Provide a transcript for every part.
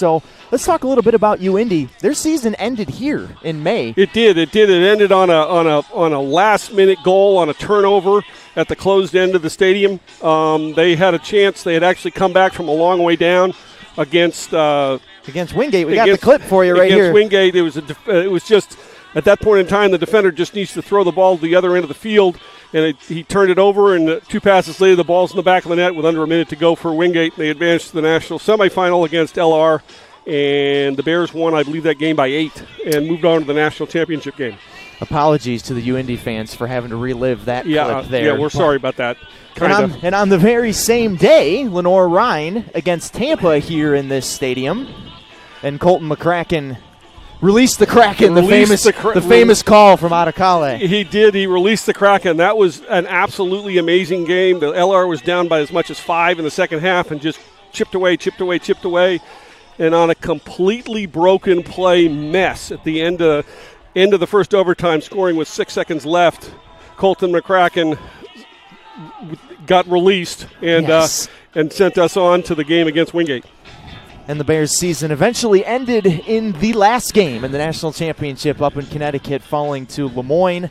So let's talk a little bit about UIndy. Their season ended here in May. It did. It ended on a last-minute goal on a turnover at the closed end of the stadium. They had a chance. They had actually come back from a long way down against Wingate. We got the clip for you right here. Against Wingate, it was just at that point in time the defender just needs to throw the ball to the other end of the field, and he turned it over, and 2 passes later the ball's in the back of the net with under a minute to go for Wingate. They advanced to the national semifinal against LR, and the Bears won, I believe, that game by 8 and moved on to the national championship game. Apologies to the UIndy fans for having to relive that clip there. Yeah, we're sorry about that. And on the very same day, Lenoir-Rhyne against Tampa here in this stadium, and Colton McCracken released the Kraken, the famous call from Atacale. He did. He released the Kraken. That was an absolutely amazing game. The LR was down by as much as 5 in the second half and just chipped away. And on a completely broken play mess at the end of the first overtime, scoring with 6 seconds left, Colton McCracken got released and sent us on to the game against Wingate. And the Bears' season eventually ended in the last game in the national championship up in Connecticut, falling to Lemoyne.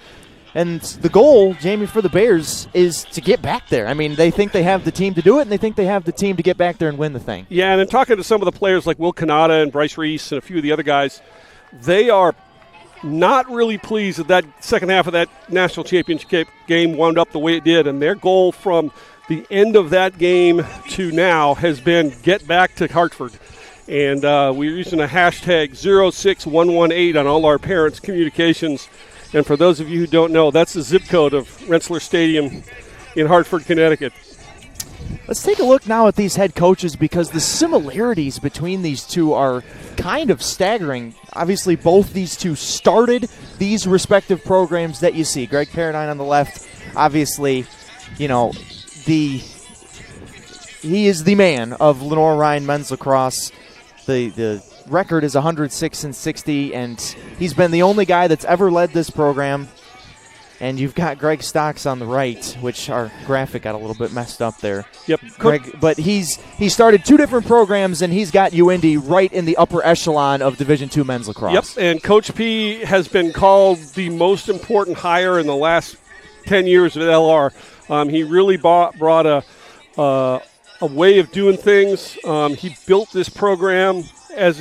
And the goal, Jamie, for the Bears is to get back there. I mean, they think they have the team to do it, and they think they have the team to get back there and win the thing. Yeah, and in talking to some of the players like Will Kanata and Bryce Reese and a few of the other guys, they are not really pleased that second half of that national championship game wound up the way it did. And their goal from the end of that game to now has been get back to Hartford. And we're using a hashtag 06118 on all our parents' communications. And for those of you who don't know, that's the zip code of Rensselaer Stadium in Hartford, Connecticut. Let's take a look now at these head coaches, because the similarities between these two are kind of staggering. Obviously, both these two started these respective programs that you see. Greg Paradine on the left, obviously, he is the man of Lenoir-Rhyne men's lacrosse. The record is 106-60, and he's been the only guy that's ever led this program. And you've got Greg Stocks on the right, which our graphic got a little bit messed up there. Yep. Greg, but he started 2 different programs, and he's got UIndy right in the upper echelon of Division II men's lacrosse. Yep, and Coach P has been called the most important hire in the last 10 years of LR. He really brought a way of doing things. He built this program as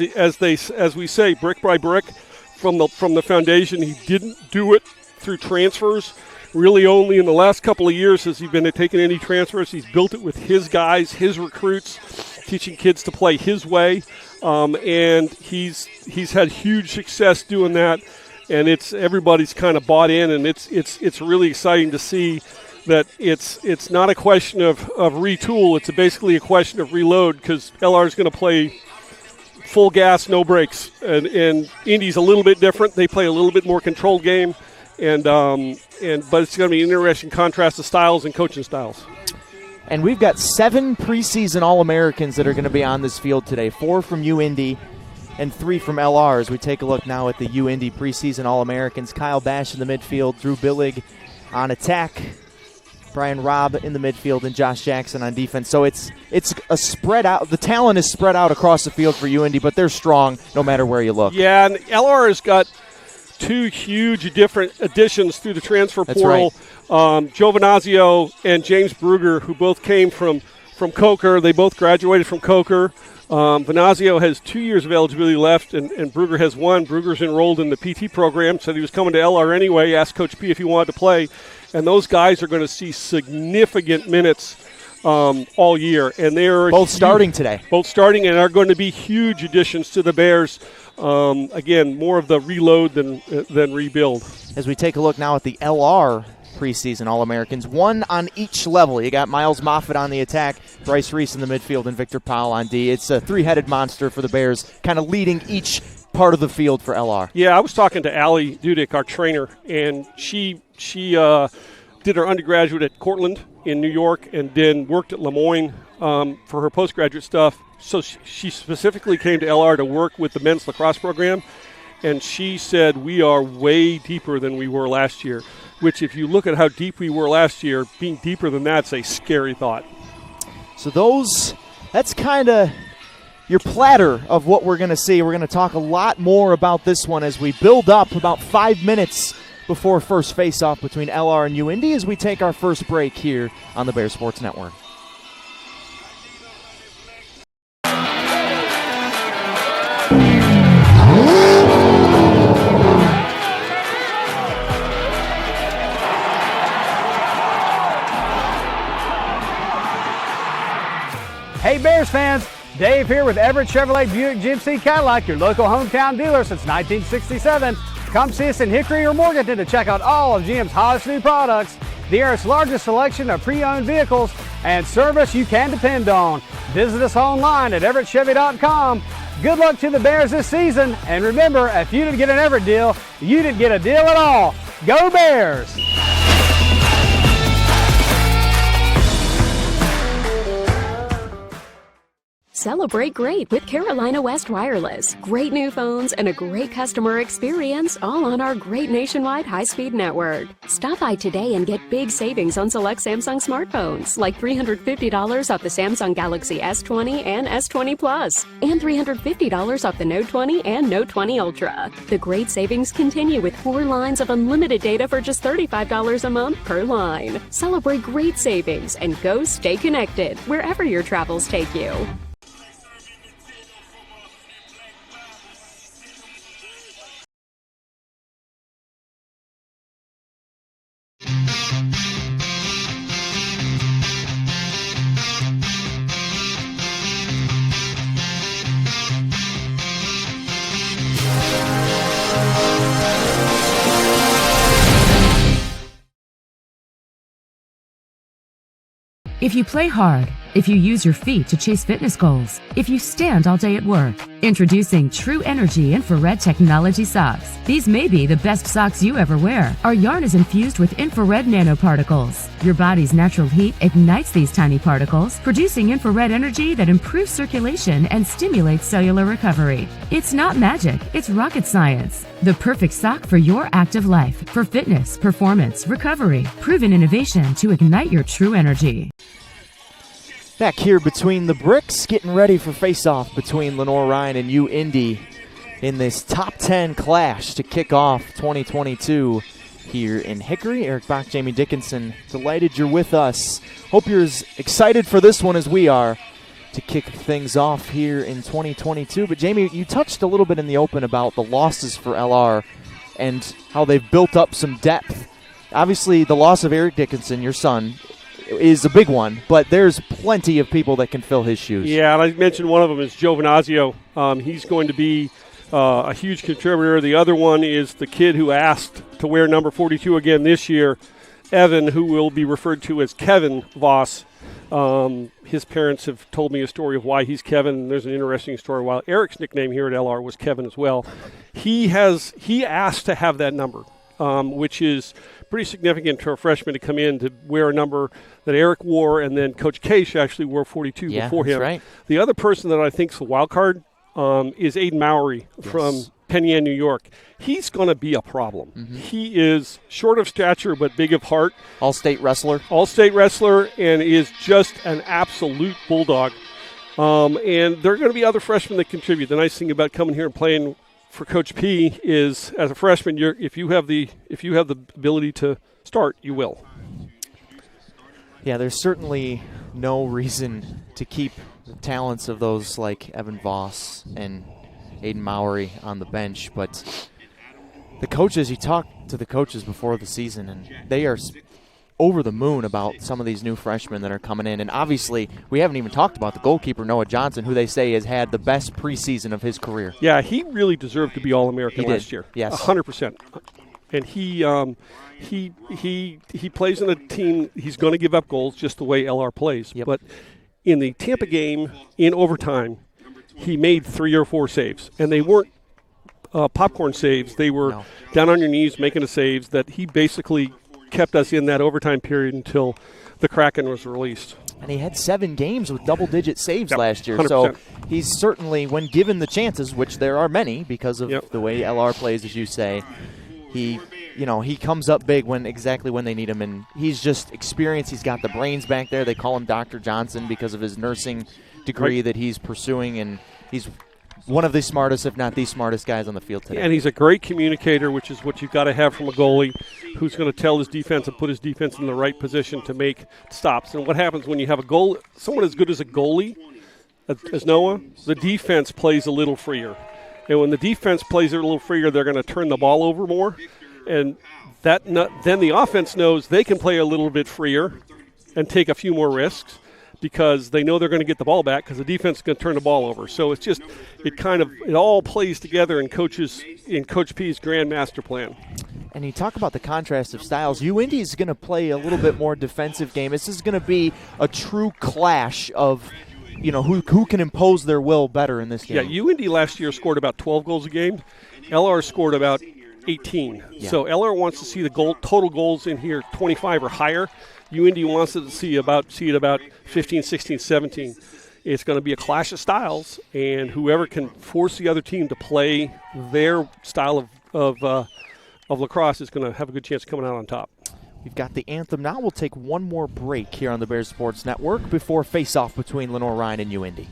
we say, brick by brick from the foundation. He didn't do it through transfers. Really only in the last couple of years has he been taking any transfers. He's built it with his guys, his recruits, teaching kids to play his way. And he's had huge success doing that. And everybody's kind of bought in, and it's really exciting to see that it's not a question of retool. It's basically a question of reload, because LR is going to play full gas, no brakes. And Indy's a little bit different. They play a little bit more controlled game. But it's going to be an interesting contrast of styles and coaching styles. And we've got 7 preseason All-Americans that are going to be on this field today, 4 from UIndy and 3 from LR. As we take a look now at the UIndy preseason All-Americans, Kyle Bash in the midfield, Drew Billig on attack, Brian Robb in the midfield, and Josh Jackson on defense. So it's a spread out. The talent is spread out across the field for UIndy, but they're strong no matter where you look. Yeah, and LR has got 2 huge different additions through the transfer portal. Right. Joe Venazio and James Bruger, who both came from Coker. They both graduated from Coker. Venazio has 2 years of eligibility left, and Bruger has 1. Bruger's enrolled in the PT program, said he was coming to LR anyway, asked Coach P if he wanted to play. And those guys are going to see significant minutes all year. And they're both starting today. Both starting, and are going to be huge additions to the Bears. Again, more of the reload than rebuild. As we take a look now at the LR preseason All-Americans, 1 on each level. You got Miles Moffitt on the attack, Bryce Reese in the midfield, and Victor Powell on D. It's a 3-headed monster for the Bears, kind of leading each part of the field for LR. Yeah, I was talking to Allie Dudick, our trainer, and she did her undergraduate at Cortland in New York and then worked at Lemoyne for her postgraduate stuff. So she specifically came to LR to work with the men's lacrosse program, and she said we are way deeper than we were last year, which if you look at how deep we were last year, being deeper than that's a scary thought. So that's kind of your platter of what we're going to see. We're going to talk a lot more about this one as we build up about 5 minutes before first face-off between LR and UIndy as we take our first break here on the Bear Sports Network. Hey Bears fans, Dave here with Everett Chevrolet Buick GMC Cadillac, your local hometown dealer since 1967. Come see us in Hickory or Morganton to check out all of GM's hottest new products, the area's largest selection of pre-owned vehicles, and service you can depend on. Visit us online at everettchevy.com. Good luck to the Bears this season, and remember, if you didn't get an Everett deal, you didn't get a deal at all. Go Bears! Celebrate great with Carolina West Wireless. Great new phones and a great customer experience, all on our great nationwide high-speed network. Stop by today and get big savings on select Samsung smartphones, like $350 off the Samsung Galaxy S20 and S20 Plus, and $350 off the Note 20 and Note 20 Ultra. The great savings continue with 4 lines of unlimited data for just $35 a month per line. Celebrate great savings and go stay connected wherever your travels take you. If you play hard, if you use your feet to chase fitness goals, if you stand all day at work, introducing True Energy Infrared Technology Socks. These may be the best socks you ever wear. Our yarn is infused with infrared nanoparticles. Your body's natural heat ignites these tiny particles, producing infrared energy that improves circulation and stimulates cellular recovery. It's not magic, it's rocket science. The perfect sock for your active life, for fitness, performance, recovery. Proven innovation to ignite your true energy. Back here between the bricks, getting ready for face-off between Lenoir-Rhyne and UIndy in this top 10 clash to kick off 2022 here in Hickory. Eric Bach, Jamie Dickinson, delighted you're with us. Hope you're as excited for this one as we are to kick things off here in 2022. But Jamie, you touched a little bit in the open about the losses for LR and how they've built up some depth. Obviously, the loss of Eric Dickinson, your son, is a big one, but there's plenty of people that can fill his shoes. Yeah, and I mentioned one of them is Joe Venazio. He's going to be a huge contributor. The other one is the kid who asked to wear number 42 again this year, Evan, who will be referred to as Kevin Voss. His parents have told me a story of why he's Kevin, and there's an interesting story. While Eric's nickname here at LR was Kevin as well, he asked to have that number, which is pretty significant for a freshman to come in to wear a number that Eric wore, and then Coach Case actually wore 42 before him. Right. The other person that I think is a wild card is Aiden Mowry from Penn Yan, New York. He's going to be a problem. Mm-hmm. He is short of stature but big of heart. All-state wrestler, and is just an absolute bulldog. And there are going to be other freshmen that contribute. The nice thing about coming here and playing for Coach P is, as a freshman, if you have the ability to start, you will. Yeah, there's certainly no reason to keep the talents of those like Evan Voss and Aiden Mowry on the bench, but the coaches, you talked to the coaches before the season, and they are over the moon about some of these new freshmen that are coming in. And obviously, we haven't even talked about the goalkeeper, Noah Johnson, who they say has had the best preseason of his career. Yeah, he really deserved to be All-American last year. Yes. 100%. And he plays in a team, he's going to give up goals just the way LR plays. Yep. But in the Tampa game, in overtime, he made 3 or 4 saves. And they weren't popcorn saves. They were down on your knees making the saves that he basically kept us in that overtime period until the Kraken was released. And he had 7 games with double-digit saves last year. 100%. So he's certainly, when given the chances, which there are many because of the way LR plays, as you say, he comes up big exactly when they need him. And he's just experienced. He's got the brains back there. They call him Dr. Johnson because of his nursing degree that he's pursuing. And he's one of the smartest, if not the smartest guys on the field today. And he's a great communicator, which is what you've got to have from a goalie who's going to tell his defense and put his defense in the right position to make stops. And what happens when you have someone as good as a goalie as Noah, the defense plays a little freer. And when the defense plays a little freer, they're going to turn the ball over more. And then the offense knows they can play a little bit freer and take a few more risks, because they know they're going to get the ball back because the defense is going to turn the ball over. So it's just it all plays together in Coach P's grand master plan. And you talk about the contrast of styles. UIndy is going to play a little bit more defensive game. This is going to be a true clash of who can impose their will better in this game. Yeah, UIndy last year scored about 12 goals a game. LR scored about 18. Yeah. So LR wants to see the total goals in here 25 or higher. UIndy wants to see it about 15, 16, 17. It's going to be a clash of styles, and whoever can force the other team to play their style of lacrosse is going to have a good chance of coming out on top. We've got the anthem now. We'll take one more break here on the Bears Sports Network before face-off between Lenoir-Rhyne and UIndy.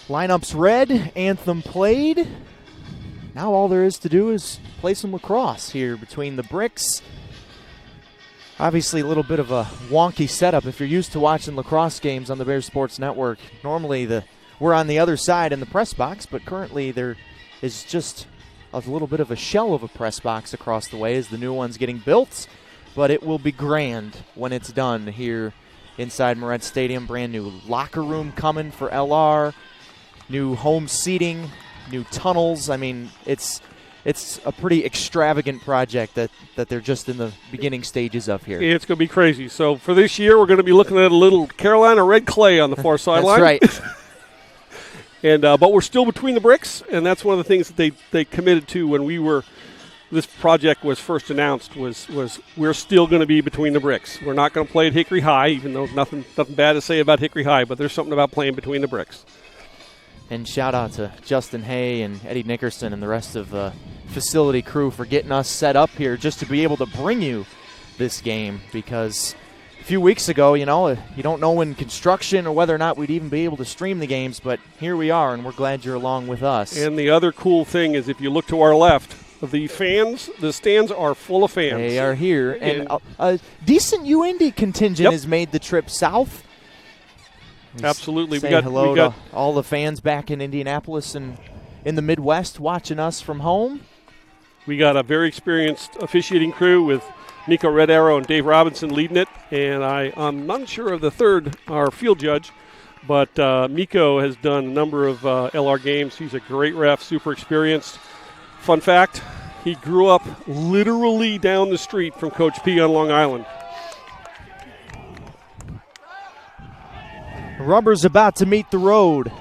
Lineups read, anthem played. Now all there is to do is play some lacrosse here between the bricks. Obviously a little bit of a wonky setup if you're used to watching lacrosse games on the Bears Sports Network. Normally we're on the other side in the press box, but currently there is just a little bit of a shell of a press box across the way as the new one's getting built. But it will be grand when it's done here inside Moretz Stadium. Brand new locker room coming for LR. New home seating, new tunnels. I mean, it's a pretty extravagant project that they're just in the beginning stages of here. It's going to be crazy. So for this year, we're going to be looking at a little Carolina red clay on the far sideline. That's right. And but we're still between the bricks, and that's one of the things that they committed to when this project was first announced was we're still going to be between the bricks. We're not going to play at Hickory High, even though nothing bad to say about Hickory High, but there's something about playing between the bricks. And shout out to Justin Hay and Eddie Nickerson and the rest of the facility crew for getting us set up here just to be able to bring you this game, because a few weeks ago, you don't know in construction or whether or not we'd even be able to stream the games, but here we are, and we're glad you're along with us. And the other cool thing is if you look to our left, the stands are full of fans. They are here, and a decent UIndy contingent has made the trip south. Absolutely. Say hello to all the fans back in Indianapolis and in the Midwest watching us from home. We got a very experienced officiating crew with Nico Red Arrow and Dave Robinson leading it, and I'm not sure of the third, our field judge, but Miko has done a number of LR games. He's a great ref, super experienced. Fun fact, he grew up literally down the street from Coach P on Long Island. Rubber's about to meet the road.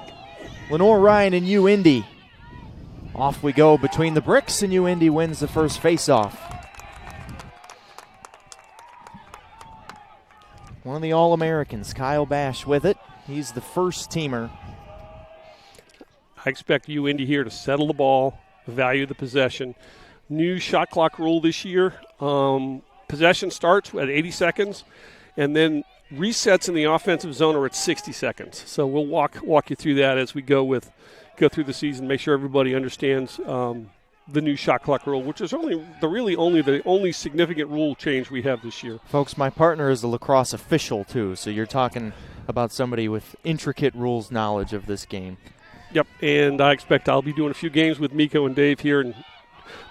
Lenoir-Rhyne and UIndy. Off we go between the bricks, and UIndy wins the first face-off. One of the All-Americans, Kyle Bash, with it. He's the first teamer. I expect UIndy here to settle the ball, value the possession. New shot clock rule this year. possession starts at 80 seconds, and then resets in the offensive zone are at 60 seconds. So we'll walk you through that as we go through the season, make sure everybody understands the new shot clock rule, which is the only significant rule change we have this year. Folks, my partner is a lacrosse official, too, so you're talking about somebody with intricate rules knowledge of this game. Yep, and I expect I'll be doing a few games with Miko and Dave here in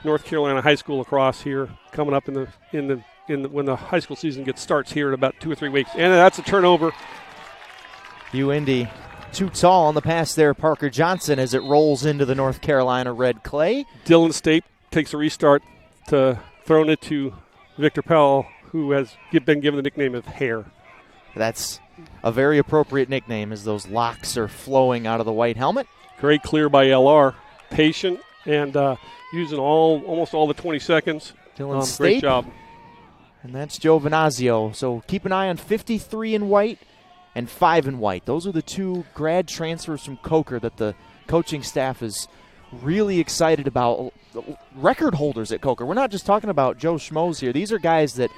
North Carolina high school lacrosse here coming up when the high school season starts here in about 2 or 3 weeks. And that's a turnover. Indy too tall on the pass there, Parker Johnson, as it rolls into the North Carolina red clay. Dillon State takes a restart to throwing it to Victor Powell, who has been given the nickname of Hair. That's a very appropriate nickname as those locks are flowing out of the white helmet. Great clear by LR. Patient and using almost all the 20 seconds. Dillon State. Great job. And that's Joe Venazio. So keep an eye on 53 in white and 5 in white. Those are the 2 grad transfers from Coker that the coaching staff is really excited about. Record holders at Coker. We're not just talking about Joe Schmoes here. These are guys that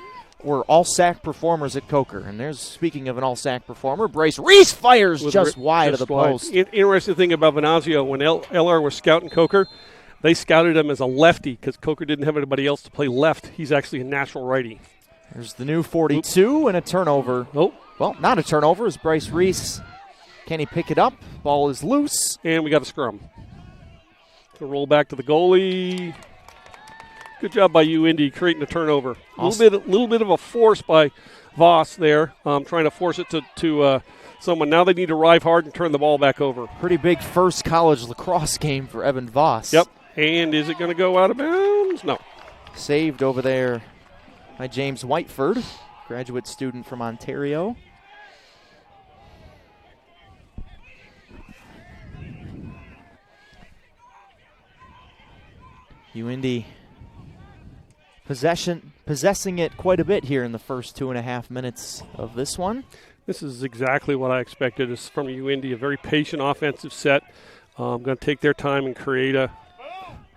were all-SAC performers at Coker. And there's, speaking of an all-SAC performer, Bryce Reese fires just wide of the post. Interesting thing about Venazio, when LR was scouting Coker, they scouted him as a lefty because Coker didn't have anybody else to play left. He's actually a natural righty. There's the new 42 and a turnover. Oh. Well, not a turnover as Bryce Reese. Can he pick it up? Ball is loose. And we got a scrum. Gonna roll back to the goalie. Good job by you, Indy, creating a turnover. Awesome. A little bit of a force by Voss there, trying to force it to someone. Now they need to arrive hard and turn the ball back over. Pretty big first college lacrosse game for Evan Voss. Yep. And is it going to go out of bounds? No. Saved over there by James Whiteford, graduate student from Ontario. UIndy possessing it quite a bit here in the first 2.5 minutes of this one. This is exactly what I expected. It's from UIndy, a very patient offensive set. Going to take their time and create a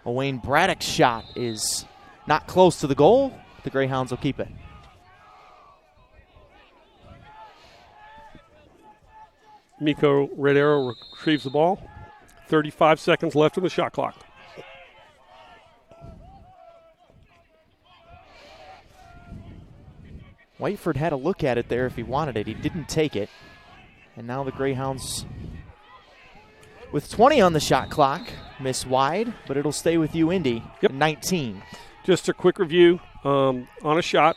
Wayne Braddock's shot is not close to the goal. The Greyhounds will keep it. Miko Red Arrow retrieves the ball. 35 seconds left in the shot clock. Whiteford had a look at it there if he wanted it. He didn't take it. And now the Greyhounds, with 20 on the shot clock, miss wide, but it'll stay with UIndy. Yep. 19. Just a quick review on a shot.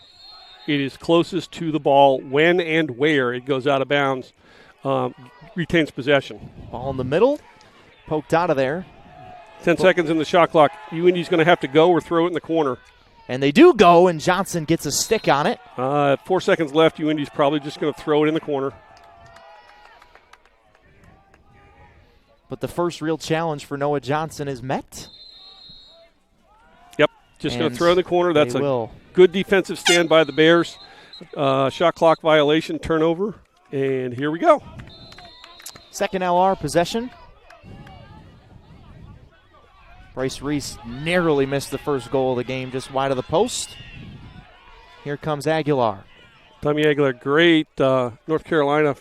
It is closest to the ball when and where it goes out of bounds, retains possession. Ball in the middle, poked out of there. 10 seconds in the shot clock. UIndy's going to have to go or throw it in the corner. And they do go, and Johnson gets a stick on it. 4 seconds left. UIndy's probably just going to throw it in the corner. But the first real challenge for Noah Johnson is met. Yep, just going to throw in the corner. That's a good defensive stand by the Bears. Shot clock violation, turnover, and here we go. Second LR possession. Bryce Reese narrowly missed the first goal of the game, just wide of the post. Here comes Aguilar. Tommy Aguilar, great North Carolina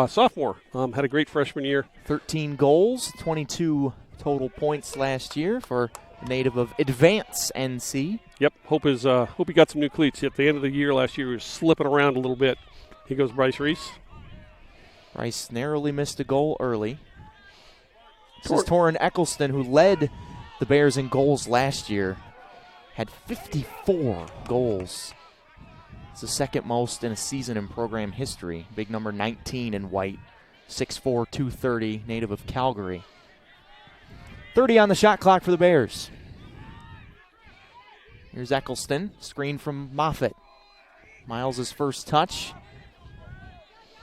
sophomore. Had a great freshman year. 13 goals, 22 total points last year for a native of Advance NC. Yep, hope he got some new cleats. At the end of the year last year, he was slipping around a little bit. Here goes Bryce Reese. Bryce narrowly missed a goal early. This is Torrin Eccleston, who led the Bears in goals last year, had 54 goals. It's the second most in a season in program history. Big number 19 in white, 6'4", 230, native of Calgary. 30 on the shot clock for the Bears. Here's Eccleston, screen from Moffitt. Miles' first touch.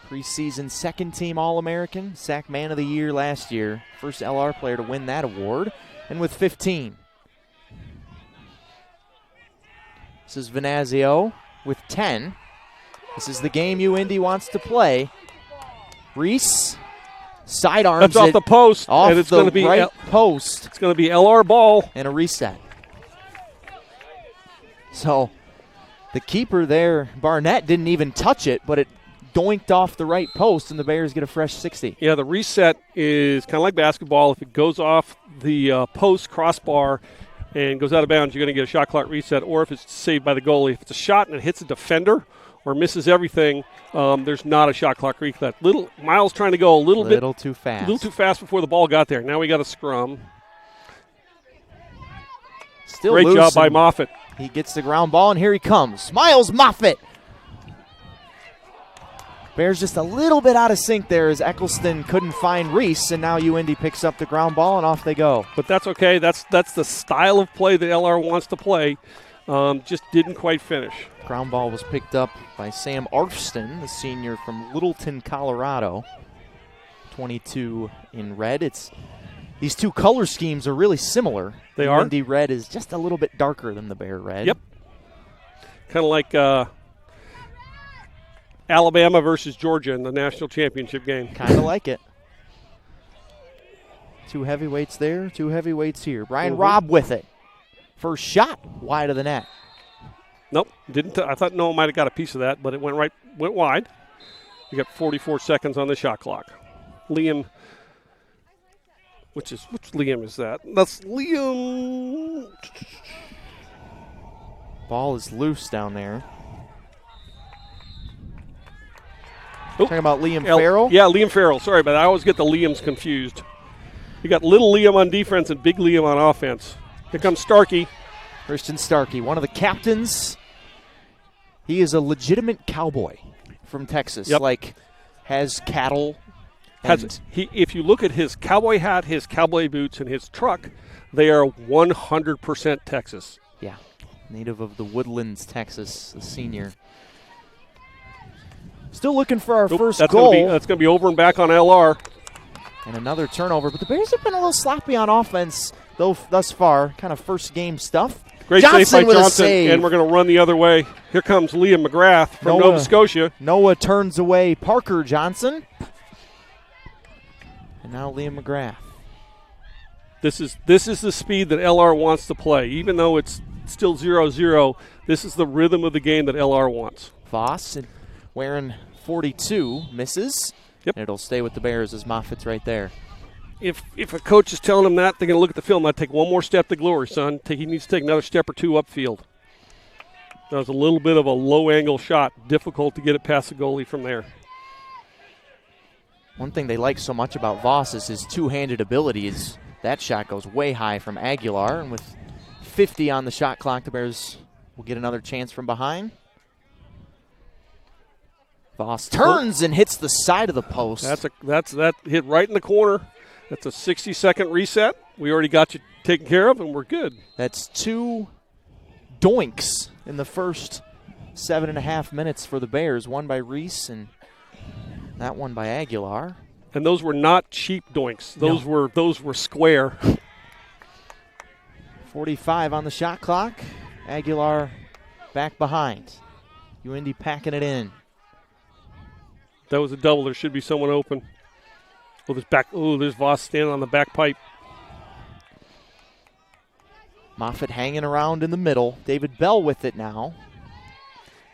Preseason second-team All-American, SAC Man of the Year last year. First LR player to win that award. And with 15. This is Venazio with 10. This is the game UIndy wants to play. Reese sidearms That's off the post. Off and it's the going to be right post. It's going to be LR ball. And a reset. So The keeper there, Barnett, didn't even touch it, but it doinked off the right post, and the Bears get a fresh 60. Yeah, the reset is kind of like basketball. If it goes off the post crossbar and goes out of bounds, you're going to get a shot clock reset, or if it's saved by the goalie. If it's a shot and it hits a defender or misses everything, there's not a shot clock reset. Miles trying to go a little too fast. A little too fast before the ball got there. Now we got a scrum. Still Great loose, job by Moffitt. He gets the ground ball, and here he comes. Miles Moffitt. Bears just a little bit out of sync there as Eccleston couldn't find Reese, and now UIndy picks up the ground ball, and off they go. But that's okay. That's the style of play that LR wants to play. Just didn't quite finish. Ground ball was picked up by Sam Arfston, the senior from Littleton, Colorado. 22 in red. These two color schemes are really similar. They are. UIndy red is just a little bit darker than the Bear red. Yep. Kind of like Alabama versus Georgia in the national championship game. Kind of like it. Two heavyweights there, two heavyweights here. Brian Robb with it. First shot wide of the net. Nope, didn't. I thought Noah might have got a piece of that, but it went wide. You got 44 seconds on the shot clock. Liam, which Liam is that? That's Liam. Ball is loose down there. Oop. Talking about Liam Farrell? Yeah, Liam Farrell. Sorry, but I always get the Liams confused. You got little Liam on defense and big Liam on offense. Here comes Starkey. Christian Starkey, one of the captains. He is a legitimate cowboy from Texas. Yep. Like, has cattle. If you look at his cowboy hat, his cowboy boots, and his truck, they are 100% Texas. Yeah, native of the Woodlands, Texas, the senior. Still looking for our first goal. That's going to be over and back on LR. And another turnover. But the Bears have been a little sloppy on offense, though, thus far. Kind of first game stuff. Great Johnson save by with Johnson, a save. and we're going to run the other way. Here comes Liam McGrath from Nova Scotia. Noah turns away Parker Johnson. And now Liam McGrath. This is the speed that LR wants to play. Even though it's still 0-0, this is the rhythm of the game that LR wants. Voss wearing 42 misses. Yep. And it'll stay with the Bears as Moffitt's right there. If a coach is telling him that, they're going to look at the film. I'd take one more step to glory, son. He needs to take another step or two upfield. That was a little bit of a low-angle shot. Difficult to get it past the goalie from there. One thing they like so much about Voss is his two-handed abilities. That shot goes way high from Aguilar, and with 50 on the shot clock, the Bears will get another chance from behind. Voss turns and hits the side of the post. That hit right in the corner. That's a 60-second reset. We already got you taken care of, and we're good. That's two doinks in the first 7.5 minutes for the Bears. One by Reese and that one by Aguilar. And those were not cheap doinks. Those were square. 45 on the shot clock. Aguilar back behind. UIndy packing it in. That was a double. There should be someone open. There's Voss standing on the back pipe. Moffitt hanging around in the middle. David Bell with it now.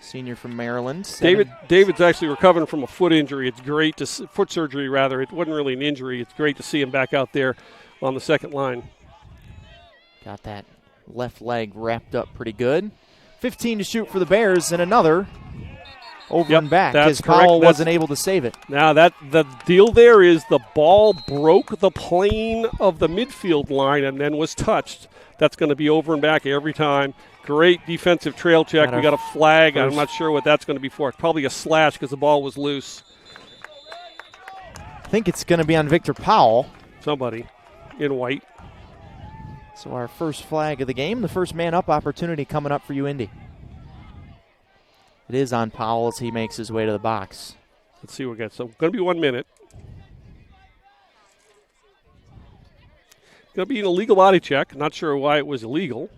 Senior from Maryland. David's actually recovering from a foot injury. It's great to see, foot surgery rather. It wasn't really an injury. It's great to see him back out there on the second line. Got that left leg wrapped up pretty good. 15 to shoot for the Bears, and another over and back because Powell wasn't able to save it. Now the deal there is the ball broke the plane of the midfield line and then was touched. That's going to be over and back every time. Great defensive trail check. We got a flag. I'm not sure what that's going to be for. It's probably a slash because the ball was loose. I think it's going to be on Victor Powell. Somebody in white. So our first flag of the game, the first man-up opportunity coming up for UIndy. It is on Powell as he makes his way to the box. Let's see what we got. So going to be 1 minute. Going to be an illegal body check. Not sure why it was illegal.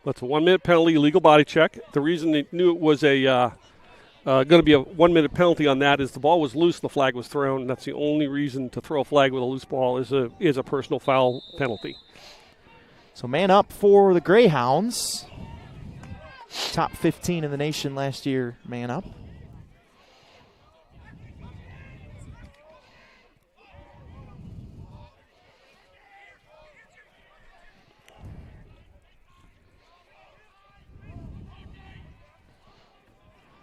But it's a 1 minute penalty, illegal body check. The reason they knew it was going to be a 1 minute penalty on that is the ball was loose, the flag was thrown. That's the only reason to throw a flag with a loose ball is a personal foul penalty. So man up for the Greyhounds. top 15 in the nation last year, man up.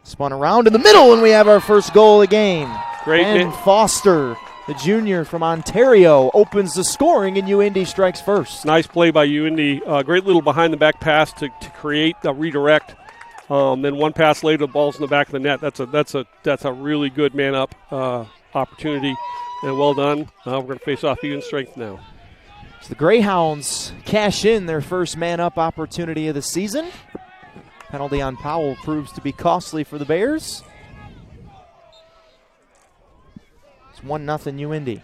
Spun around in the middle, and we have our first goal of the game. Great. Ben Foster, the junior from Ontario, opens the scoring, and UIndy strikes first. Nice play by UIndy. Great little behind-the-back pass to create a redirect. Then one pass later, the ball's in the back of the net. That's a really good man-up opportunity, and well done. We're going to face off even strength now. So the Greyhounds cash in their first man-up opportunity of the season. Penalty on Powell proves to be costly for the Bears. It's 1-0 UIndy.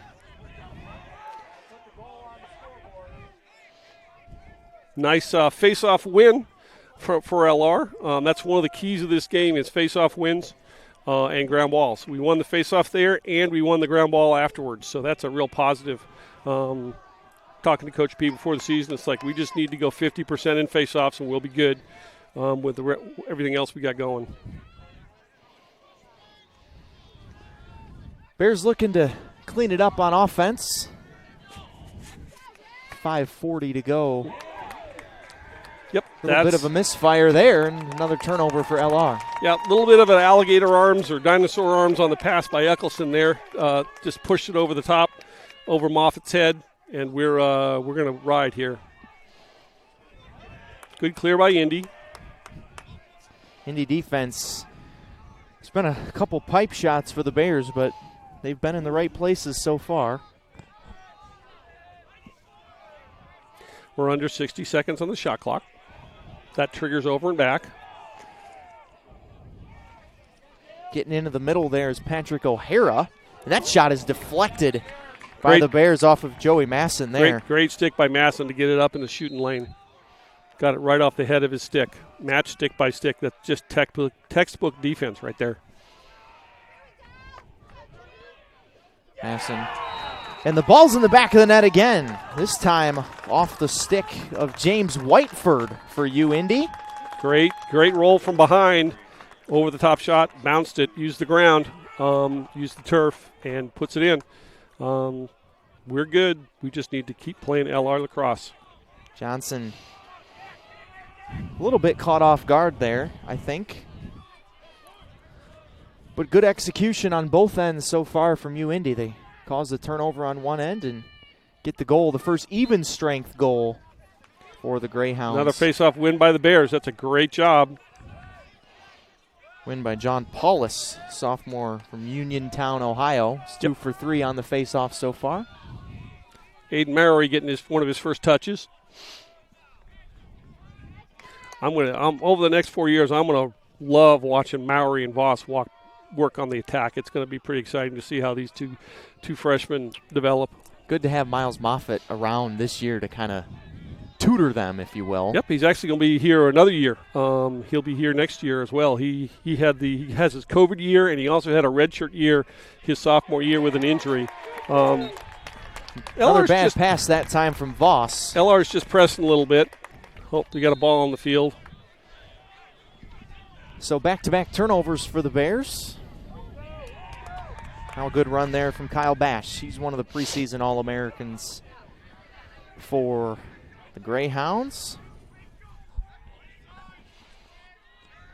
Nice face-off win for LR. That's one of the keys of this game is face-off wins and ground balls. We won the face-off there, and we won the ground ball afterwards, so that's a real positive. Talking to Coach P before the season, it's like we just need to go 50% in face-offs, and we'll be good. With everything else we got going. Bears looking to clean it up on offense. 5:40 to go. Yep. A little bit of a misfire there, and another turnover for LR. Yeah, a little bit of an alligator arms or dinosaur arms on the pass by Eccleston there. Just pushed it over the top, over Moffat's head, and we're going to ride here. Good clear by Indy. Indy defense, it's been a couple pipe shots for the Bears, but they've been in the right places so far. We're under 60 seconds on the shot clock. That triggers over and back. Getting into the middle there is Patrick O'Hara, and that shot is deflected by the Bears off of Joey Masson there. Great stick by Masson to get it up in the shooting lane. Got it right off the head of his stick. Match stick by stick. That's just textbook defense right there. Masson. And the ball's in the back of the net again. This time off the stick of James Whiteford for UIndy. Great roll from behind. Over the top shot. Bounced it. Used the ground. Used the turf. And puts it in. We're good. We just need to keep playing LR lacrosse. Johnson. A little bit caught off guard there, I think. But good execution on both ends so far from UIndy. They cause the turnover on one end and get the goal, the first even strength goal for the Greyhounds. Another face-off win by the Bears. That's a great job. Win by John Paulus, sophomore from Uniontown, Ohio. It's 2 for 3 on the face-off so far. Aiden Maury getting one of his first touches. Over the next 4 years, I'm gonna love watching Maury and Voss work on the attack. It's gonna be pretty exciting to see how these two freshmen develop. Good to have Miles Moffitt around this year to kind of tutor them, if you will. Yep, he's actually gonna be here another year. He'll be here next year as well. He has his COVID year, and he also had a redshirt year his sophomore year with an injury. Another bad pass that time from Voss. LR's just pressing a little bit. Hope they got a ball on the field. So back-to-back turnovers for the Bears. Now a good run there from Kyle Bash. He's one of the preseason All-Americans for the Greyhounds.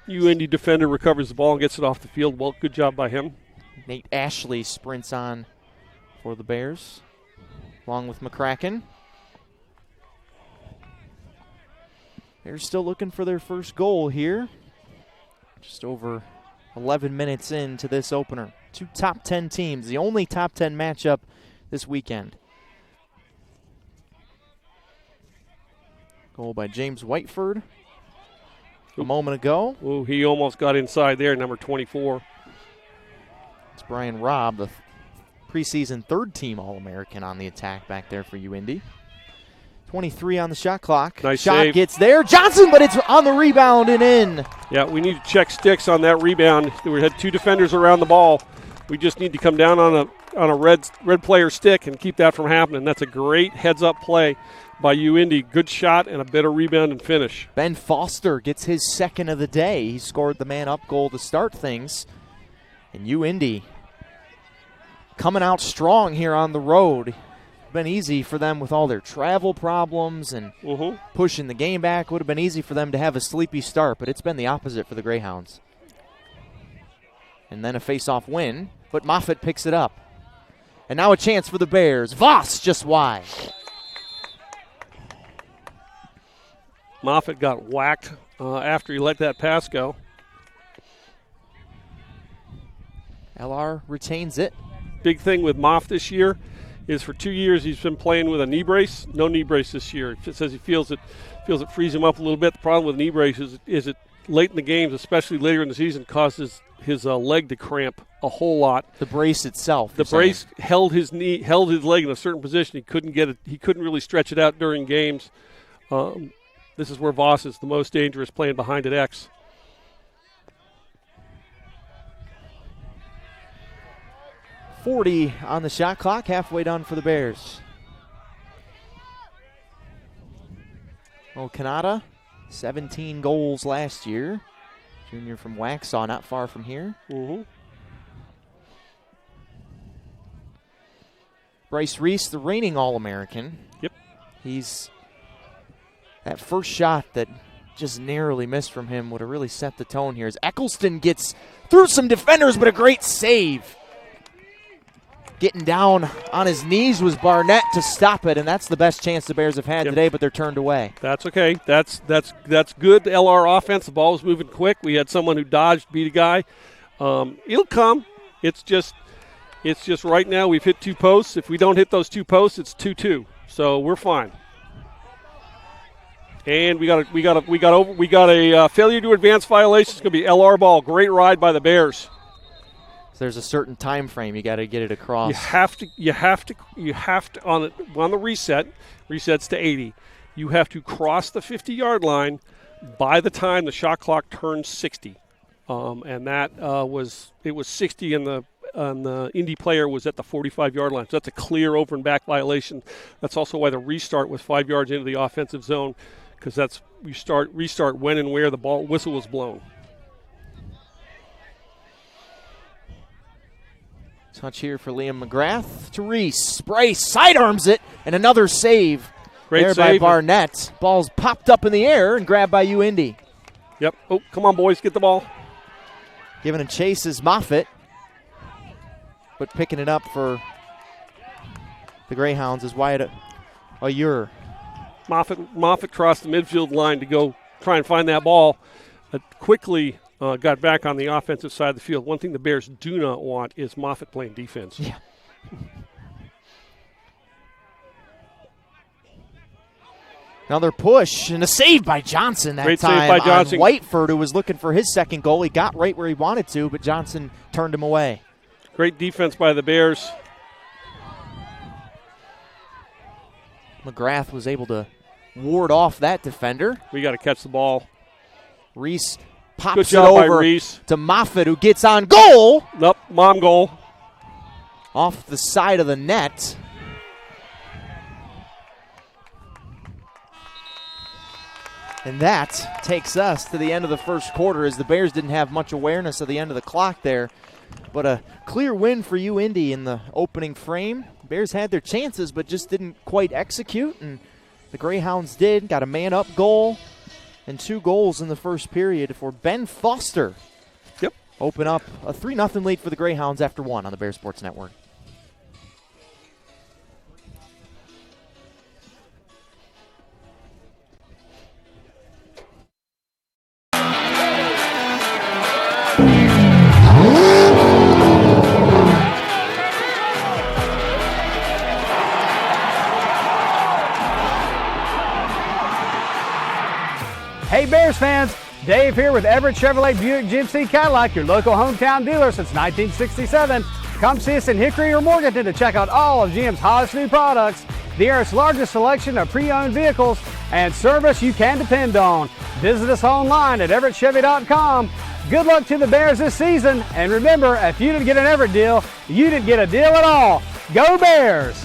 UIndy defender recovers the ball and gets it off the field. Well, good job by him. Nate Ashley sprints on for the Bears, along with McCracken. They're still looking for their first goal here. Just over 11 minutes into this opener. Two top 10 teams, the only top 10 matchup this weekend. Goal by James Whiteford a moment ago. Oh, he almost got inside there, number 24. It's Brian Robb, the preseason third-team All-American on the attack back there for UIndy. 23 on the shot clock. Nice shot save. Gets there. Johnson, but it's on the rebound and in. Yeah, we need to check sticks on that rebound. We had two defenders around the ball. We just need to come down on a red player stick and keep that from happening. That's a great heads-up play by Indy. Good shot and a better rebound and finish. Ben Foster gets his second of the day. He scored the man-up goal to start things. And Indy coming out strong here on the road. Been easy for them with all their travel problems and pushing the game back. Would have been easy for them to have a sleepy start, but it's been the opposite for the Greyhounds. And then a face-off win, but Moffitt picks it up. And now a chance for the Bears. Voss just wide. Moffitt got whacked after he let that pass go. LR retains it. Big thing with Moff this year is for 2 years he's been playing with a knee brace. No knee brace this year. It says he feels it frees him up a little bit. The problem with knee brace is it late in the games, especially later in the season, causes his leg to cramp a whole lot. The brace itself. The brace held his leg in a certain position. He couldn't get it. He couldn't really stretch it out during games. This is where Voss is the most dangerous, playing behind at X. .40 on the shot clock, halfway done for the Bears. Kanata, 17 goals last year. Junior from Waxhaw, not far from here. Bryce Reese, the reigning All-American. Yep. He's that first shot that just narrowly missed from him would have really set the tone here as Eccleston gets through some defenders, but a great save. Getting down on his knees was Barnett to stop it, and that's the best chance the Bears have had today, but they're turned away. That's okay. That's good LR offense. The ball was moving quick. We had someone who dodged, beat a guy. It'll come. It's just right now we've hit 2 posts. If we don't hit those 2 posts, it's 2-2. So we're fine. And we got a failure to advance violation. It's going to be LR ball. Great ride by the Bears. So there's a certain time frame you got to get it across. You have to on the reset. Resets to 80. You have to cross the 50-yard line by the time the shot clock turns 60. And that was 60 and the Indy player was at the 45-yard line. So that's a clear over and back violation. That's also why the restart was 5 yards into the offensive zone, because that's restart when and where the whistle was blown. Touch here for Liam McGrath to Reese. Bryce sidearms it, and another save. Great there save by Barnett. Ball's popped up in the air and grabbed by Indy. Yep. Oh, come on, boys, get the ball. Giving a chase is Moffitt, but picking it up for the Greyhounds is Wyatt Ayur. Moffitt crossed the midfield line to go try and find that ball. Quickly got back on the offensive side of the field. One thing the Bears do not want is Moffitt playing defense. Yeah. Another push and a save by Johnson that Great time save by Johnson. On Whiteford, who was looking for his second goal. He got right where he wanted to, but Johnson turned him away. Great defense by the Bears. McGrath was able to ward off that defender. We got to catch the ball. Reese pops Good it job by over Reese. to Moffitt, who gets on goal. Nope, mom goal. Off the side of the net. And that takes us to the end of the first quarter, as the Bears didn't have much awareness of the end of the clock there. But a clear win for Indy in the opening frame. Bears had their chances but just didn't quite execute, and the Greyhounds did. Got a man-up goal and 2 goals in the first period for Ben Foster. Yep. Open up a 3-0 lead for the Greyhounds after 1 on the Bear Sports Network. Hey Bears fans, Dave here with Everett Chevrolet Buick GMC Cadillac, your local hometown dealer since 1967. Come see us in Hickory or Morganton to check out all of GM's hottest new products, the area's largest selection of pre-owned vehicles, and service you can depend on. Visit us online at everettchevy.com Good luck to the Bears this season. And remember, if you didn't get an Everett deal, you didn't get a deal at all. Go Bears!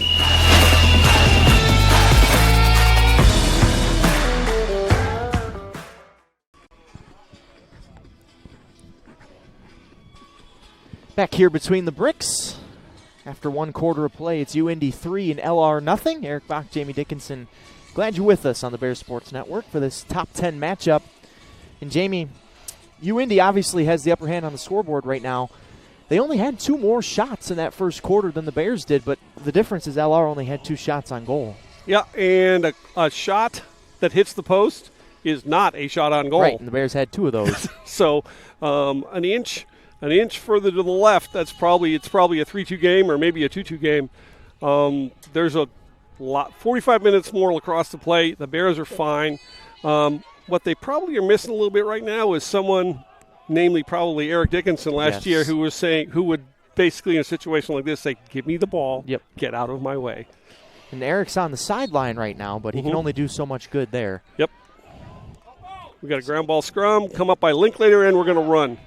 Back here between the bricks. After one quarter of play, it's UIndy 3 and LR nothing. Eric Bach, Jamie Dickinson, glad you're with us on the Bears Sports Network for this top 10 matchup. And Jamie, UIndy obviously has the upper hand on the scoreboard right now. They only had 2 more shots in that first quarter than the Bears did, but the difference is LR only had 2 shots on goal. Yeah, and a shot that hits the post is not a shot on goal. Right, and the Bears had 2 of those. So an inch further to the left, it's probably a 3-2 game or maybe a 2-2 game. There's a lot, 45 minutes more lacrosse to play. The Bears are fine. What they probably are missing a little bit right now is someone, namely probably Eric Dickinson last year, who would basically in a situation like this say, give me the ball, get out of my way. And Eric's on the sideline right now, but he can only do so much good there. Yep. We got a ground ball scrum, come up by Linklater, and we're going to run.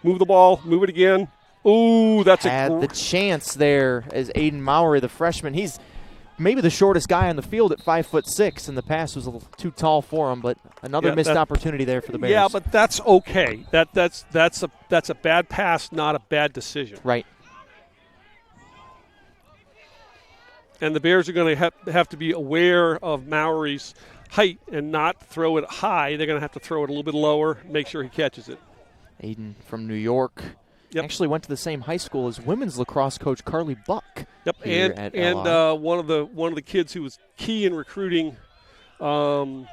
Move the ball, move it again. Ooh, that's had the chance there as Aiden Mowry, the freshman. He's maybe the shortest guy on the field at 5'6", and the pass was a little too tall for him, but another missed opportunity there for the Bears. Yeah, but that's okay. That's a bad pass, not a bad decision. Right. And the Bears are going to have to be aware of Mowry's height and not throw it high. They're going to have to throw it a little bit lower, make sure he catches it. Aiden from New York. Actually went to the same high school as women's lacrosse coach Carly Buck. Yep, and one of the kids who was key in recruiting Aiden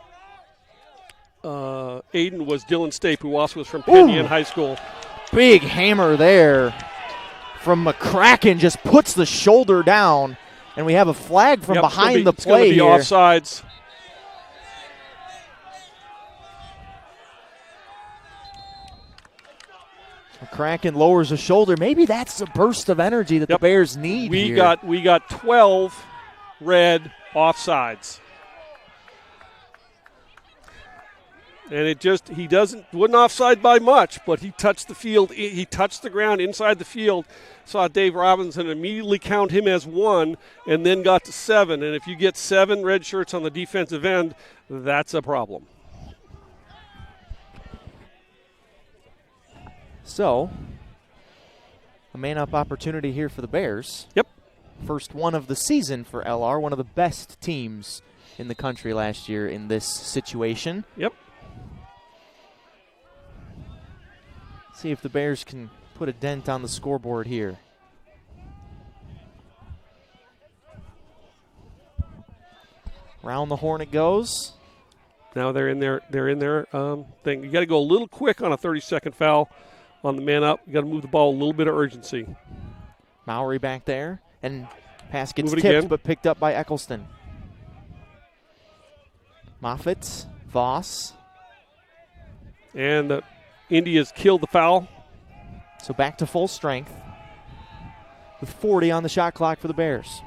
was Dylan Stape, who also was from Penn Yan High School. Big hammer there from McCracken, just puts the shoulder down, and we have a flag from behind the play here. It's going to be offsides. McCracken lowers the shoulder. Maybe that's the burst of energy that the Bears need here. We got 12 red offsides. And wasn't offside by much, but he touched the field. He touched the ground inside the field. Saw Dave Robinson immediately count him as 1 and then got to 7. And if you get 7 red shirts on the defensive end, that's a problem. So, a man-up opportunity here for the Bears. Yep. First one of the season for LR, one of the best teams in the country last year in this situation. Yep. See if the Bears can put a dent on the scoreboard here. Round the horn it goes. Now they're in their thing. You got to go a little quick on a 30-second foul on the man up. You got to move the ball a little bit of urgency. Mowry back there, and pass gets tipped again, but picked up by Eccleston. Moffitt, Voss. And India's killed the foul. So back to full strength with 40 on the shot clock for the Bears.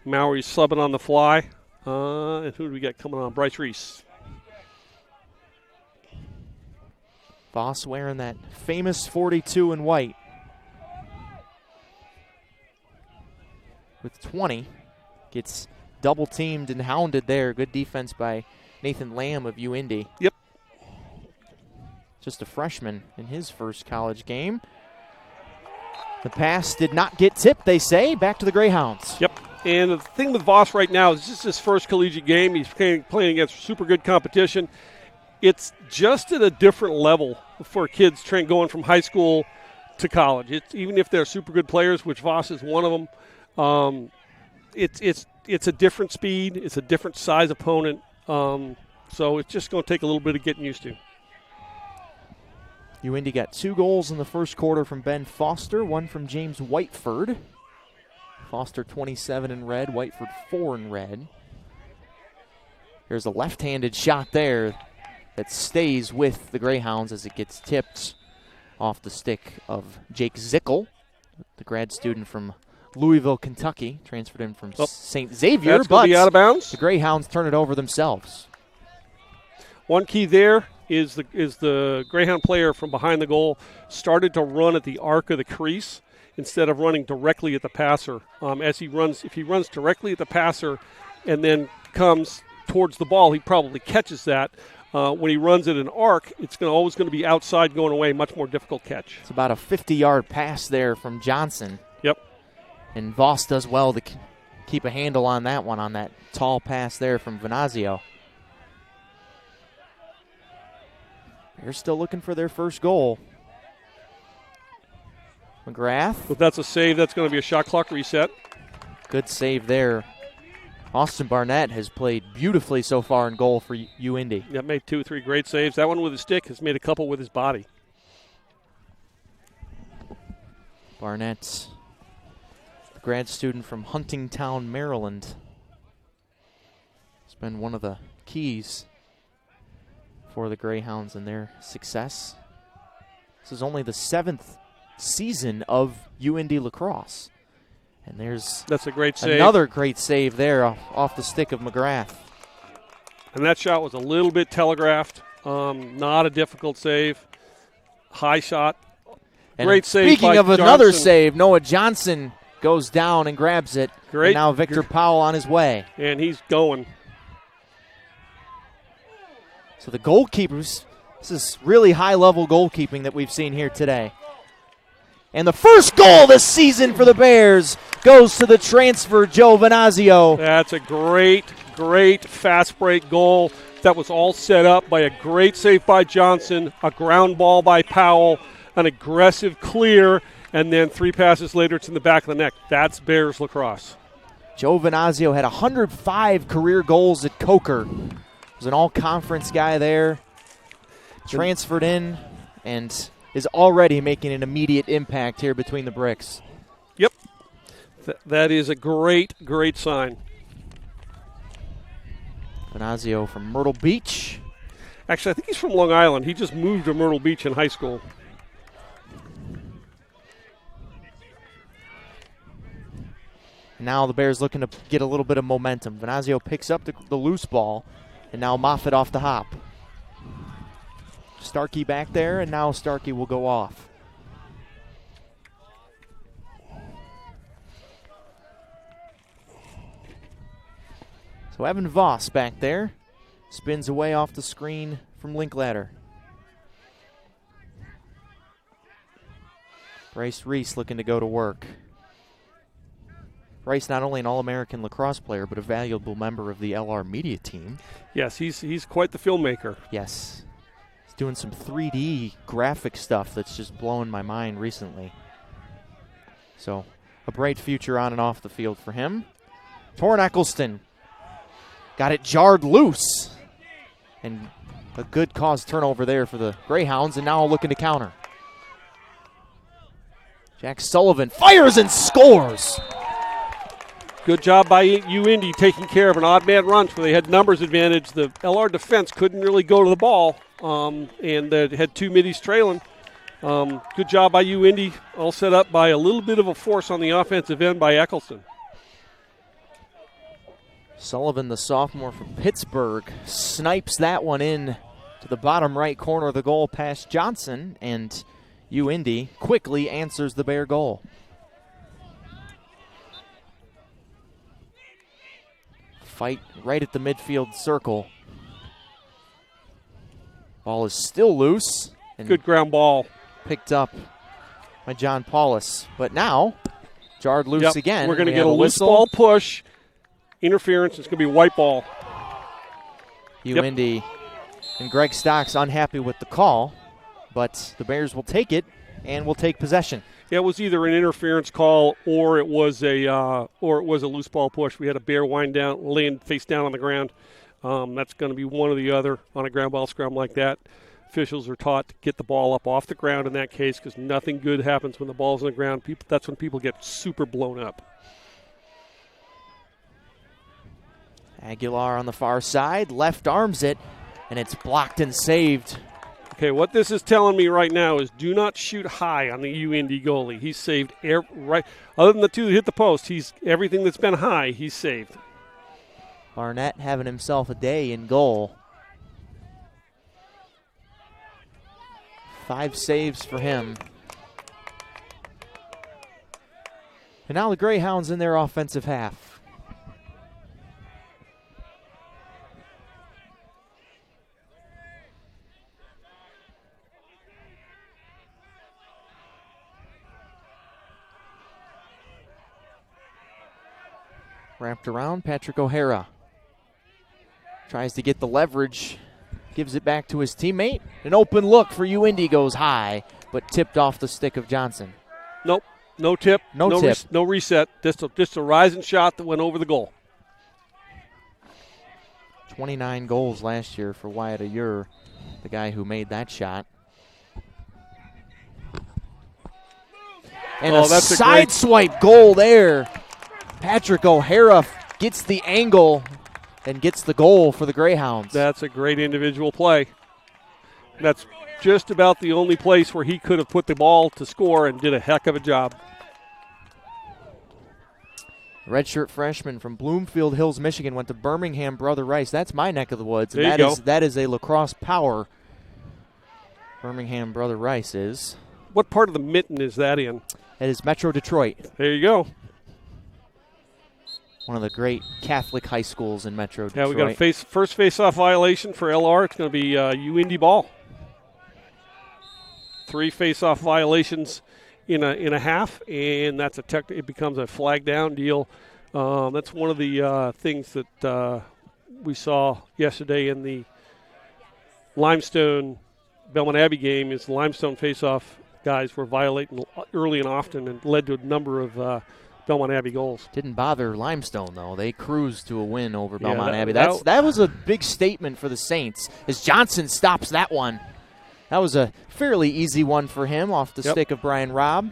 Mowry's subbing on the fly. And who do we got coming on? Bryce Reese. Voss wearing that famous 42 in white. With 20. Gets double teamed and hounded there. Good defense by Nathan Lamb of UIndy. Yep. Just a freshman in his first college game. The pass did not get tipped, they say. Back to the Greyhounds. Yep. And the thing with Voss right now is this is his first collegiate game. He's playing against super good competition. It's just at a different level for kids going from high school to college. Even if they're super good players, which Voss is one of them, it's a different speed. It's a different size opponent. So it's just going to take a little bit of getting used to. UIndy got 2 goals in the first quarter from Ben Foster, 1 from James Whiteford. Foster 27 in red, Whiteford 4 in red. There's a left-handed shot there that stays with the Greyhounds as it gets tipped off the stick of Jake Zickel, the grad student from Louisville, Kentucky, transferred in from St. Xavier. That's going to be out of bounds. The Greyhounds turn it over themselves. One key there is the Greyhound player from behind the goal started to run at the arc of the crease instead of running directly at the passer. If he runs directly at the passer and then comes towards the ball, he probably catches that. When he runs at an arc, it's always going to be outside going away, much more difficult catch. It's about a 50-yard pass there from Johnson. Yep. And Voss does well to keep a handle on that one, on that tall pass there from Venazio. They're still looking for their first goal. McGrath. If that's a save, that's going to be a shot clock reset. Good save there. Austin Barnett has played beautifully so far in goal for UIndy. Yeah, made 2 or 3 great saves. That one with his stick has made a couple with his body. Barnett, a grad student from Huntingtown, Maryland. It's been one of the keys for the Greyhounds and their success. This is only the 7th season of UIndy lacrosse. And that's a great save. Another great save there off the stick of McGrath. And that shot was a little bit telegraphed. Not a difficult save. High shot. And great save. Speaking of another save, Noah Johnson goes down and grabs it. Great. And now Victor Powell on his way. And he's going. So the goalkeepers, this is really high-level goalkeeping that we've seen here today. And the first goal this season for the Bears goes to the transfer, Joe Venazio. That's a great fast break goal. That was all set up by a great save by Johnson, a ground ball by Powell, an aggressive clear, and then 3 passes later it's in the back of the net. That's Bears lacrosse. Joe Venazio had 105 career goals at Coker. Was an all-conference guy there. Transferred in and is already making an immediate impact here between the bricks. Yep. That is a great sign. Venazio from Myrtle Beach. Actually, I think he's from Long Island. He just moved to Myrtle Beach in high school. Now the Bears looking to get a little bit of momentum. Venazio picks up the loose ball, and now Moffitt off the hop. Starkey back there, and now Starkey will go off. So Evan Voss back there. Spins away off the screen from Linklater. Bryce Reese looking to go to work. Bryce not only an All-American lacrosse player, but a valuable member of the LR media team. Yes, he's quite the filmmaker. Yes. He's doing some 3D graphic stuff that's just blowing my mind recently. So, a bright future on and off the field for him. Torrin Eccleston got it jarred loose. And a good cause turnover there for the Greyhounds, and now looking to counter. Jack Sullivan fires and scores. Good job by UIndy taking care of an odd man run where they had numbers advantage. The LR defense couldn't really go to the ball, and had 2 middies trailing. Good job by UIndy, all set up by a little bit of a force on the offensive end by Eccleston. Sullivan, the sophomore from Pittsburgh, snipes that one in to the bottom right corner of the goal past Johnson, and UIndy quickly answers the Bear goal. Fight right at the midfield circle. Ball is still loose. And good ground ball. Picked up by John Paulus. But now, jarred loose again. We're going to get a loose ball push. Interference. It's going to be a white ball. UIndy and Greg Stocks unhappy with the call, but the Bears will take it and will take possession. Yeah, it was either an interference call or it was a loose ball push. We had a Bear wind down, laying face down on the ground. That's going to be one or the other on a ground ball scrum like that. Officials are taught to get the ball up off the ground in that case because nothing good happens when the ball's on the ground. That's when people get super blown up. Aguilar on the far side, left arms it, and it's blocked and saved. Okay, what this is telling me right now is do not shoot high on the UIndy goalie. He's saved right. Other than the 2 that hit the post, everything that's been high, he's saved. Barnett having himself a day in goal. 5 saves for him. And now the Greyhounds in their offensive half. Wrapped around, Patrick O'Hara tries to get the leverage, gives it back to his teammate. An open look for UIndy goes high, but tipped off the stick of Johnson. Nope, no tip. No tip. No reset. Just a rising shot that went over the goal. 29 goals last year for Wyatt Ayur, the guy who made that shot. And that's a side swipe goal there. Patrick O'Hara gets the angle and gets the goal for the Greyhounds. That's a great individual play. That's just about the only place where he could have put the ball to score and did a heck of a job. Redshirt freshman from Bloomfield Hills, Michigan, went to Birmingham Brother Rice. That's my neck of the woods. There you go. That is a lacrosse power. Birmingham Brother Rice is. What part of the mitten is that in? It is Metro Detroit. There you go. One of the great Catholic high schools in Metro Detroit. Yeah, we got a first face-off violation for LR. It's going to be UIndy ball. 3 face-off violations in a half, and that's it becomes a flag down deal. That's one of the things that we saw yesterday in the Limestone Belmont Abbey game. Is the Limestone face-off guys were violating early and often, and led to a number of Belmont Abbey goals. Didn't bother Limestone, though. They cruised to a win over Belmont Abbey. that That was a big statement for the Saints as Johnson stops that one. That was a fairly easy one for him off the stick of Brian Robb.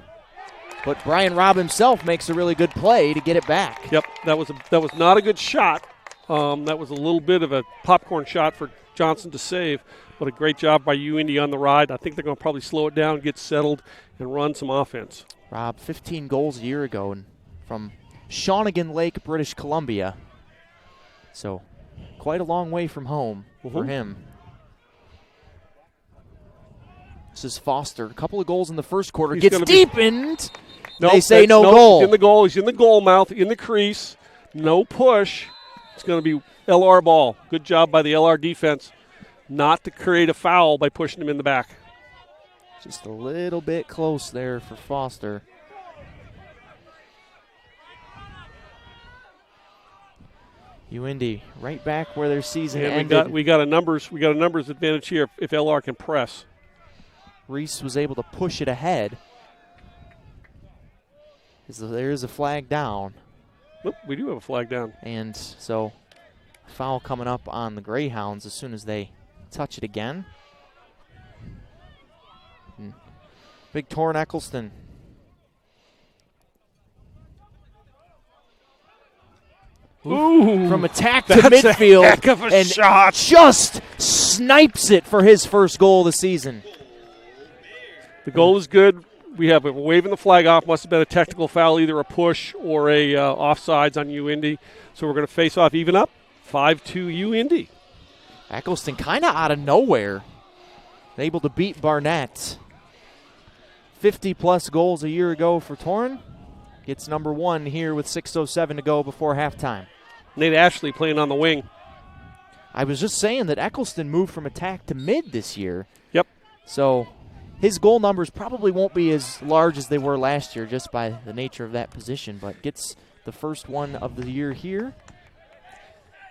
But Brian Robb himself makes a really good play to get it back. Yep, that was not a good shot. That was a little bit of a popcorn shot for Johnson to save, but a great job by UIndy on the ride. I think they're going to probably slow it down, get settled, and run some offense. Robb, 15 goals a year ago and from Shawnigan Lake, British Columbia. So quite a long way from home for him. This is Foster. A couple of goals in the first quarter. He's Gets deepened. Nope, they say no goal. He's in the goal. He's in the goal mouth, in the crease. No push. It's going to be LR ball. Good job by the LR defense not to create a foul by pushing him in the back. Just a little bit close there for Foster. UIndy right back where their season ended. We got a numbers advantage here if LR can press. Reese was able to push it ahead. There is a flag down. Oop, we do have a flag down. And so foul coming up on the Greyhounds as soon as they touch it again. Big Torrin Eccleston. Ooh, from attack to that's midfield. A heck of a and shot. Just snipes it for his first goal of the season. The goal is good. We have a waving the flag off. Must have been a technical foul, either a push or a offsides on UIndy. So we're going to face off even up. 5-2 UIndy. Eccleston kind of out of nowhere. Able to beat Barnett. 50-plus goals a year ago for Torrin. Gets number 1 here with 6:07 to go before halftime. Nate Ashley playing on the wing. I was just saying that Eccleston moved from attack to mid this year. Yep. So his goal numbers probably won't be as large as they were last year just by the nature of that position, but gets the first one of the year here.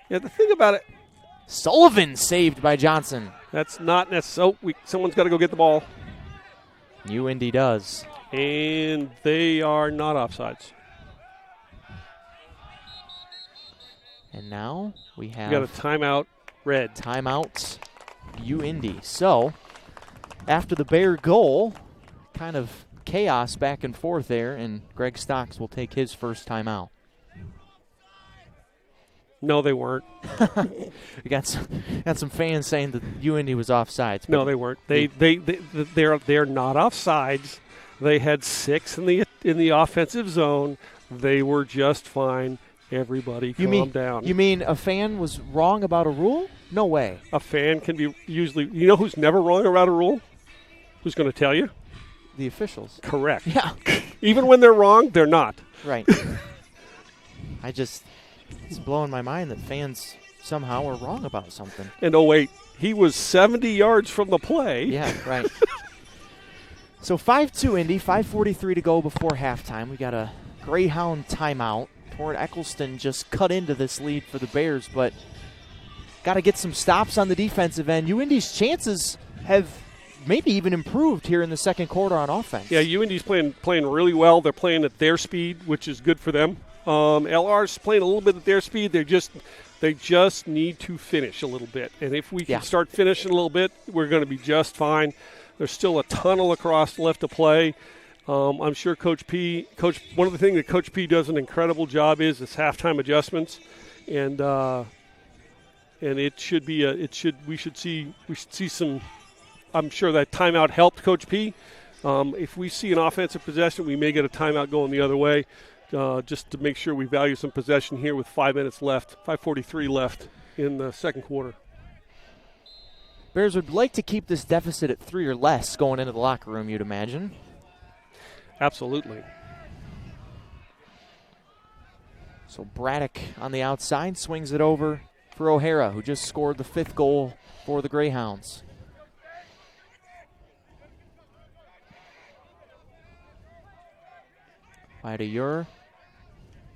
Yeah, the thing about it. Sullivan saved by Johnson. That's not necessary. Someone's got to go get the ball. UIndy does. And they are not offsides. And now we got a timeout, red. Timeout, UIndy. So after the Bear goal, kind of chaos back and forth there, and Greg Stocks will take his first timeout. No, they weren't. We got some fans saying that UIndy was offsides. No, they weren't. They're not offsides. They had 6 in the offensive zone. They were just fine. Everybody calm down. You mean a fan was wrong about a rule? No way. A fan can be usually – you know who's never wrong about a rule? Who's going to tell you? The officials. Correct. Yeah. Even when they're wrong, they're not. Right. It's blowing my mind that fans somehow are wrong about something. And oh, wait, he was 70 yards from the play. Yeah, right. So 5-2 Indy, 5:43 to go before halftime. We got a Greyhound timeout. Port Eccleston just cut into this lead for the Bears, but got to get some stops on the defensive end. UIndy's chances have maybe even improved here in the second quarter on offense. Yeah, UIndy's playing really well. They're playing at their speed, which is good for them. LR's playing a little bit at their speed. They just need to finish a little bit. And if we can start finishing a little bit, we're going to be just fine. There's still a ton of lacrosse left to play. I'm sure one of the things that Coach P does an incredible job is halftime adjustments. And it should be we should see some. I'm sure that timeout helped Coach P. If we see an offensive possession, we may get a timeout going the other way, just to make sure we value some possession here with 5 minutes left, 5:43 left in the second quarter. Bears would like to keep this deficit at 3 or less going into the locker room, you'd imagine. Absolutely. So Braddock on the outside swings it over for O'Hara, who just scored the 5th goal for the Greyhounds. Ure.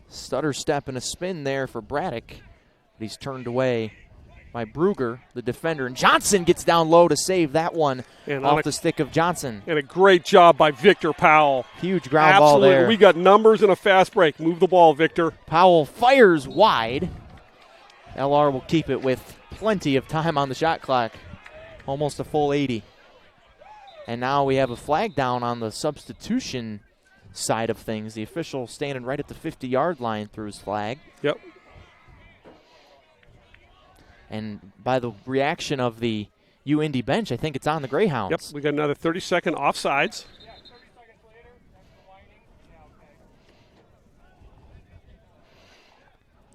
Stutter step and a spin there for Braddock. But he's turned away by Bruger, the defender. And Johnson gets down low to save that one off the stick of Johnson. And a great job by Victor Powell. Huge ground ball there. We got numbers and a fast break. Move the ball, Victor. Powell fires wide. LR will keep it with plenty of time on the shot clock. Almost a full 80. And now we have a flag down on the substitution side of things. The official standing right at the 50-yard line threw his flag. Yep. And by the reaction of the UIndy bench, I think it's on the Greyhounds. Yep, we got another 30-second offsides.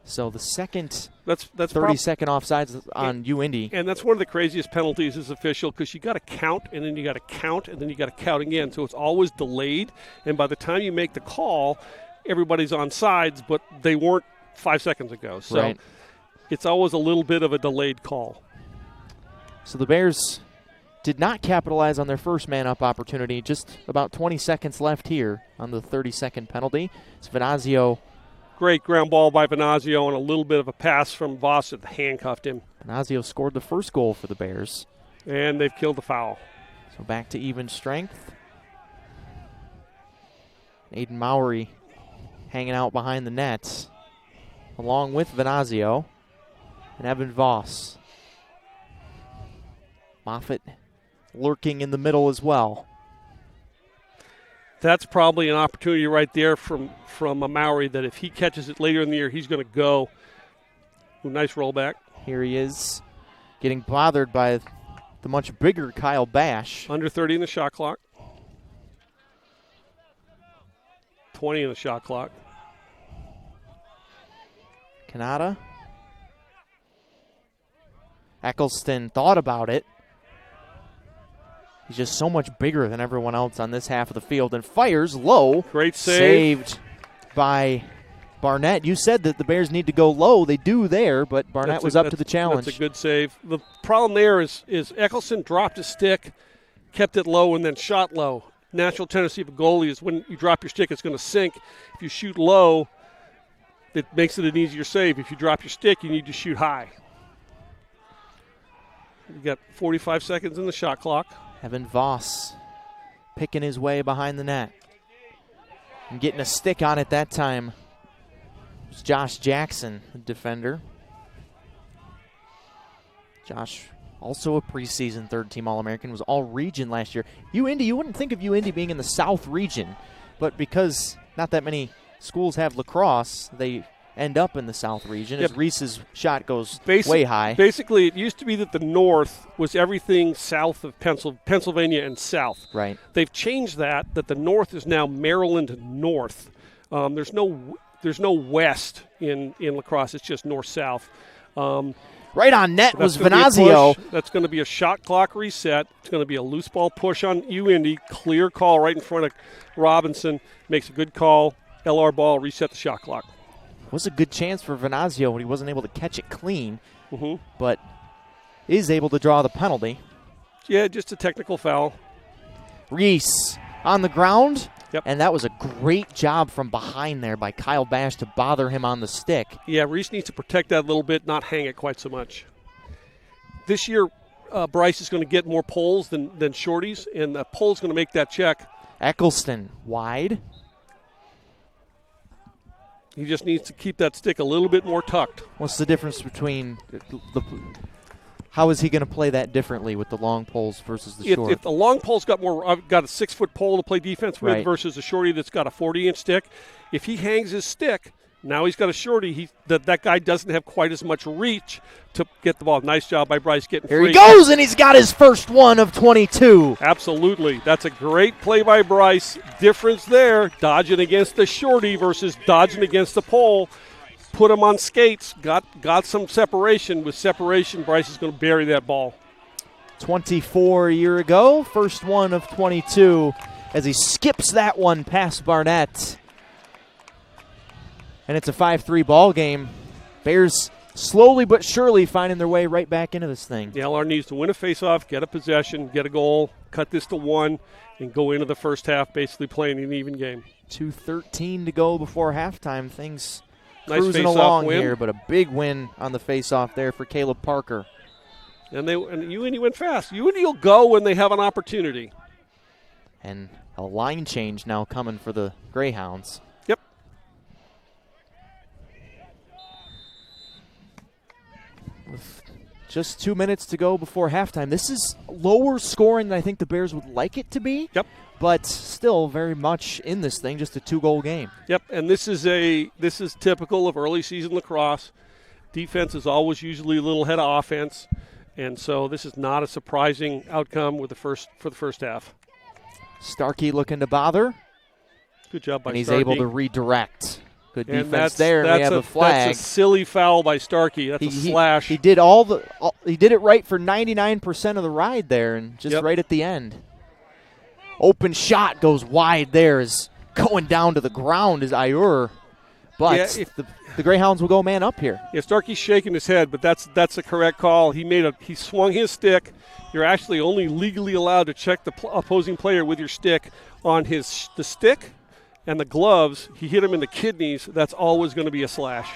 So the second that's 30-second offsides on UIndy. And that's one of the craziest penalties as official, because you got to count, and then you got to count, and then you got to count again. So it's always delayed, and by the time you make the call, everybody's on sides, but they weren't 5 seconds ago. So it's always a little bit of a delayed call. So the Bears did not capitalize on their first man-up opportunity. Just about 20 seconds left here on the 30-second penalty. It's Venazio. Great ground ball by Venazio and a little bit of a pass from Voss that handcuffed him. Venazio scored the first goal for the Bears. And they've killed the foul. So back to even strength. Aiden Mowry hanging out behind the net, along with Venazio and Evan Voss. Moffitt lurking in the middle as well. That's probably an opportunity right there from a Mowry that if he catches it later in the year, he's going to go. Ooh, nice rollback. Here he is getting bothered by the much bigger Kyle Bash. Under 30 in the shot clock. 20 in the shot clock. Kanata. Eccleston thought about it. He's just so much bigger than everyone else on this half of the field and fires low. Great save. Saved by Barnett. You said that the Bears need to go low. They do there, but Barnett was up to the challenge. That's a good save. The problem there is Eccleston dropped his stick, kept it low, and then shot low. Natural tendency of a goalie is when you drop your stick, it's going to sink. If you shoot low, it makes it an easier save. If you drop your stick, you need to shoot high. You got 45 seconds in the shot clock. Evan Voss picking his way behind the net and getting a stick on it that time. It was Josh Jackson, the defender. Josh, also a preseason third-team All-American, was all-region last year. UIndy, you wouldn't think of UIndy being in the South region, but because not that many schools have lacrosse, they end up in the South region as Reese's shot goes way high. Basically, it used to be that the North was everything south of Pennsylvania and south. Right. They've changed that the North is now Maryland North. There's no west in lacrosse. It's just north-south. Right on net So was that's gonna be a Venazio. push. That's going to be a shot clock reset. It's going to be a loose ball push on UIndy. Clear call right in front of Robinson. Makes a good call. LR ball, reset the shot clock. Was a good chance for Venazio when he wasn't able to catch it clean, Mm-hmm. but is able to draw the penalty. Yeah, just a technical foul. Reese on the ground. Yep. And that was a great job from behind there by Kyle Bash to bother him on the stick. Yeah, Reese needs to protect that a little bit, not hang it quite so much. This year, Bryce is going to get more poles than shorties, and the pole's going to make that check. Eccleston wide. He just needs to keep that stick a little bit more tucked. What's the difference between how is he going to play that differently with the long poles versus the short? If the long pole's got a 6-foot pole to play defense with Right. versus a shorty that's got a 40-inch stick, if he hangs his stick, now he's got a shorty. That guy doesn't have quite as much reach to get the ball. Nice job by Bryce getting Here free. he goes, and he's got his first one of 22. Absolutely. That's a great play by Bryce. Difference there, dodging against the shorty versus dodging against the pole. Put him on skates, got some separation. With separation, Bryce is going to bury that ball. 24 a year ago, first one of 22 as he skips that one past Barnett. And it's a 5-3 ball game. Bears slowly but surely finding their way right back into this thing. The LR needs to win a faceoff, get a possession, get a goal, cut this to 1, and go into the first half basically playing an even game. 2:13 to go before halftime. Things Nice cruising face-off along win. here, but a big win on the face-off there for Caleb Parker. And UIndy went fast. UIndy will go when they have an opportunity. And a line change now coming for the Greyhounds. Yep. With just 2 minutes to go before halftime. This is lower scoring than I think the Bears would like it to be. Yep. But still very much in this thing, just a 2-goal game. Yep, and this is typical of early season lacrosse. Defense is always usually a little ahead of offense, and so this is not a surprising outcome for the first half. Starkey looking to bother, Good job by and he's Starkey. able to redirect. Good And defense there, and we have a flag. That's a silly foul by Starkey. That's a slash. He did he did it right for 99% of the ride there, and just right at the end. Open shot goes wide there, is going down to the ground is Ayur. But the Greyhounds will go man up here. Yeah, Starkey's shaking his head, but that's the correct call. He swung his stick. You're actually only legally allowed to check the opposing player with your stick on the stick and the gloves. He hit him in the kidneys. That's always going to be a slash.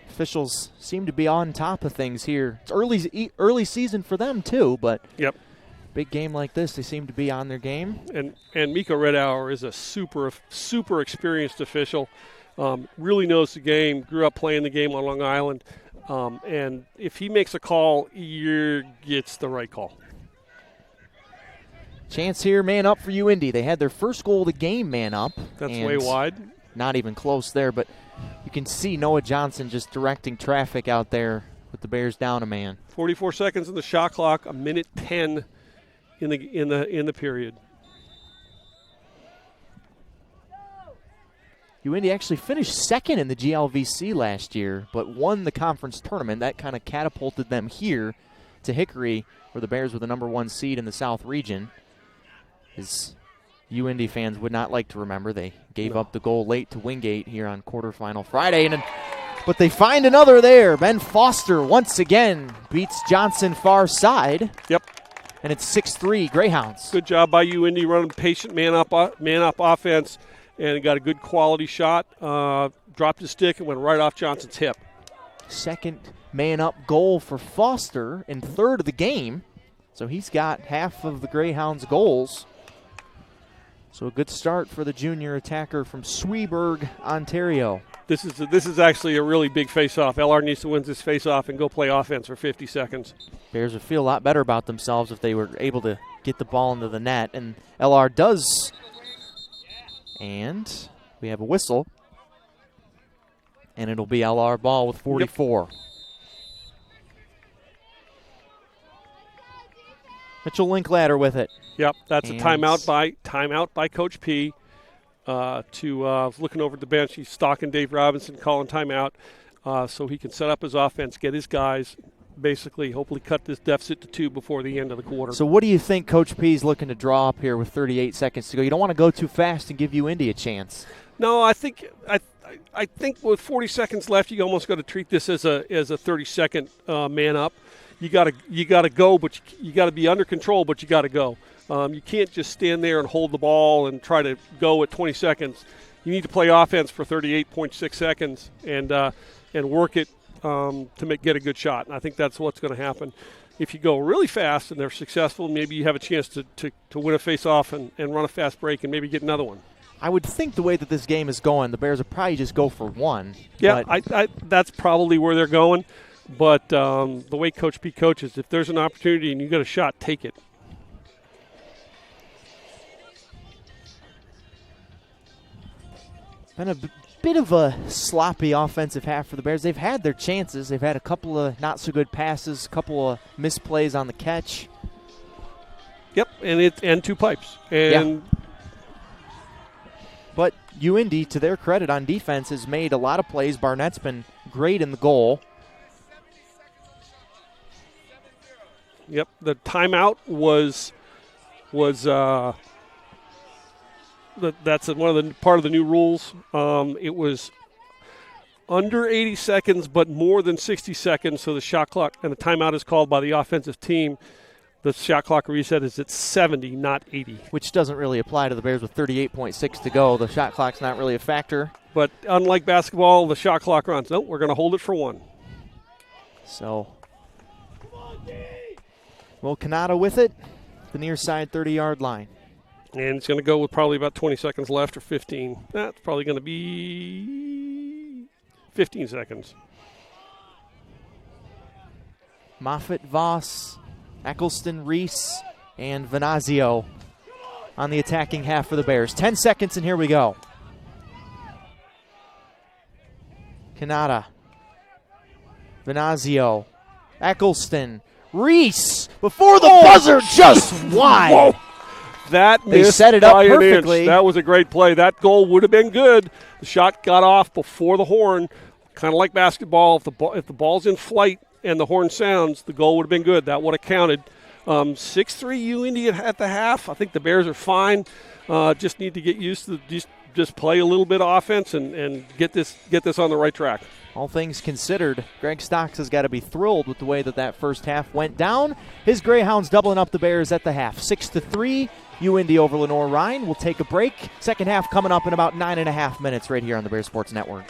Officials seem to be on top of things here. It's early season for them too, but big game like this, they seem to be on their game. And Miko Redauer is a super experienced official. Really knows the game. Grew up playing the game on Long Island, and if he makes a call, he gets the right call. Chance here, man up for UIndy. They had their first goal of the game, man up. That's way wide. Not even close there, but you can see Noah Johnson just directing traffic out there with the Bears down a man. 44 seconds in the shot clock. A minute 10 in the period. UIndy actually finished second in the GLVC last year, but won the conference tournament. That kind of catapulted them here to Hickory, where the Bears were the number 1 seed in the South region. As UIndy fans would not like to remember, they gave up the goal late to Wingate here on quarterfinal Friday. But they find another there. Ben Foster once again beats Johnson far side. Yep. And it's 6-3 Greyhounds. Good job by UIndy running patient man up offense, and got a good quality shot. Dropped his stick and went right off Johnson's hip. Second man-up goal for Foster and third of the game. So he's got half of the Greyhounds' goals. So a good start for the junior attacker from Sweeburg, Ontario. This is actually a really big face-off. LR needs to win this face-off and go play offense for 50 seconds. Bears would feel a lot better about themselves if they were able to get the ball into the net, and LR does. And we have a whistle. And it'll be LR ball with 44. Yep. Mitchell Linklater with it. Yep, that's a timeout by Coach P. Looking over at the bench, he's stalking Dave Robinson, calling timeout, so he can set up his offense, get his guys, basically hopefully cut this deficit to 2 before the end of the quarter. So what do you think Coach P is looking to draw up here with 38 seconds to go? You don't want to go too fast and give UIndy a chance. No, I think with 40 seconds left, you almost got to treat this as a 30-second man up. You got to go, but you got to be under control, but you got to go. You can't just stand there and hold the ball and try to go at 20 seconds. You need to play offense for 38.6 seconds and work it to get a good shot. And I think that's what's going to happen. If you go really fast and they're successful, maybe you have a chance to win a face-off and run a fast break and maybe get another one. I would think the way that this game is going, the Bears would probably just go for one. Yeah, that's probably where they're going. But the way Coach P coaches, if there's an opportunity and you got a shot, take it. Been a bit of a sloppy offensive half for the Bears. They've had their chances. They've had a couple of not-so-good passes, a couple of misplays on the catch. Yep, and 2 pipes. And yeah. But UIndy, to their credit on defense, has made a lot of plays. Barnett's been great in the goal. Yep, the timeout was that's one of the part of the new rules. It was under 80 seconds, but more than 60 seconds. So the shot clock and the timeout is called by the offensive team. The shot clock reset is at 70, not 80. Which doesn't really apply to the Bears with 38.6 to go. The shot clock's not really a factor. But unlike basketball, the shot clock runs. No, we're going to hold it for 1. So, well, Canada with it, the near side 30-yard line. And it's going to go with probably about 20 seconds left or 15. That's probably going to be 15 seconds. Moffitt, Voss, Eccleston, Reese, and Venazio on the attacking half for the Bears. 10 seconds, and here we go. Canada, Venazio, Eccleston, Reese, before the buzzer, just wide. Whoa. They set it up perfectly. That was a great play. That goal would have been good. The shot got off before the horn, kind of like basketball. If the ball's in flight and the horn sounds, the goal would have been good. That would have counted. 6-3 UIndy at the half. I think the Bears are fine. Just need to get used to just play a little bit of offense and get this on the right track. All things considered, Greg Stocks has got to be thrilled with the way that first half went down. His Greyhounds doubling up the Bears at the half. 6-3, UIndy over Lenoir-Rhyne. We'll take a break. Second half coming up in about 9.5 minutes right here on the Bears Sports Network.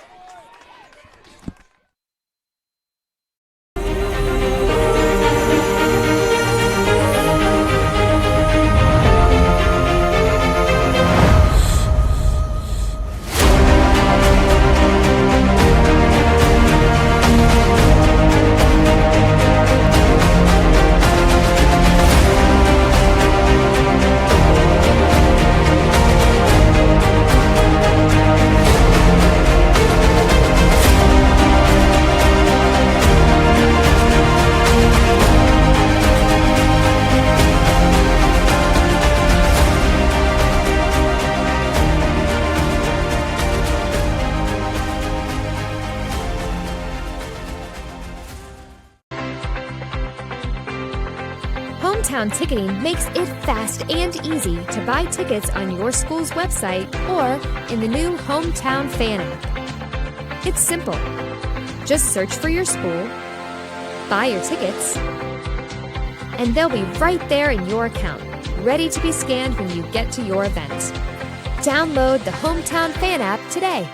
Hometown Ticketing makes it fast and easy to buy tickets on your school's website or in the new Hometown Fan app. It's simple. Just search for your school, buy your tickets, and they'll be right there in your account, ready to be scanned when you get to your event. Download the Hometown Fan app today.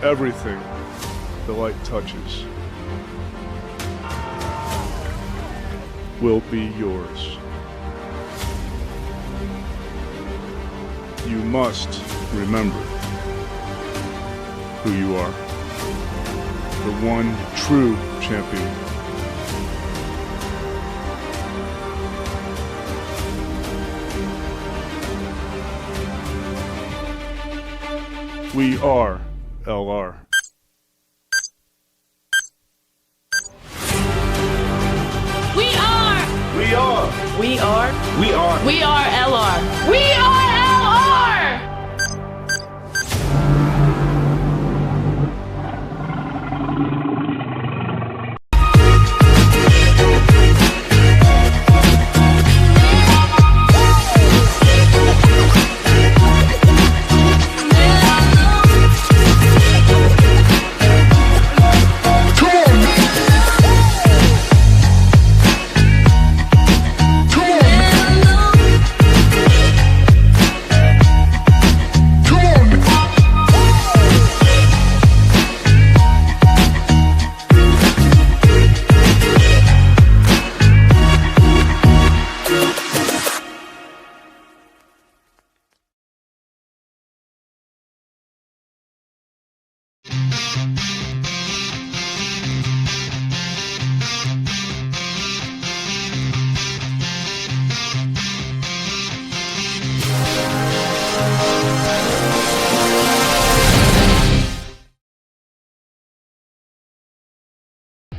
Everything the light touches will be yours. You must remember who you are. The one true champion. We are LR. We are. We are. We are. We are. We are LR. We are LR.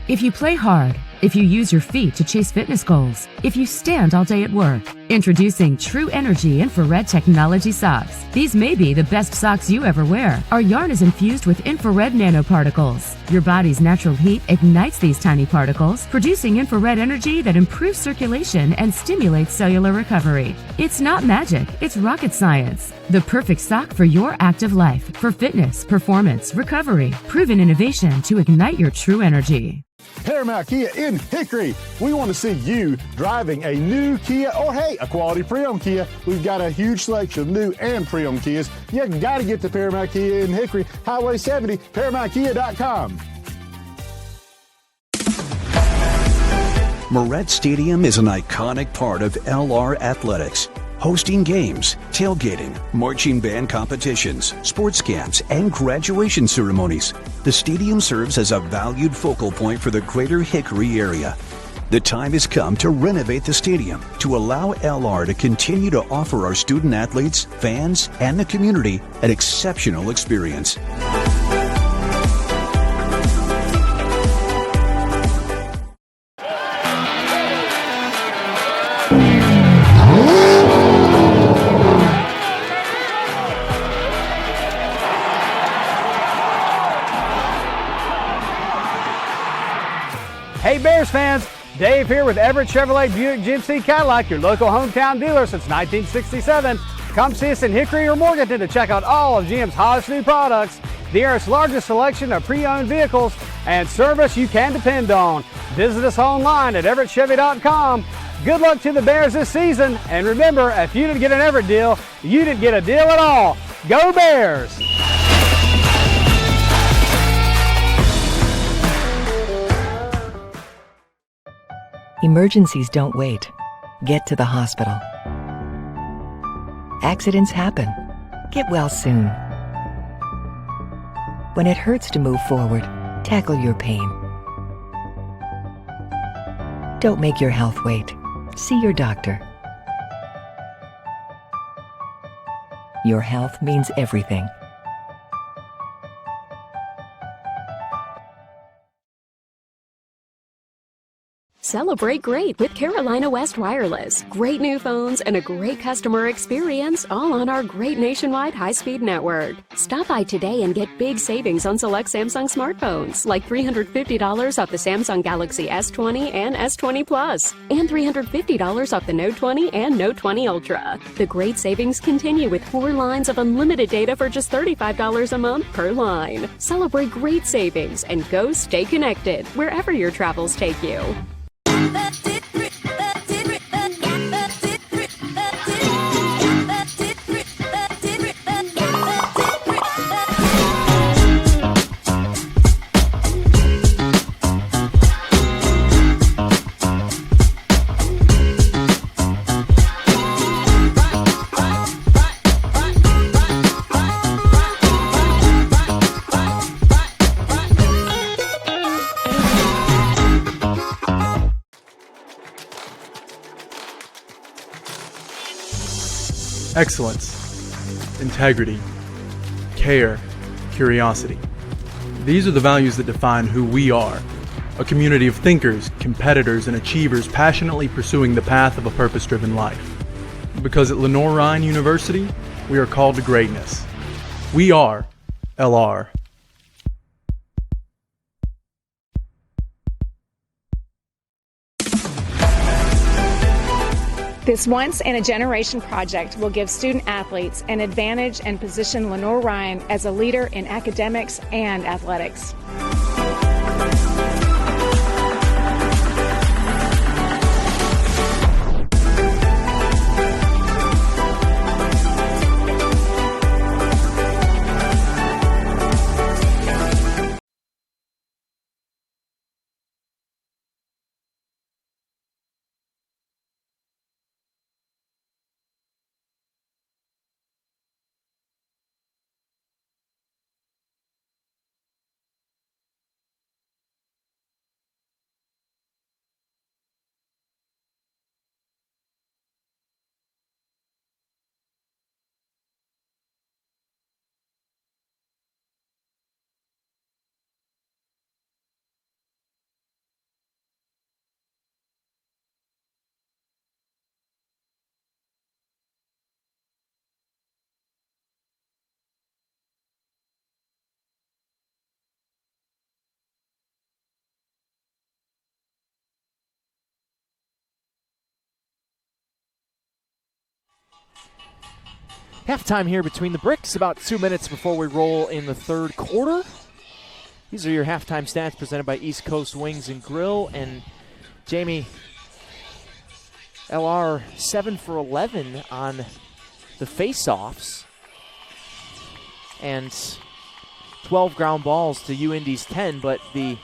If you play hard, if you use your feet to chase fitness goals, if you stand all day at work, introducing True Energy infrared technology socks. These may be the best socks you ever wear. Our yarn is infused with infrared nanoparticles. Your body's natural heat ignites these tiny particles, producing infrared energy that improves circulation and stimulates cellular recovery. It's not magic, it's rocket science. The perfect sock for your active life, for fitness, performance, recovery. Proven innovation to ignite your true energy. Paramount Kia in Hickory. We want to see you driving a new Kia or, hey, a quality pre-owned Kia. We've got a huge selection of new and pre-owned Kias. You got to get to Paramount Kia in Hickory, Highway 70, ParamountKia.com. Moret Stadium is an iconic part of LR athletics, hosting games, tailgating, marching band competitions, sports camps, and graduation ceremonies. The stadium serves as a valued focal point for the greater Hickory area. The time has come to renovate the stadium to allow LR to continue to offer our student athletes, fans, and the community an exceptional experience. Hey Bears fans, Dave here with Everett Chevrolet Buick GMC Cadillac, your local hometown dealer since 1967. Come see us in Hickory or Morganton to check out all of GM's hottest new products, the area's largest selection of pre-owned vehicles, and service you can depend on. Visit us online at everettchevy.com. Good luck to the Bears this season, and remember, if you didn't get an Everett deal, you didn't get a deal at all. Go Bears! Emergencies don't wait. Get to the hospital. Accidents happen. Get well soon. When it hurts to move forward, tackle your pain. Don't make your health wait. See your doctor. Your health means everything. Celebrate great with Carolina West Wireless. Great new phones and a great customer experience, all on our great nationwide high-speed network. Stop by today and get big savings on select Samsung smartphones, like $350 off the Samsung Galaxy S20 and S20 Plus, and $350 off the Note 20 and Note 20 Ultra. The great savings continue with 4 lines of unlimited data for just $35 a month per line. Celebrate great savings and go stay connected wherever your travels take you. excellence, integrity, care, curiosity. These are the values that define who we are. A community of thinkers, competitors, and achievers passionately pursuing the path of a purpose-driven life. Because at Lenoir-Rhyne University, we are called to greatness. We are LR. This once-in-a-generation project will give student-athletes an advantage and position Lenoir-Rhyne as a leader in academics and athletics. Halftime here between the bricks, about 2 minutes before we roll in the third quarter. These are your halftime stats presented by East Coast Wings and Grill. And Jamie, LR 7 for 11 on the face-offs and 12 ground balls to UIndy's 10, but the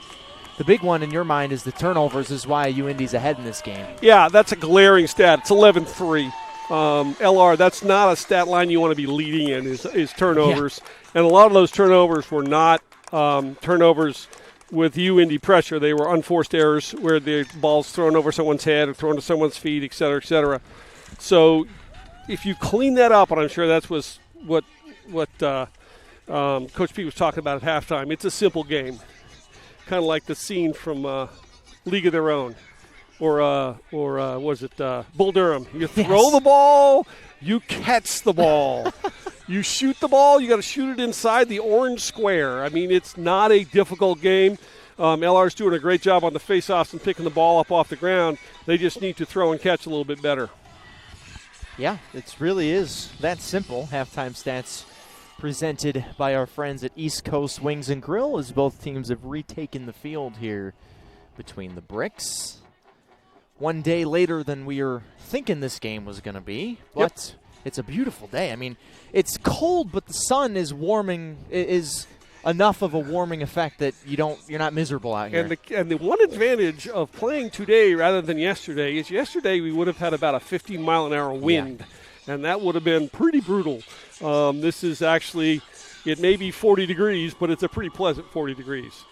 big one in your mind is the turnovers is why UIndy's ahead in this game. Yeah, that's a glaring stat. It's 11-3. LR, that's not a stat line you want to be leading in is turnovers. Yeah. And a lot of those turnovers were not turnovers with UIndy pressure. They were unforced errors where the ball's thrown over someone's head or thrown to someone's feet, et cetera, et cetera. So if you clean that up, and I'm sure that's what Coach P was talking about at halftime, it's a simple game. Kind of like the scene from League of Their Own. Or was it Bull Durham? You throw the ball, you catch the ball. You shoot the ball, you got to shoot it inside the orange square. I mean, it's not a difficult game. LR's doing a great job on the face-offs and picking the ball up off the ground. They just need to throw and catch a little bit better. Yeah, it really is that simple. Halftime stats presented by our friends at East Coast Wings and Grill as both teams have retaken the field here between the bricks. One day later than we were thinking this game was going to be, but It's a beautiful day. I mean, it's cold, but the sun is warming, is enough of a warming effect that you're not miserable out here. And the one advantage of playing today rather than yesterday is yesterday we would have had about a 15-mile-an-hour wind, and that would have been pretty brutal. This is actually, it may be 40 degrees, but it's a pretty pleasant 40 degrees.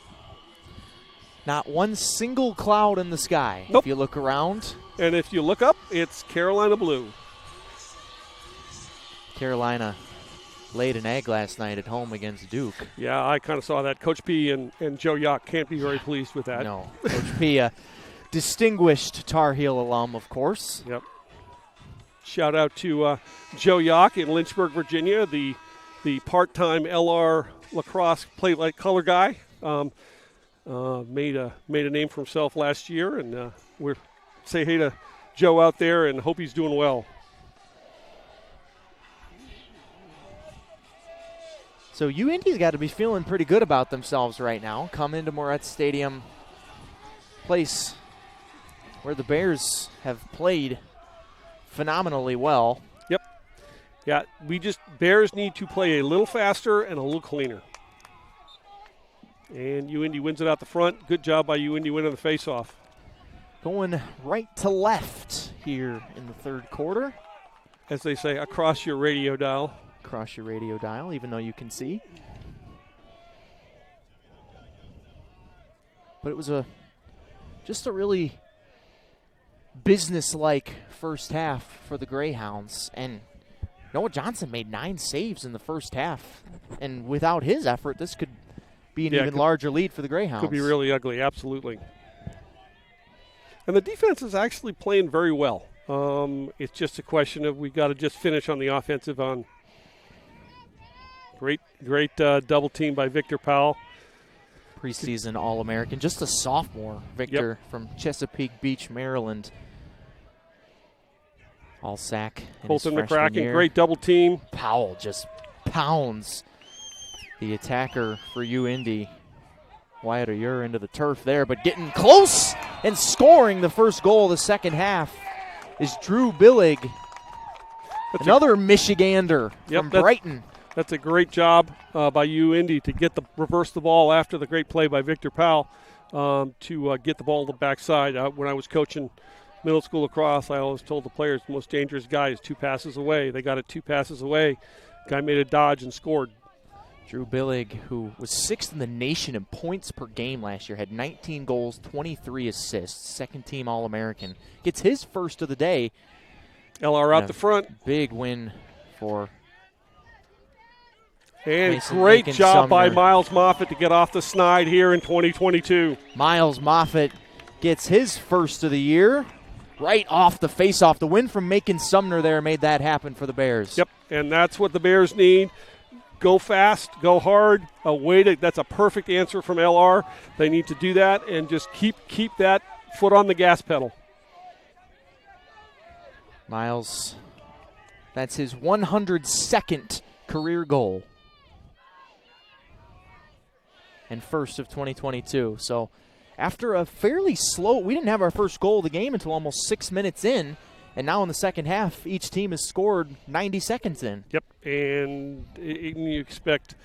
Not one single cloud in the sky. Nope. If you look around. And if you look up, it's Carolina blue. Carolina laid an egg last night at home against Duke. Yeah, I kind of saw that. Coach P and Joe Yock can't be very pleased with that. No. Coach P, a distinguished Tar Heel alum, of course. Yep. Shout out to Joe Yock in Lynchburg, Virginia, the part-time LR lacrosse play-like color guy. Made a name for himself last year, and we're say hey to Joe out there and hope he's doing well. So UIndy's got to be feeling pretty good about themselves right now. Come into Moretz Stadium, place where the Bears have played phenomenally well. Yep. Yeah, Bears need to play a little faster and a little cleaner. And UIndy wins it out the front. Good job by UIndy winning the faceoff. Going right to left here in the third quarter. As they say, across your radio dial. Across your radio dial, even though you can see. But it was just a really business-like first half for the Greyhounds. And Noah Johnson made 9 saves in the first half, and without his effort, this could be an even larger lead for the Greyhounds. Could be really ugly, absolutely. And the defense is actually playing very well. It's just a question of we got to just finish on the offensive on. Great double team by Victor Powell. Preseason All-American, just a sophomore, Victor from Chesapeake Beach, Maryland. All-SAC in his freshman McCracken, year. great double team. Powell just pounds the attacker for UIndy. Wyatt O'Ure into the turf there, but getting close and scoring the first goal of the second half is Drew Billig, another Michigander from Brighton. That's a great job by UIndy to reverse the ball after the great play by Victor Powell to get the ball to the backside. When I was coaching middle school lacrosse, I always told the players the most dangerous guy is 2 passes away. They got it 2 passes away. Guy made a dodge and scored. Drew Billig, who was 6th in the nation in points per game last year, had 19 goals, 23 assists, second-team All-American. Gets his first of the day. LR out the front. Big win for And great job by Miles Moffitt to get off the snide here in 2022. Miles Moffitt gets his first of the year right off the face-off. The win from Macon Sumner there made that happen for the Bears. Yep, and that's what the Bears need. Go fast, go hard. That's a perfect answer from LR. They need to do that and just keep that foot on the gas pedal. Miles, that's his 102nd career goal. And first of 2022. So after a fairly slow, we didn't have our first goal of the game until almost 6 minutes in. And now in the second half, each team has scored 90 seconds in. Yep, and you expect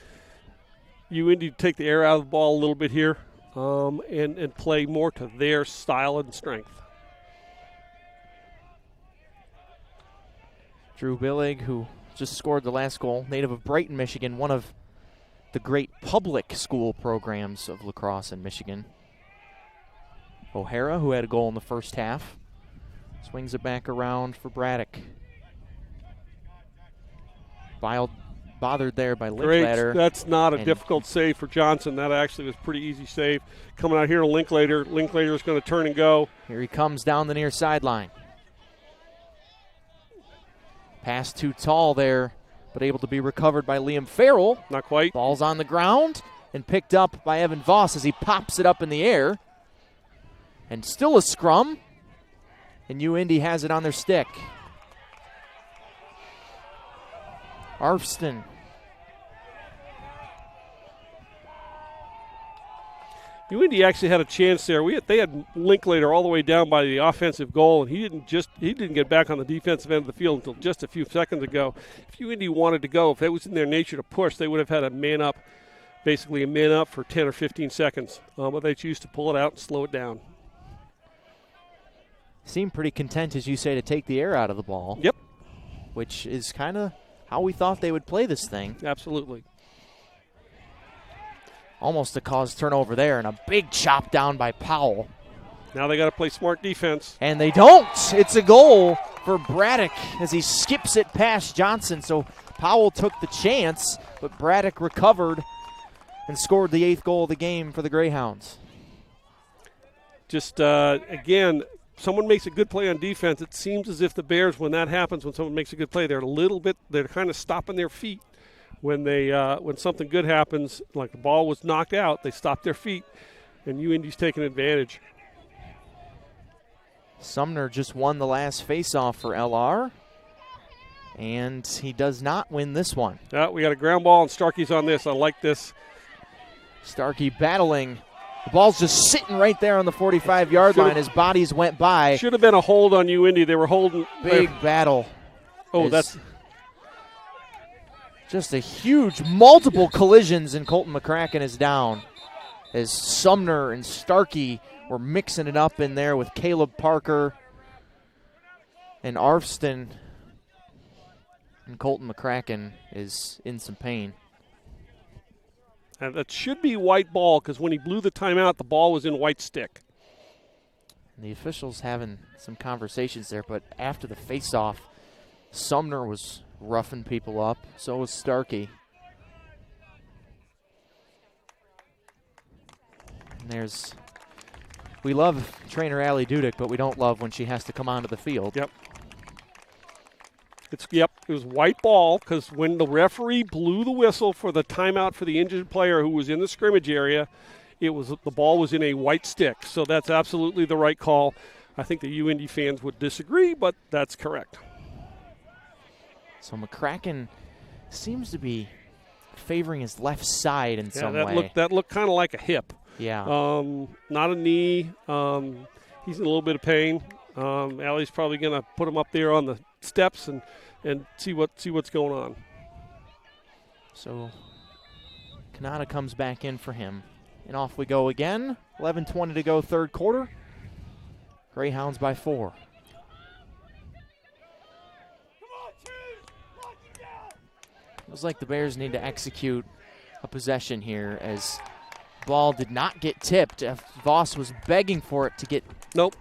UIndy to take the air out of the ball a little bit here and play more to their style and strength. Drew Billig, who just scored the last goal, native of Brighton, Michigan, one of the great public school programs of lacrosse in Michigan. O'Hara, who had a goal in the first half, swings it back around for Braddock. Bothered there by Linklater. Great. That's not a difficult save for Johnson. That actually was a pretty easy save. Coming out here to Linklater. Linklater is going to turn and go. Here he comes down the near sideline. Pass too tall there, but able to be recovered by Liam Farrell. Not quite. Ball's on the ground and picked up by Evan Voss as he pops it up in the air. And still a scrum. And UIndy has it on their stick. Arfston. UIndy actually had a chance there. They had Linklater all the way down by the offensive goal, and he didn't get back on the defensive end of the field until just a few seconds ago. If UIndy wanted to go, if it was in their nature to push, they would have had a man up for 10 or 15 seconds. But they choose to pull it out and slow it down. Seemed pretty content, as you say, to take the air out of the ball. Yep. Which is kind of how we thought they would play this thing. Absolutely. Almost a caused turnover there, and a big chop down by Powell. Now they got to play smart defense. And they don't. It's a goal for Braddock as he skips it past Johnson. So Powell took the chance, but Braddock recovered and scored the 8th goal of the game for the Greyhounds. Just, again, someone makes a good play on defense. It seems as if the Bears, when that happens, when someone makes a good play, they're kind of stopping their feet. When something good happens, like the ball was knocked out, they stop their feet, and UIndy's taking advantage. Sumner just won the last faceoff for LR, and he does not win this one. Yeah, we got a ground ball, and Starkey's on this. I like this. Starkey battling. The ball's just sitting right there on the 45-yard line as bodies went by. Should have been a hold on UIndy. They were holding. Big battle. Oh, that's just a huge, multiple collisions, and Colton McCracken is down as Sumner and Starkey were mixing it up in there with Caleb Parker and Arfston. And Colton McCracken is in some pain. And that should be white ball because when he blew the timeout, the ball was in white stick. And the officials having some conversations there, but after the faceoff, Sumner was roughing people up. So was Starkey. And we love trainer Allie Dudek, but we don't love when she has to come onto the field. Yep. It was white ball because when the referee blew the whistle for the timeout for the injured player who was in the scrimmage area, the ball was in a white stick. So that's absolutely the right call. I think the UIndy fans would disagree, but that's correct. So McCracken seems to be favoring his left side in some way. That looked kind of like a hip. Yeah. Not a knee. He's in a little bit of pain. Allie's probably going to put him up there on the steps and see what's going on. So Kanata comes back in for him. And off we go again. 11:20 to go, third quarter. Greyhounds by 4. Feels like the Bears need to execute a possession here as ball did not get tipped. Voss was begging for it to get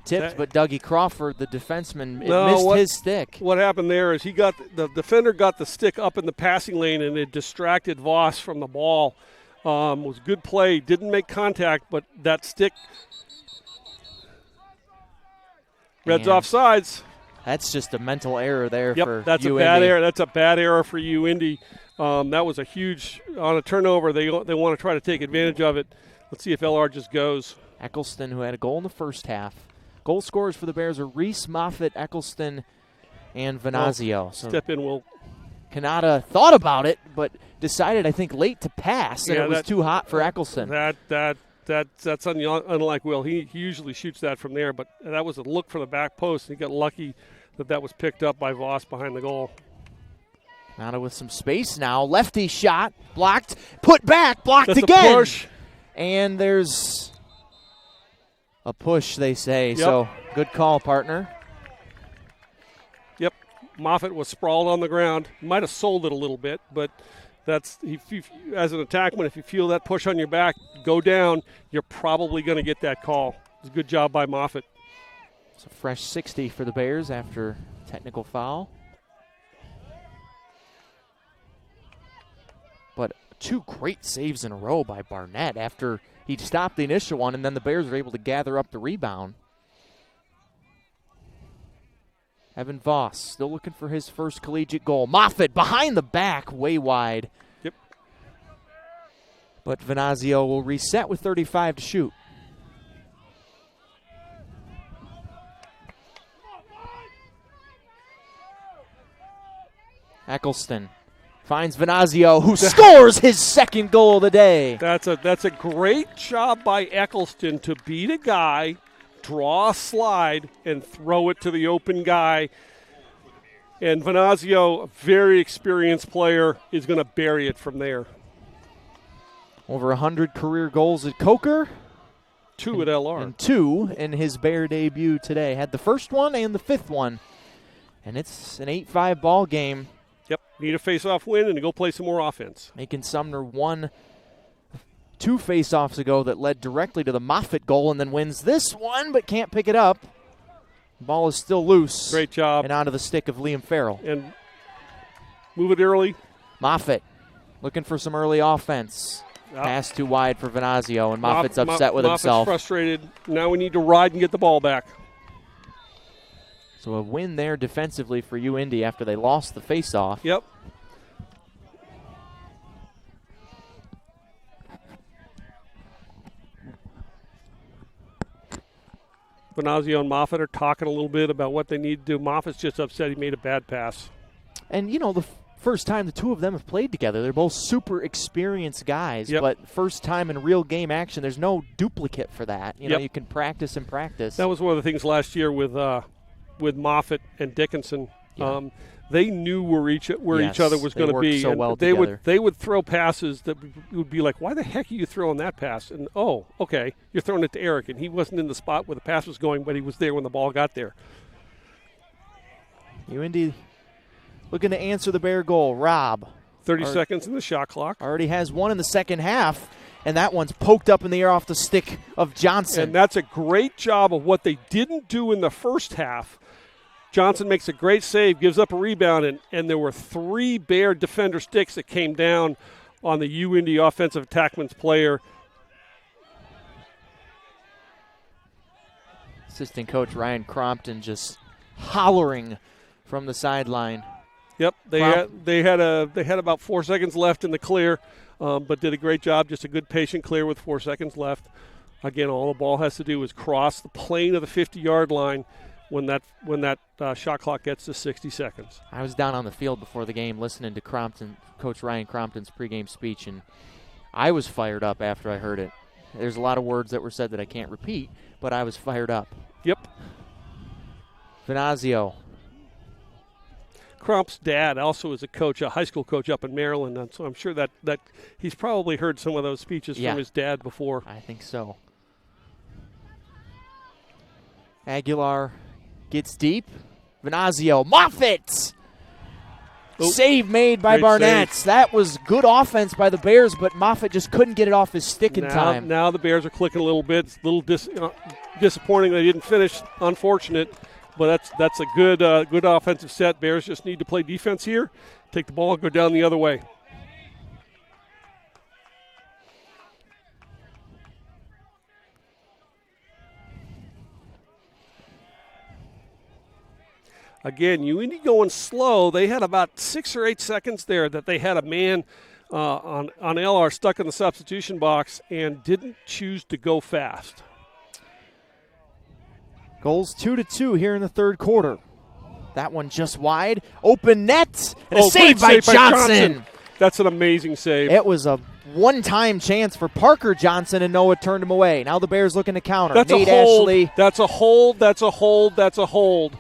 tipped, but Dougie Crawford, the defenseman, missed his stick. What happened there is the defender got the stick up in the passing lane and it distracted Voss from the ball. Was good play. Didn't make contact, but that stick. Reds offsides. That's just a mental error there for that's UIndy. A bad error. That's a bad error for UIndy. That was a huge on a turnover. They want to try to take advantage of it. Let's see if LR just goes. Eccleston, who had a goal in the first half. Goal scorers for the Bears are Reese, Moffitt, Eccleston, and Venazio. So step in will. Kanata thought about it, but decided, I think, late to pass, and it was too hot for Eccleston. That's unlike Will. He usually shoots that from there, but that was a look for the back post, and he got lucky that was picked up by Voss behind the goal. Kanata with some space now. Lefty shot, blocked, put back, blocked That's again. A push. And there's a push, they say. Yep. So good call, partner. Yep. Moffitt was sprawled on the ground. Might have sold it a little bit, but as an attackman, if you feel that push on your back, go down, you're probably going to get that call. It's a good job by Moffitt. It's a fresh 60 for the Bears after technical foul. But 2 great saves in a row by Barnett after he stopped the initial one, and then the Bears were able to gather up the rebound. Evan Voss still looking for his first collegiate goal. Moffitt behind the back, way wide. Yep. But Venazio will reset with 35 to shoot. Eccleston finds Venazio, who scores his second goal of the day. That's a great job by Eccleston to beat a guy, draw a slide, and throw it to the open guy. And Venazio, a very experienced player, is going to bury it from there. Over 100 career goals at Coker. 2 at LR. And 2 in his Bear debut today. Had the first one and the 5th one. And it's an 8-5 ball game. Yep, need a face-off win and to go play some more offense. Macon Sumner won 2 face-offs ago that led directly to the Moffitt goal and then wins this one but can't pick it up. Ball is still loose. Great job. And onto the stick of Liam Farrell. And move it early. Moffitt looking for some early offense. Pass too wide for Venazio, and Moffitt's upset with himself. Moffitt's frustrated. Now we need to ride and get the ball back. So a win there defensively for UIndy after they lost the faceoff. Yep. Venazio and Moffitt are talking a little bit about what they need to do. Moffitt's just upset he made a bad pass. And, you know, the first time the two of them have played together, they're both super experienced guys. Yep. But first time in real game action, there's no duplicate for that. You know, you can practice and practice. That was one of the things last year with Moffitt and Dickinson. Yeah. They knew where each other was going to be. So well they would throw passes that would be like, why the heck are you throwing that pass? And, oh, okay, you're throwing it to Eric. And he wasn't in the spot where the pass was going, but he was there when the ball got there. UIndy looking to answer the Bear goal. Rob. 30 seconds in the shot clock. Already has one in the second half, and that one's poked up in the air off the stick of Johnson. And that's a great job of what they didn't do in the first half. Johnson makes a great save, gives up a rebound, and there were 3 Bear defender sticks that came down on the UIndy offensive attackman's player. Assistant coach Ryan Crompton just hollering from the sideline. Yep, they had about 4 seconds left in the clear, but did a great job. Just a good patient clear with 4 seconds left. Again, all the ball has to do is cross the plane of the 50-yard line when that shot clock gets to 60 seconds. I was down on the field before the game listening to Coach Ryan Crompton's pregame speech, and I was fired up after I heard it. There's a lot of words that were said that I can't repeat, but I was fired up. Yep. Venazio. Crump's dad also is a coach, a high school coach up in Maryland, and so I'm sure that he's probably heard some of those speeches from his dad before. I think so. Aguilar gets deep. Venazio. Moffitt! Save made by Barnett. Save. That was good offense by the Bears, but Moffitt just couldn't get it off his stick in time. Now the Bears are clicking a little bit. It's a little disappointing they didn't finish. Unfortunate, but that's a good offensive set. Bears just need to play defense here, take the ball, and go down the other way. Again, UIndy going slow. They had about 6 or 8 seconds there that they had a man on LR stuck in the substitution box and didn't choose to go fast. Goals 2-2 here in the third quarter. That one just wide. Open net. And a save by Johnson. That's an amazing save. It was a one-time chance for Parker Johnson, and Noah turned him away. Now the Bears looking to counter. That's Nate a hold. Ashley. That's a hold. That's a hold. That's a hold.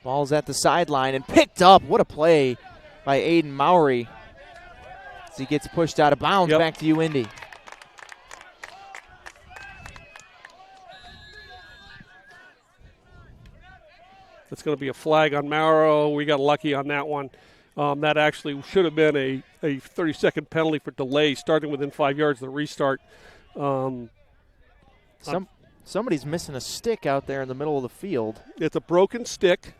Ball's at the sideline and picked up. What a play by Aiden Mowry as he gets pushed out of bounds back to UIndy. That's going to be a flag on Mauro. We got lucky on that one. That actually should have been a 30-second penalty for delay starting within 5 yards of the restart. Somebody's missing a stick out there in the middle of the field. It's a broken stick.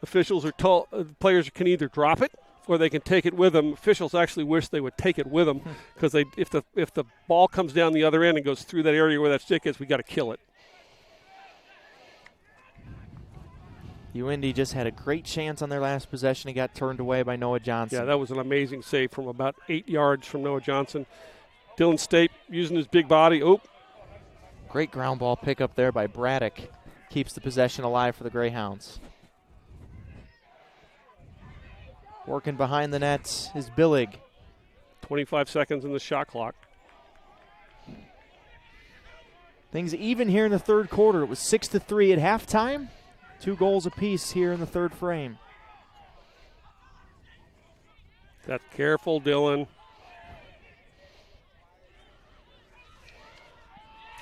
Officials are told players can either drop it or they can take it with them. Officials actually wish they would take it with them because if the ball comes down the other end and goes through that area where that stick is, we got to kill it. UIndy just had a great chance on their last possession and got turned away by Noah Johnson. Yeah, that was an amazing save from about 8 yards from Noah Johnson. Dylan Stape using his big body. Great ground ball pickup there by Braddock. Keeps the possession alive for the Greyhounds. Working behind the net is Billig. 25 seconds in the shot clock. Things even here in the third quarter. It was 6-3 at halftime. 2 goals apiece here in the third frame. That's careful, Dylan.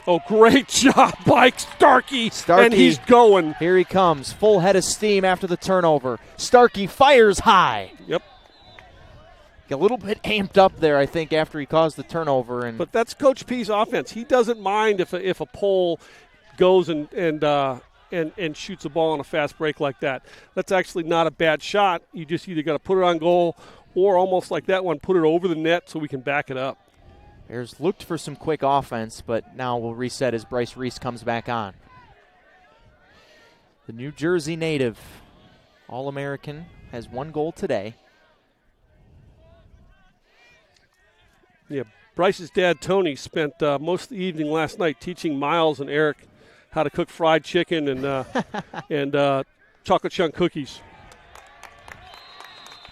Oh, great job by Starkey. And he's going. Here he comes. Full head of steam after the turnover. Starkey fires high. Yep. A little bit amped up there, I think, after he caused the turnover. But that's Coach P's offense. He doesn't mind if a pole goes and shoots a ball on a fast break like that. That's actually not a bad shot. You just either got to put it on goal or almost like that one, put it over the net so we can back it up. Bears looked for some quick offense, but now we'll reset as Bryce Reese comes back on. The New Jersey native, All-American, has 1 goal today. Yeah, Bryce's dad, Tony, spent most of the evening last night teaching Miles and Eric how to cook fried chicken and chocolate chunk cookies.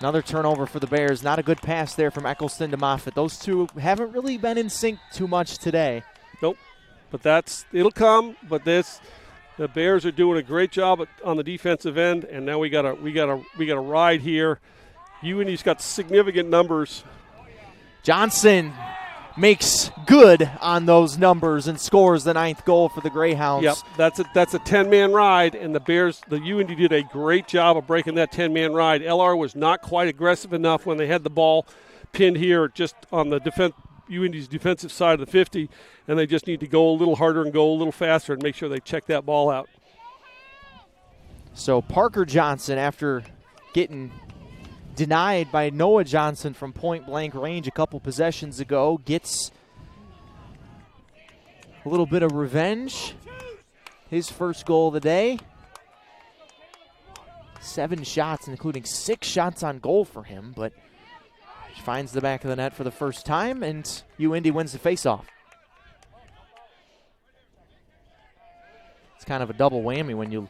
Another turnover for the Bears. Not a good pass there from Eccleston to Moffitt. Those two haven't really been in sync too much today. Nope. But it'll come. But the Bears are doing a great job on the defensive end, and now we got a ride here. UIndy's got significant numbers. Johnson makes good on those numbers and scores the 9th goal for the Greyhounds. Yep, that's a 10-man ride, and the UIndy did a great job of breaking that 10-man ride. LR was not quite aggressive enough when they had the ball pinned here just on the UIndy's defensive side of the 50, and they just need to go a little harder and go a little faster and make sure they check that ball out. So Parker Johnson, after getting denied by Noah Johnson from point-blank range a couple possessions ago, gets a little bit of revenge. His first goal of the day. 7 shots, including 6 shots on goal for him, but finds the back of the net for the first time, and UIndy wins the faceoff. It's kind of a double whammy when you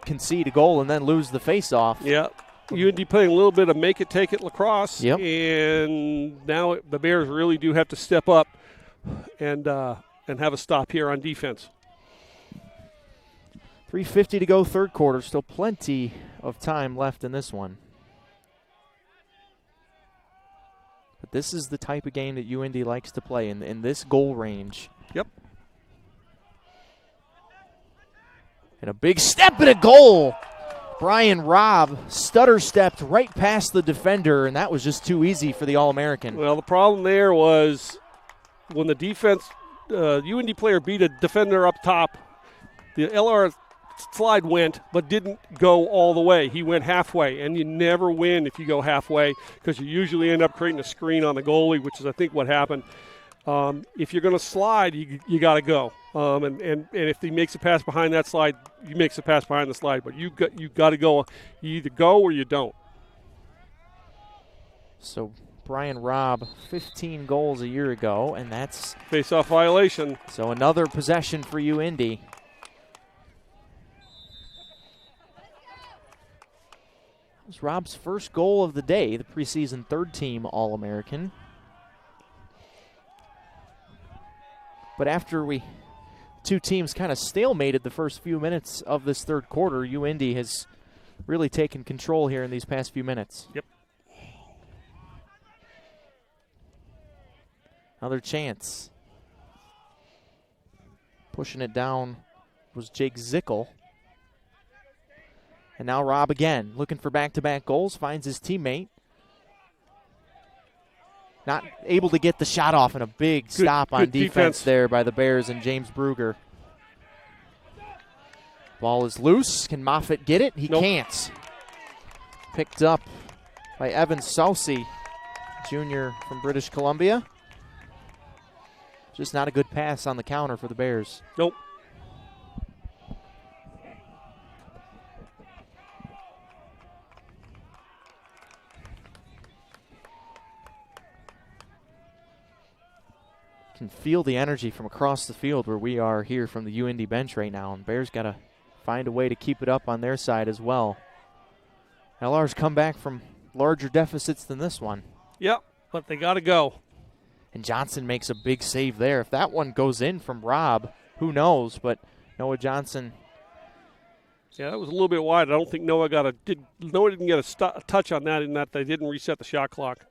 concede a goal and then lose the faceoff. Yeah. UIndy playing a little bit of make it, take it lacrosse. Yep. And now the Bears really do have to step up and have a stop here on defense. 3:50 to go, third quarter. Still plenty of time left in this one. But this is the type of game that UIndy likes to play in this goal range. Yep. And a big step and a goal. Brian Robb stutter-stepped right past the defender, and that was just too easy for the All-American. Well, the problem there was when the defense, UIndy player beat a defender up top, the LR slide went but didn't go all the way. He went halfway, and you never win if you go halfway because you usually end up creating a screen on the goalie, which is, I think, what happened. If you're going to slide, you got to go. And if he makes a pass behind that slide, he makes a pass behind the slide. But you got to go. You either go or you don't. So Brian Robb, 15 goals a year ago, and that's face-off violation. So another possession for UIndy. That was Robb's first goal of the day, the preseason third-team All-American. But after two teams kind of stalemated the first few minutes of this third quarter, UIndy has really taken control here in these past few minutes. Yep. Another chance. Pushing it down was Jake Zickel. And now Robb again, looking for back-to-back goals, finds his teammate. Not able to get the shot off, and a big stop on defense there by the Bears and James Bruger. Ball is loose. Can Moffitt get it? He can't. Picked up by Evan Saucy, junior from British Columbia. Just not a good pass on the counter for the Bears. Nope. Can feel the energy from across the field where we are here from the UIndy bench right now, and Bears got to find a way to keep it up on their side as well. LR's come back from larger deficits than this one. Yep, but they got to go. And Johnson makes a big save there. If that one goes in from Robb, who knows? But Noah Johnson. Yeah, that was a little bit wide. I don't think Noah didn't get a touch on that in that they didn't reset the shot clock.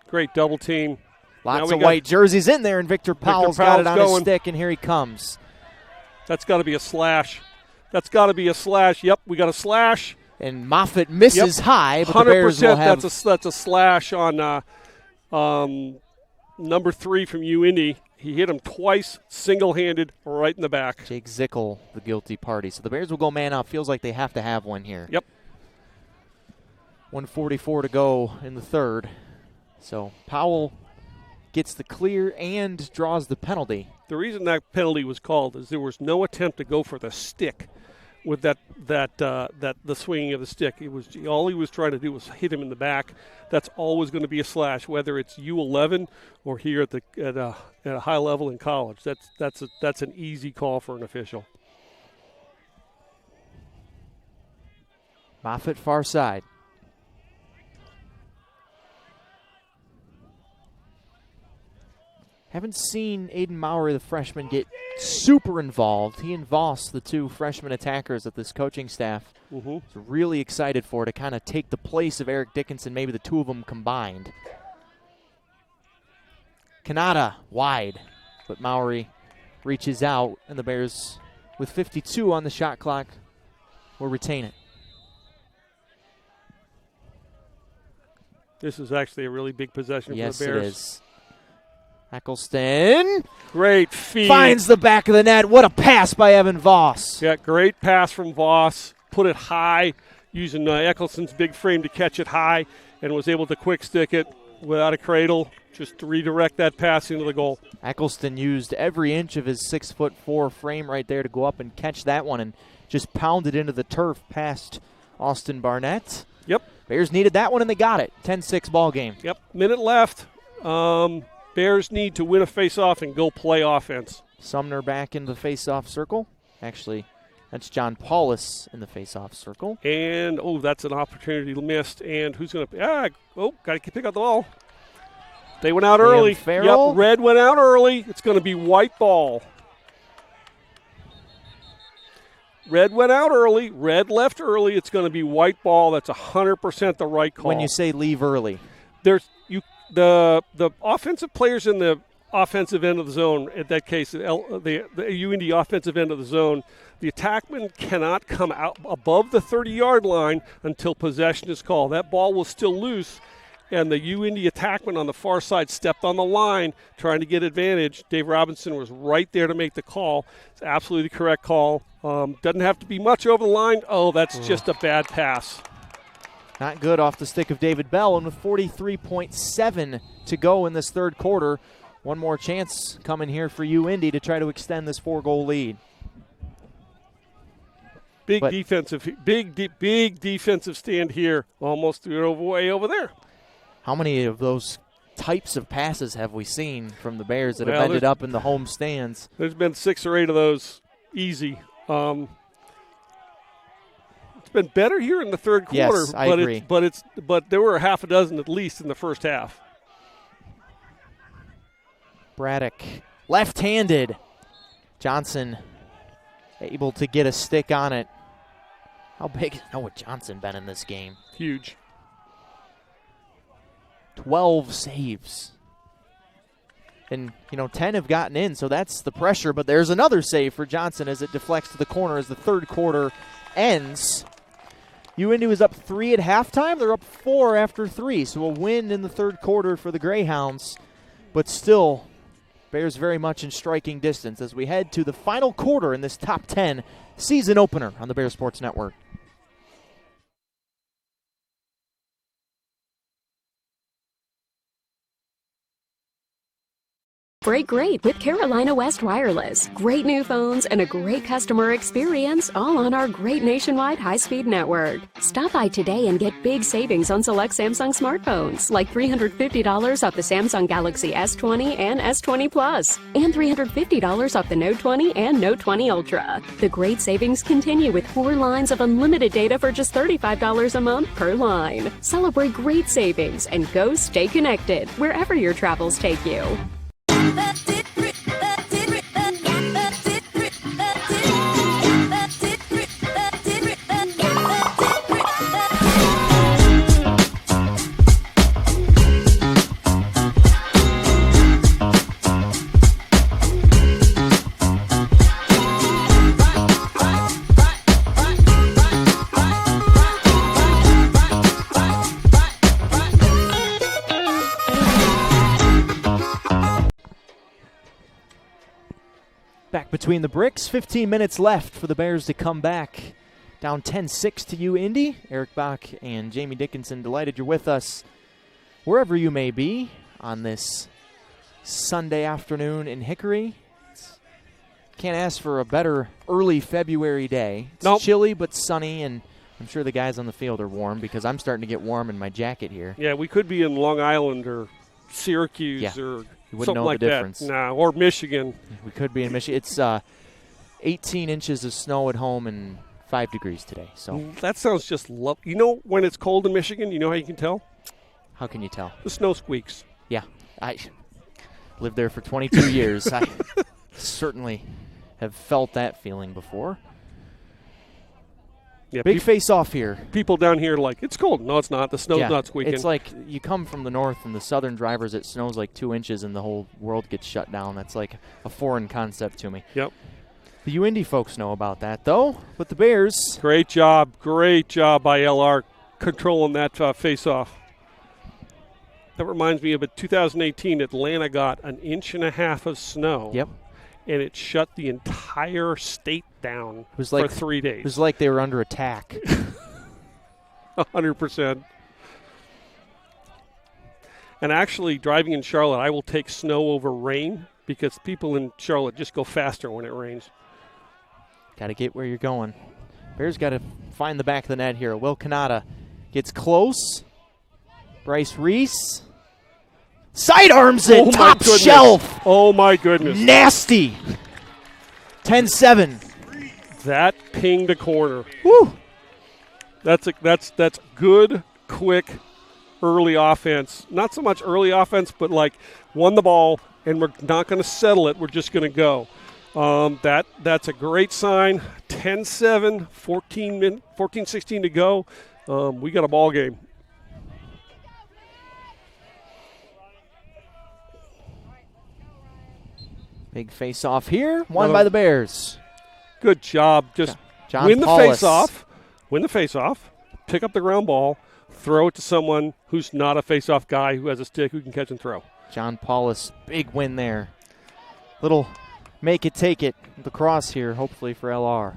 Great double team. Lots of white jerseys in there, and Victor Powell's got it on his stick, and here he comes. That's got to be a slash. That's got to be a slash. Yep, we got a slash. And Moffitt misses high, but 100% the Bears will have... that's a slash on number 3 from UIndy. He hit him twice, single-handed, right in the back. Jake Zickel, the guilty party. So the Bears will go man up. Feels like they have to have one here. Yep. 1:44 to go in the third. So Powell gets the clear and draws the penalty. The reason that penalty was called is there was no attempt to go for the stick with the swinging of the stick. It was all he was trying to do was hit him in the back. That's always going to be a slash, whether it's U11 or here at a high level in college. That's an easy call for an official. Moffitt far side. Haven't seen Aiden Mowry, the freshman, get super involved. He and Voss, the two freshman attackers that this coaching staff is really excited for, to kind of take the place of Eric Dickinson, maybe the two of them combined. Kanata wide, but Mowry reaches out, and the Bears, with 52 on the shot clock, will retain it. This is actually a really big possession yes, for the Bears. Yes, it is. Eccleston great feed. Finds the back of the net. What a pass by Evan Voss. Yeah, great pass from Voss. Put it high, using Eccleston's big frame to catch it high, and was able to quick stick it without a cradle, just to redirect that pass into the goal. Eccleston used every inch of his 6'4" frame right there to go up and catch that one and just pound it into the turf past Austin Barnett. Yep. Bears needed that one, and they got it. 10-6 ball game. Yep. Minute left. Bears need to win a face-off and go play offense. Sumner back in the face-off circle. Actually, that's John Paulus in the face-off circle. And, that's an opportunity missed. And who's going to got to pick up the ball. They went out early. Farrell. Yep, red went out early. It's going to be white ball. Red went out early. Red left early. It's going to be white ball. That's 100% the right call. When you say leave early. The offensive players in the offensive end of the zone, in that case, the UND offensive end of the zone, the attackman cannot come out above the 30-yard line until possession is called. That ball was still loose, and the UND attackman on the far side stepped on the line trying to get advantage. Dave Robinson was right there to make the call. It's absolutely the correct call. Doesn't have to be much over the line. That's just a bad pass. Not good off the stick of David Bell, and with 43.7 to go in this third quarter, one more chance coming here for UND to try to extend this 4-goal lead. Big defensive stand here. Almost threw it way over there. How many of those types of passes have we seen from the Bears that have ended up in the home stands? There's been 6 or 8 of those easy. It's been better here in the third quarter. Yes, I agree. But there were a half a dozen at least in the first half. Braddock, left-handed. Johnson able to get a stick on it. How big has Noah Johnson been in this game? Huge. 12 saves. And, 10 have gotten in, so that's the pressure. But there's another save for Johnson as it deflects to the corner as the third quarter ends. UND was up 3 at halftime. They're up 4 after 3, so a win in the third quarter for the Greyhounds. But still, Bears very much in striking distance as we head to the final quarter in this top 10 season opener on the Bears Sports Network. Break great with Carolina West Wireless. Great new phones and a great customer experience, all on our great nationwide high-speed network. Stop by today and get big savings on select Samsung smartphones, like $350 off the Samsung Galaxy S20 and S20 Plus, and $350 off the Note 20 and Note 20 Ultra. The great savings continue with 4 lines of unlimited data for just $35 a month per line. Celebrate great savings and go stay connected wherever your travels take you. Back between the bricks, 15 minutes left for the Bears to come back. Down 10-6 to you, Indy. Eric Bach and Jamie Dickinson, delighted you're with us wherever you may be on this Sunday afternoon in Hickory. Can't ask for a better early February day. It's chilly but sunny, and I'm sure the guys on the field are warm because I'm starting to get warm in my jacket here. Yeah, we could be in Long Island or Syracuse or you wouldn't something know like the difference. That. Or Michigan. We could be in Michigan. It's 18 inches of snow at home and 5 degrees today. So that sounds just lovely. You know when it's cold in Michigan, you know how you can tell? How can you tell? The snow squeaks. Yeah. I lived there for 22 years. I certainly have felt that feeling before. Yeah, Big face-off here. People down here are like, it's cold. No, it's not. The snow's not squeaking. It's like you come from the north and the southern drivers, it snows like 2 inches and the whole world gets shut down. That's like a foreign concept to me. Yep. The UND folks know about that, though. But the Bears. Great job by LR controlling that face-off. That reminds me of 2018. Atlanta got an inch and a half of snow. Yep. And it shut the entire state down for 3 days. It was like they were under attack. 100%. And actually, driving in Charlotte, I will take snow over rain because people in Charlotte just go faster when it rains. Got to get where you're going. Bears got to find the back of the net here. Will Kanata gets close. Bryce Reese sidearms it, top shelf. Oh, my goodness. Nasty. 10-7. That pinged a corner. Woo. That's good, quick, early offense. Not so much early offense, but like won the ball, and we're not going to settle it. We're just going to go. That's a great sign. 10-7, 14-16 to go. We got a ball game. Big face-off here, won by the Bears. Good job. Just John win the Paulus. face-off. Win the face-off. Pick up the ground ball. Throw it to someone who's not a face-off guy who has a stick who can catch and throw. John Paulus, big win there. Little make it, take it. Lacrosse here, hopefully for LR.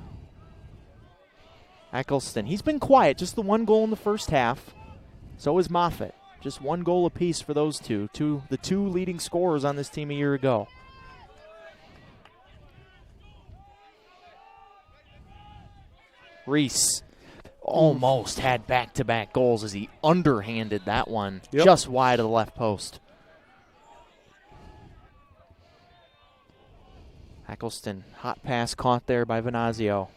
Eccleston, he's been quiet. Just the one goal in the first half. So is Moffitt. Just one goal apiece for those two. The two leading scorers on this team a year ago. Reese almost had back-to-back goals as he underhanded that one just wide of the left post. Eccleston, hot pass caught there by Venazio.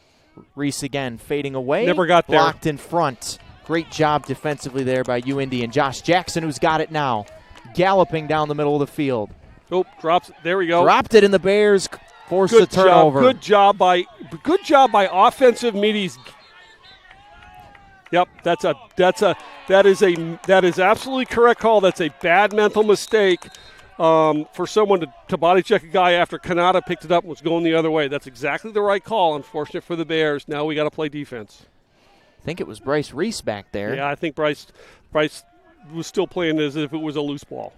Reese again fading away. Never got there. Blocked in front. Great job defensively there by UIndy. And Josh Jackson, who's got it now, galloping down the middle of the field. Oh, drops it. There we go. Dropped it in the Bears. Forced the turnover. Good job by offensive middies. Yep, that is absolutely correct call. That's a bad mental mistake for someone to body check a guy after Kanata picked it up and was going the other way. That's exactly the right call. Unfortunate for the Bears. Now we got to play defense. I think it was Bryce Reese back there. Yeah, I think Bryce was still playing as if it was a loose ball.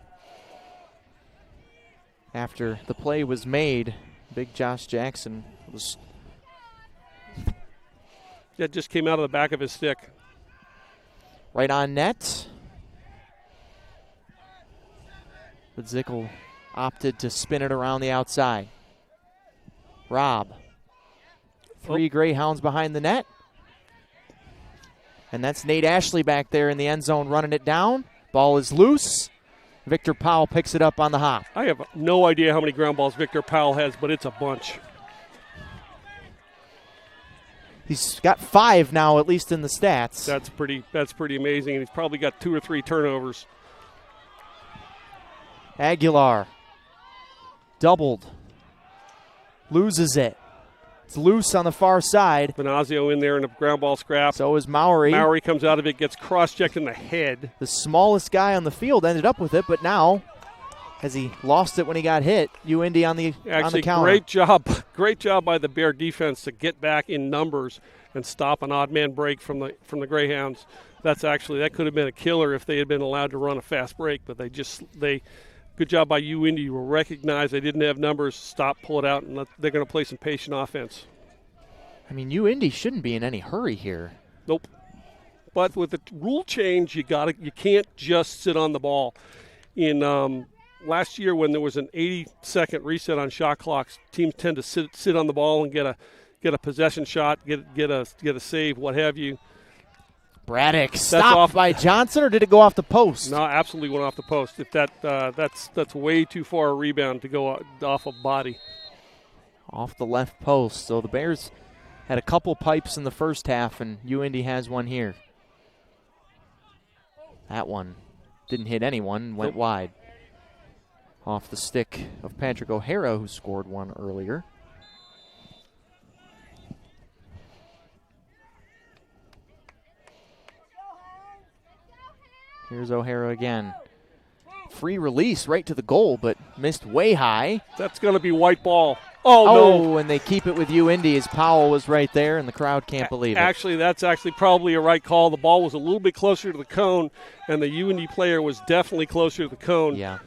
After the play was made, big Josh Jackson was. That just came out of the back of his stick. Right on net. But Zickel opted to spin it around the outside. Robb. Three Greyhounds behind the net. And that's Nate Ashley back there in the end zone running it down. Ball is loose. Victor Powell picks it up on the hop. I have no idea how many ground balls Victor Powell has, but it's a bunch. He's got 5 now, at least in the stats. That's pretty amazing, and he's probably got 2 or 3 turnovers. Aguilar. Doubled. Loses it. It's loose on the far side. Venazio in there in a ground ball scrap. So is Mowry. Mowry comes out of it, gets cross-checked in the head. The smallest guy on the field ended up with it, but now, as he lost it when he got hit, UIndy on the counter. Great job by the Bear defense to get back in numbers and stop an odd man break from the Greyhounds. That could have been a killer if they had been allowed to run a fast break, but good job by UIndy. You will recognize they didn't have numbers, stop, pull it out, and they're going to play some patient offense. I mean, UIndy shouldn't be in any hurry here. Nope. But with the rule change, you can't just sit on the ball. In last year, when there was an 80-second reset on shot clocks, teams tend to sit on the ball and get a possession shot, get a save, what have you. Braddock stopped by Johnson, or did it go off the post? No, absolutely went off the post. If that's way too far a rebound to go off a body. Off the left post. So the Bears had a couple pipes in the first half, and UIndy has one here. That one didn't hit anyone, went wide. Off the stick of Patrick O'Hara, who scored one earlier. Here's O'Hara again. Free release right to the goal, but missed way high. That's going to be white ball. no. And they keep it with UIndy as Powell was right there, and the crowd can't believe it. Actually, that's probably a right call. The ball was a little bit closer to the cone, and the UIndy player was definitely closer to the cone. Yeah.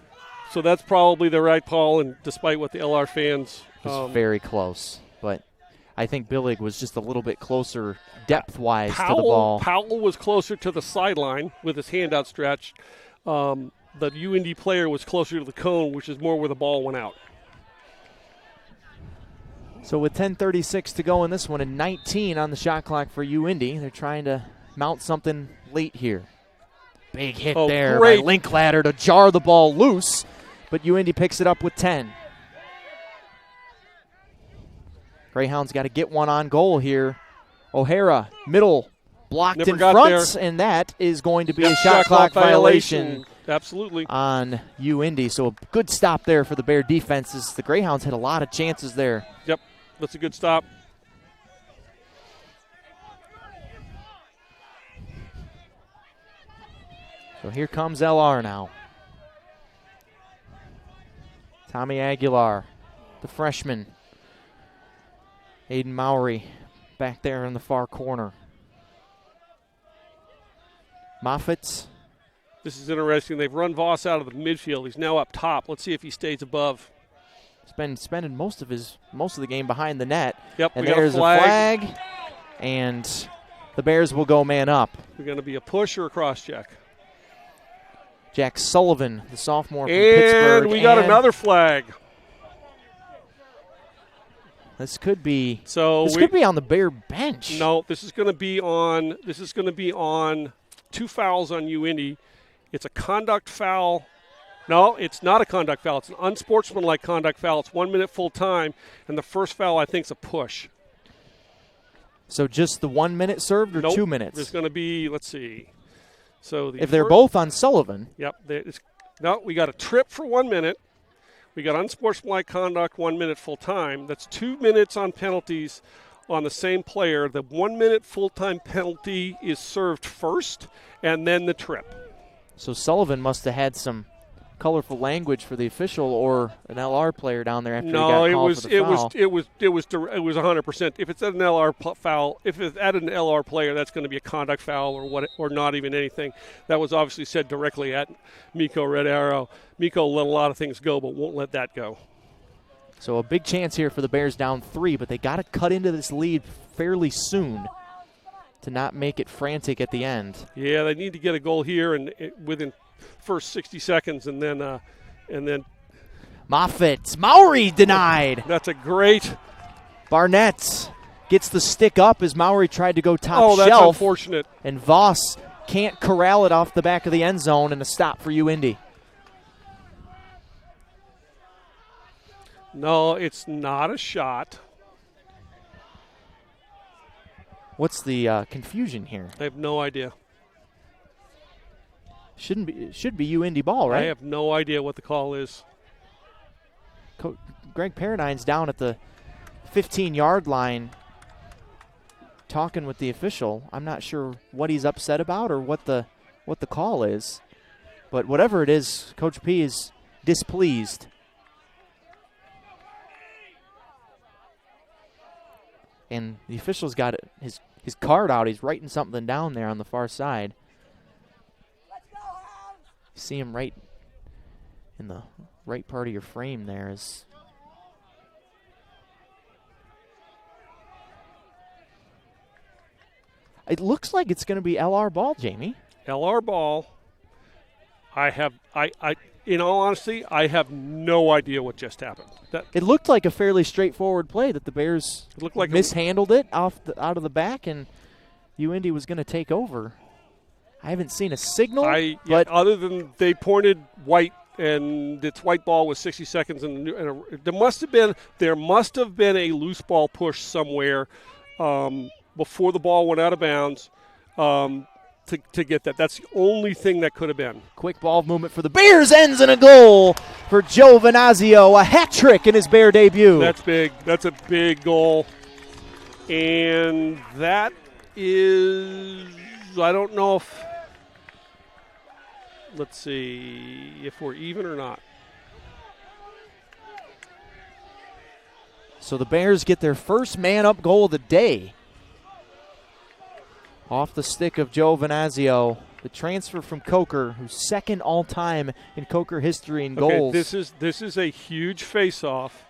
So that's probably the right call, and despite what the LR fans – it was very close, but I think Billig was just a little bit closer depth-wise to the ball. Powell was closer to the sideline with his hand outstretched. The UIndy player was closer to the cone, which is more where the ball went out. So with 10:36 to go in this one and 19 on the shot clock for UIndy, they're trying to mount something late here. Big hit there by Linklater to jar the ball loose, but UIndy picks it up with 10. Greyhounds got to get one on goal here. O'Hara, middle, blocked in front, and that is going to be a shot clock violation. Absolutely. On UIndy. So a good stop there for the Bear defenses. The Greyhounds had a lot of chances there. Yep, that's a good stop. So here comes LR now. Tommy Aguilar, the freshman. Aiden Mowry back there in the far corner. Moffitt. This is interesting. They've run Voss out of the midfield. He's now up top. Let's see if he stays above. He's been spending most of the game behind the net. Yep, and we got there's a flag. And the Bears will go man up. We're going to be a push or a cross check. Jack Sullivan, the sophomore from Pittsburgh. And we got another flag. This could be could be on the Bear bench. No, this is going to be on two fouls on UIndy. It's a conduct foul. No, it's not a conduct foul. It's an unsportsmanlike conduct foul. It's 1 minute full time, and the first foul I think is a push. So just the 1 minute served or 2 minutes? There's going to be, let's see. So if they're both on Sullivan. Yep. We got a trip for 1 minute. We got unsportsmanlike conduct 1 minute full time. That's 2 minutes on penalties on the same player. The 1 minute full time penalty is served first, and then the trip. So Sullivan must have had some colorful language for the official or an LR player down there after he got called for the foul. It was 100%. If it's at an LR foul, if it's at an LR player, that's going to be a conduct foul or not even anything. That was obviously said directly at Miko Red Arrow. Miko let a lot of things go, but won't let that go. So a big chance here for the Bears down 3, but they got to cut into this lead fairly soon to not make it frantic at the end. Yeah, they need to get a goal here and within first 60 seconds, and then Moffitt. Mowry denied. That's a great. Barnett gets the stick up as Mowry tried to go top shelf. Oh, that's unfortunate. And Voss can't corral it off the back of the end zone, and a stop for UIndy. No, it's not a shot. What's the confusion here? I have no idea. Should be UIndy ball, right? I have no idea what the call is. Greg Paradine's down at the 15-yard line talking with the official. I'm not sure what he's upset about or what the call is. But whatever it is, Coach P is displeased. And the official's got his card out. He's writing something down there on the far side. See him right in the right part of your frame there. It looks like it's going to be LR ball, Jamie. LR ball. In all honesty, I have no idea what just happened. It looked like a fairly straightforward play that the Bears mishandled it out of the back, and UIndy was going to take over. I haven't seen a signal. But other than they pointed white, and it's white ball with 60 seconds, and there must have been a loose ball push somewhere before the ball went out of bounds to get that. That's the only thing that could have been. Quick ball movement for the Bears ends in a goal for Joe Venazio, a hat trick in his Bear debut. That's big. That's a big goal, and that is. I don't know if. Let's see if we're even or not. So the Bears get their first man-up goal of the day. Off the stick of Joe Venazio, the transfer from Coker, who's second all-time in Coker history in goals. This is a huge face-off.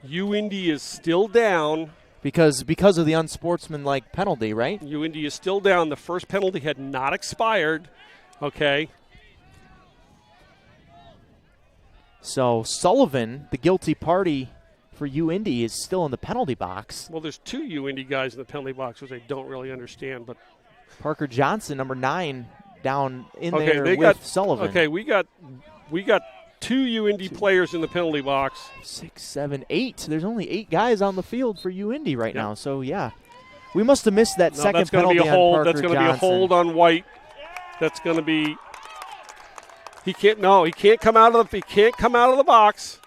UIndy is still down. Because of the unsportsmanlike penalty, right? UIndy is still down. The first penalty had not expired. Okay. So Sullivan, the guilty party for UIndy, is still in the penalty box. Well, there's two UIndy guys in the penalty box, which I don't really understand. But Parker Johnson, number 9, down in there with Sullivan. Okay, we got two UIndy players in the penalty box. 6, 7, 8. There's only 8 guys on the field for UIndy right now. So, yeah. We must have missed that second penalty on Parker That's going to be a hold on White. That's going to be – he can't come out of the box.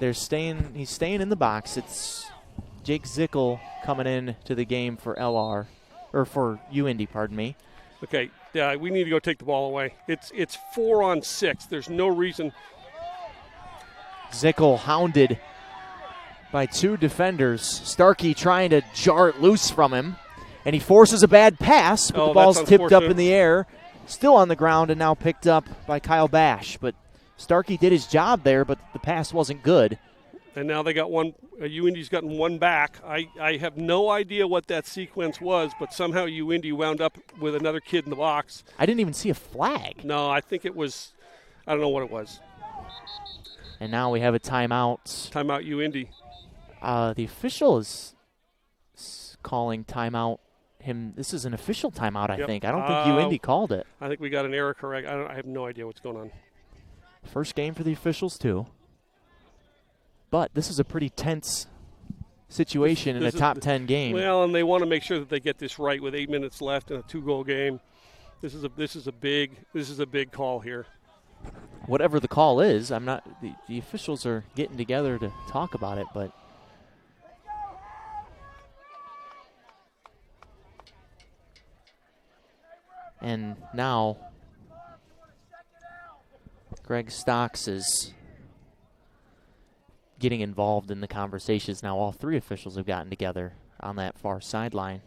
He's staying in the box. It's Jake Zickel coming in to the game for UIndy, pardon me. Okay, yeah, we need to go take the ball away. It's 4-on-6. There's no reason. Zickel hounded by 2 defenders. Starkey trying to jar it loose from him, and he forces a bad pass, but the ball's tipped up in the air, still on the ground, and now picked up by Kyle Bash. But Starkey did his job there, but the pass wasn't good. And now they got one. UIndy's gotten one back. I have no idea what that sequence was, but somehow UIndy wound up with another kid in the box. I didn't even see a flag. No, I think it was. I don't know what it was. And now we have a timeout. Timeout UIndy. The official is calling timeout. This is an official timeout, I think. I don't think UIndy called it. I think we got an error correct. I have no idea what's going on. First game for the officials, too. But this is a pretty tense situation in a top 10 game. Well, and they want to make sure that they get this right with 8 minutes left in a 2-goal game. This is a big call here. Whatever the call is, I'm not. The officials are getting together to talk about it, but and now Greg Stocks is getting involved in the conversations. Now all 3 officials have gotten together on that far sideline.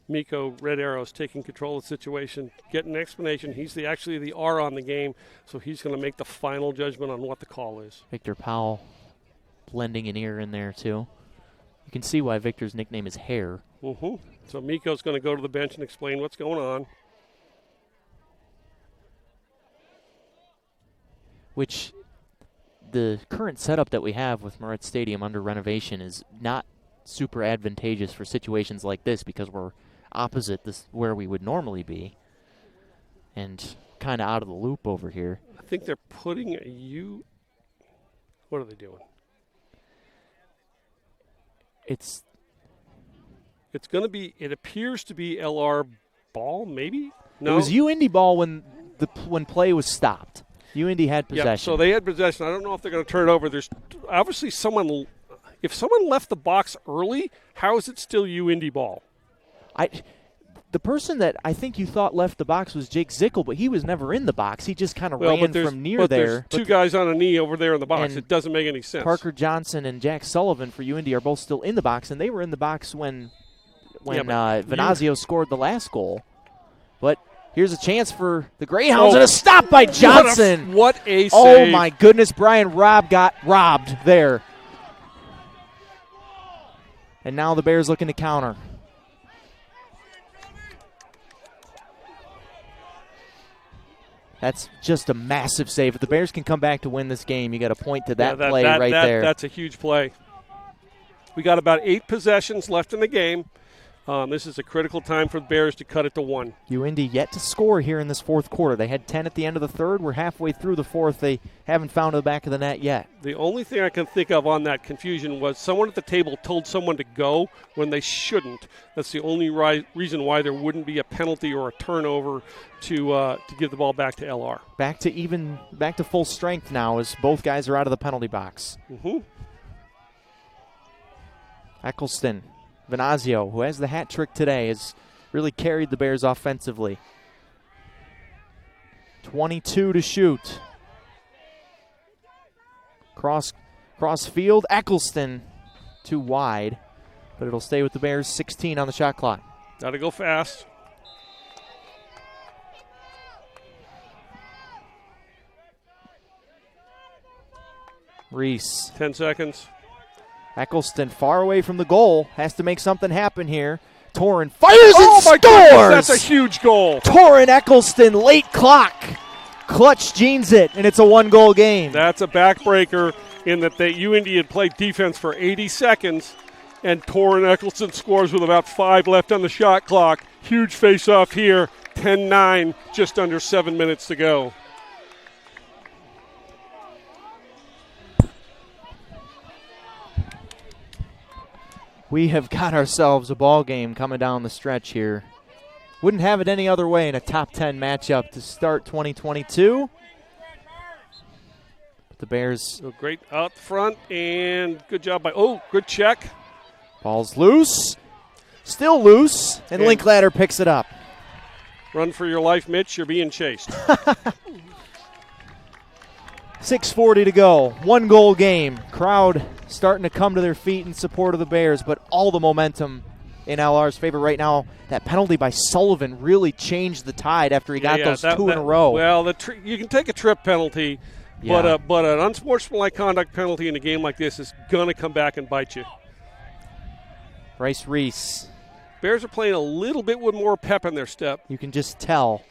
Miko Red Arrow's taking control of the situation, getting an explanation. He's actually the R on the game, so he's going to make the final judgment on what the call is. Victor Powell blending an ear in there too. You can see why Victor's nickname is Hair. Mm-hmm. So Miko's going to go to the bench and explain what's going on. Which the current setup that we have with Moritz Stadium under renovation is not super advantageous for situations like this because we're opposite this where we would normally be and kind of out of the loop over here. I think they're putting what are they doing? It's going to be, it appears to be LR ball, maybe? No. It was UIndy ball when play was stopped. UIndy had possession. Yeah, so they had possession. I don't know if they're going to turn it over. There's obviously if someone left the box early, how is it still UIndy ball? The person that I think you thought left the box was Jake Zickel, but he was never in the box. He just kind of ran from near there. There's 2 guys on a knee over there in the box. It doesn't make any sense. Parker Johnson and Jack Sullivan for UIndy are both still in the box, and they were in the box when Venazio scored the last goal. But here's a chance for the Greyhounds and a stop by Johnson. What a save. Oh, my goodness. Brian Robb got robbed there. And now the Bears looking to counter. That's just a massive save. If the Bears can come back to win this game, you got to point to that play right there. That's a huge play. We got about 8 possessions left in the game. This is a critical time for the Bears to cut it to 1. UIndy yet to score here in this fourth quarter. They had 10 at the end of the third. We're halfway through the fourth. They haven't found the back of the net yet. The only thing I can think of on that confusion was someone at the table told someone to go when they shouldn't. That's the only reason why there wouldn't be a penalty or a turnover to give the ball back to LR. Back to full strength now as both guys are out of the penalty box. Mm-hmm. Eccleston. Venazio, who has the hat trick today, has really carried the Bears offensively. 22 to shoot. Cross Cross field, Eccleston too wide, but it'll stay with the Bears. 16 on the shot clock. Got to go fast. Reese. 10 seconds. Eccleston far away from the goal. Has to make something happen here. Torrin fires Oh and my scores! goodness, that's a huge goal. Torrin Eccleston, late clock. Clutch Jeans it, and it's a one-goal game. That's a backbreaker in that UND had played defense for 80 seconds, and Torrin Eccleston scores with about 5 left on the shot clock. Huge face-off here, 10-9, just under 7 minutes to go. We have got ourselves a ball game coming down the stretch here. Wouldn't have it any other way in a top 10 matchup to start 2022. The Bears. So great out front, and good job by, good check. Ball's loose. Still loose, and Linklater picks it up. Run for your life, Mitch. You're being chased. 6:40 to go. 1-goal game. Crowd starting to come to their feet in support of the Bears, but all the momentum in LR's favor right now. That penalty by Sullivan really changed the tide after he got those two in a row. Well, you can take a trip penalty, but an unsportsmanlike conduct penalty in a game like this is going to come back and bite you. Bryce Reese. Bears are playing a little bit with more pep in their step. You can just tell.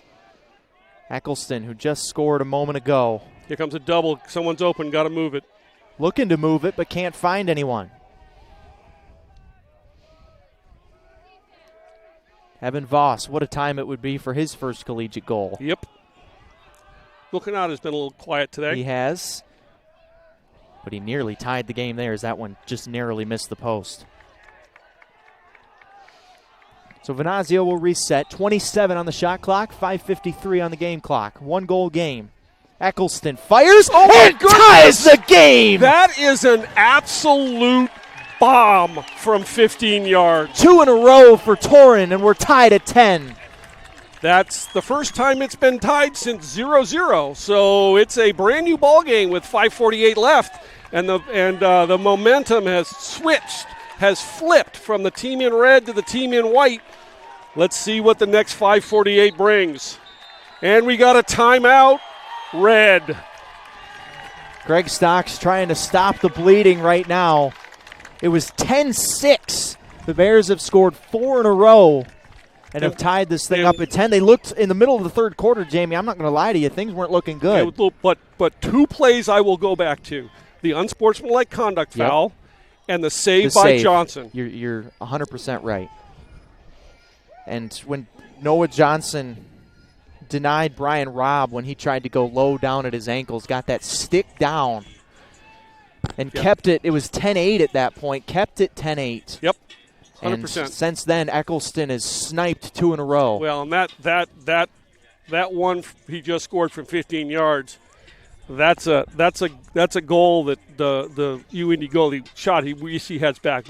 Eccleston, who just scored a moment ago. Here comes a double. Someone's open. Got to move it. Looking to move it, but can't find anyone. Evan Voss, what a time it would be for his first collegiate goal. Yep. Looking out has been a little quiet today. He has. But he nearly tied the game there as that one just narrowly missed the post. So Venazio will reset. 27 on the shot clock, 5:53 on the game clock. 1-goal game. Eccleston fires and ties the game. That is an absolute bomb from 15 yards. 2 in a row for Torrin, and we're tied at 10. That's the first time it's been tied since 0-0. So it's a brand new ball game with 5:48 left, and the momentum has switched, has flipped from the team in red to the team in white. Let's see what the next 5:48 brings. And we got a timeout. Red. Greg Stocks trying to stop the bleeding right now. It was 10-6. The Bears have scored 4 in a row and have tied this thing up at 10. They looked in the middle of the third quarter, Jamie. I'm not going to lie to you. Things weren't looking good. But 2 plays I will go back to. The unsportsmanlike conduct foul and the save by Johnson. You're 100% right. And when Noah Johnson denied Brian Robb when he tried to go low down at his ankles, got that stick down and kept it. It was 10-8 at that point, kept it 10-8. Yep, 100%. And since then, Eccleston has sniped 2 in a row. Well, and that one he just scored from 15 yards, that's a goal that the UND goalie shot. He heads back.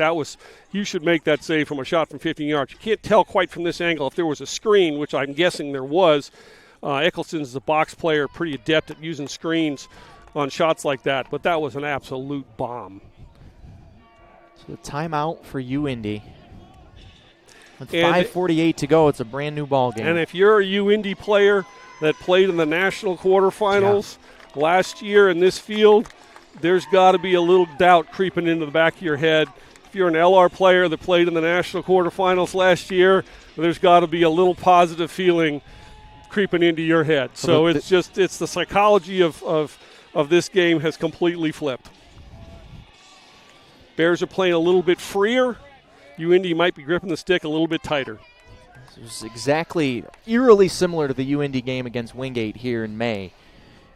You should make that save from a shot from 15 yards. You can't tell quite from this angle if there was a screen, which I'm guessing there was. Eccleston's a box player, pretty adept at using screens on shots like that, but that was an absolute bomb. So a timeout for UND. With 5:48 to go, it's a brand new ball game. And if you're a UND player that played in the national quarterfinals last year in this field, there's got to be a little doubt creeping into the back of your head. If you're an LR player that played in the national quarterfinals last year, there's got to be a little positive feeling creeping into your head. So it's the psychology of this game has completely flipped. Bears are playing a little bit freer. UND might be gripping the stick a little bit tighter. It was exactly eerily similar to the UND game against Wingate here in May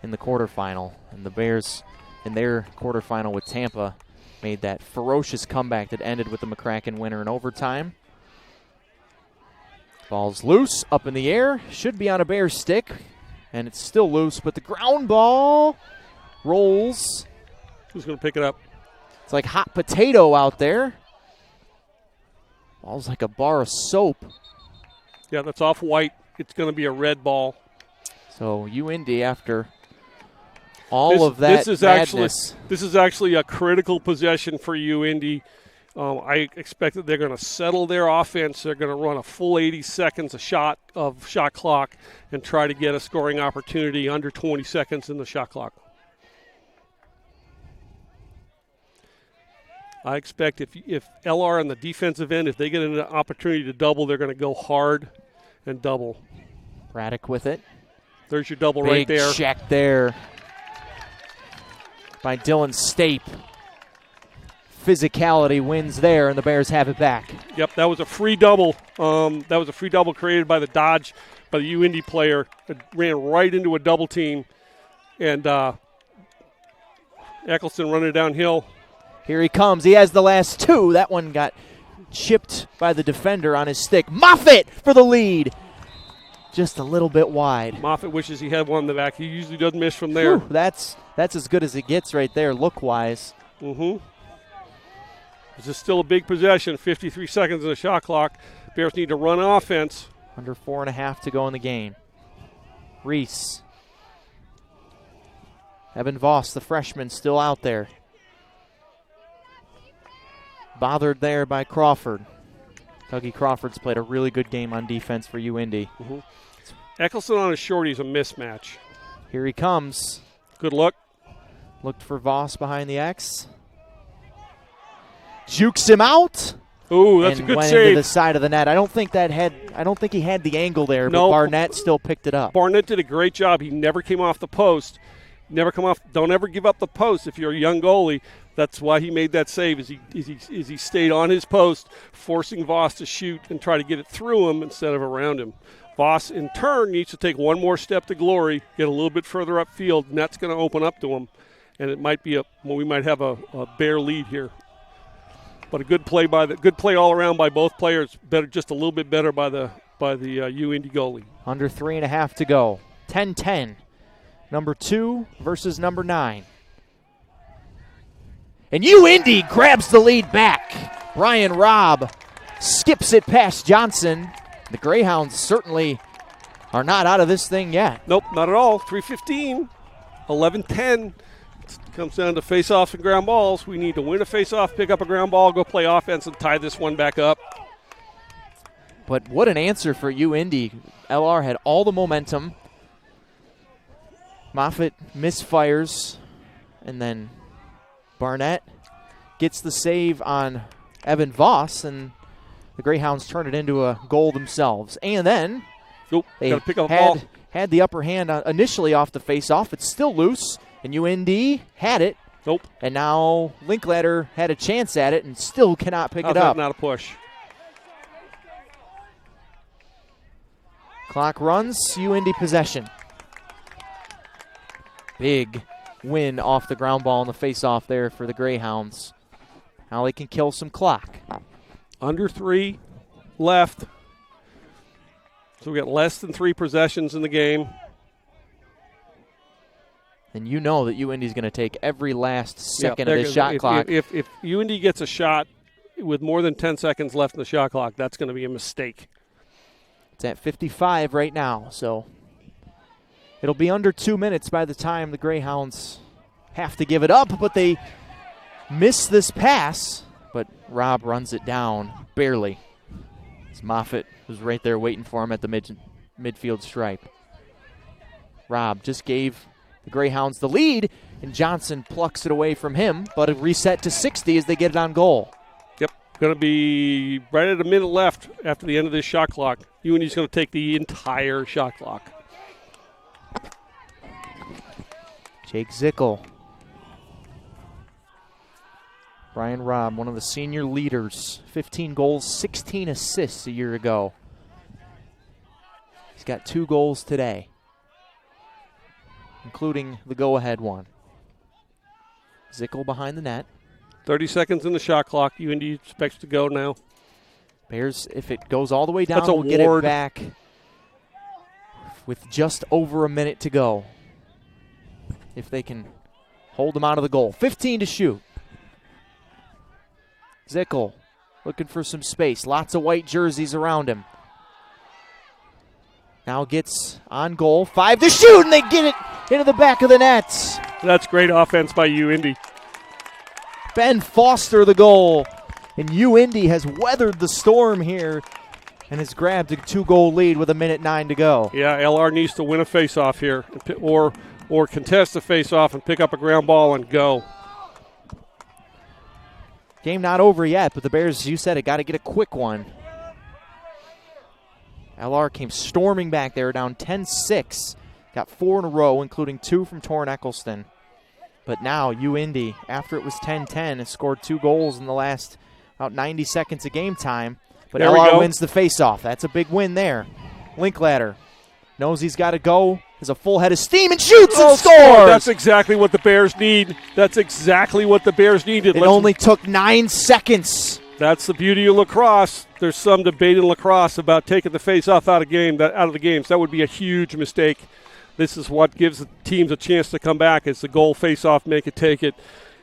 in the quarterfinal. And the Bears in their quarterfinal with Tampa made that ferocious comeback that ended with the McCracken winner in overtime. Ball's loose, up in the air, should be on a Bears stick, and it's still loose, but the ground ball rolls. Who's going to pick it up? It's like hot potato out there. Ball's like a bar of soap. Yeah, that's off white. It's going to be a red ball. So UND after This is actually a critical possession for you, Indy. I expect that they're going to settle their offense. They're going to run a full 80 seconds of shot clock and try to get a scoring opportunity under 20 seconds in the shot clock. I expect if LR on the defensive end, if they get an opportunity to double, they're going to go hard and double. Braddock with it. There's your double Big right there. check there by Dylan Stape. Physicality wins there, and the Bears have it back. Yep, that was a free double. That was a free double created by the Dodge, by the UIndy player. It ran right into a double team, and Eccleston running downhill. Here he comes. He has the last two. That one got chipped by the defender on his stick. Moffitt for the lead. Just a little bit wide. Moffitt wishes he had one in the back. He usually doesn't miss from there. Whew, that's as good as it gets right there, look-wise. Mm-hmm. This is still a big possession. 53 seconds in the shot clock. Bears need to run offense. Under 4.5 to go in the game. Reese. Evan Voss, the freshman, still out there. Bothered there by Crawford. Dougie Crawford's played a really good game on defense for UIndy. Mm-hmm. Eccleston on his shorty is a mismatch. Here he comes. Good look. Looked for Voss behind the X. Jukes him out. Ooh, that's a good went save. Into the side of the net. I don't think he had the angle there, but Barnett still picked it up. Barnett did a great job. He never came off the post. Don't ever give up the post if you're a young goalie. That's why he made that save. Is he stayed on his post, forcing Voss to shoot and try to get it through him instead of around him. Voss, in turn, needs to take one more step to glory, get a little bit further upfield, and that's going to open up to him. And it might be we might have a Bear lead here. But a good play all around by both players. Just a little bit better by the UIndy goalie. Under 3.5 to go. 10-10. Number 2 versus number 9. And UIndy grabs the lead back. Brian Robb skips it past Johnson. The Greyhounds certainly are not out of this thing yet. Nope, not at all. 3:15, 11-10. Comes down to face-offs and ground balls. We need to win a face-off, pick up a ground ball, go play offense, and tie this one back up. But what an answer for UIndy. LR had all the momentum. Moffitt misfires, and then Barnett gets the save on Evan Voss, and the Greyhounds turn it into a goal themselves. And then they gotta pick up a ball. Had the upper hand initially off the face-off. It's still loose, and UIndy had it. Nope. And now Linklater had a chance at it and still cannot pick it up. Not a push. Clock runs, UIndy possession. Big win off the ground ball in the face-off there for the Greyhounds. Now they can kill some clock. Under 3 left. So we got less than 3 possessions in the game. And you know that UIndy's going to take every last second of this shot clock. If UIndy gets a shot with more than 10 seconds left in the shot clock, that's going to be a mistake. It's at 55 right now, so it'll be under 2 minutes by the time the Greyhounds have to give it up, but they miss this pass, but Robb runs it down, barely. As Moffitt was right there waiting for him at the midfield stripe. Robb just gave the Greyhounds the lead, and Johnson plucks it away from him, but a reset to 60 as they get it on goal. Yep, going to be right at a minute left after the end of this shot clock. UIndy's going to take the entire shot clock. Jake Zickel. Brian Robb, one of the senior leaders. 15 goals, 16 assists a year ago. He's got 2 goals today, including the go-ahead one. Zickel behind the net. 30 seconds in the shot clock. UIndy expects to go now. Bears, if it goes all the way down, That's a will get it ward. back with just over a minute to go. If they can hold them out of the goal. 15 to shoot. Zickel looking for some space. Lots of white jerseys around him. Now gets on goal. 5 to shoot, and they get it into the back of the net. That's great offense by Indy. Ben Foster the goal. And Indy has weathered the storm here and has grabbed a 2-goal lead with 1:09 to go. Yeah, LR needs to win a face-off here or contest a face-off and pick up a ground ball and go. Game not over yet, but the Bears, you said it, got to get a quick one. LR came storming back. They were down 10-6. Got 4 in a row, including 2 from Torrin Eccleston. But now Indy, after it was 10-10, has scored 2 goals in the last about 90 seconds of game time. But there LR wins the faceoff. That's a big win there. Linklater knows he's got to go. Has a full head of steam and shoots and scores. That's exactly what the Bears need. That's exactly what the Bears needed. It only took 9 seconds. That's the beauty of lacrosse. There's some debate in lacrosse about taking the face-off out of the games. That would be a huge mistake. This is what gives the teams a chance to come back. It's the goal, face-off, make it, take it.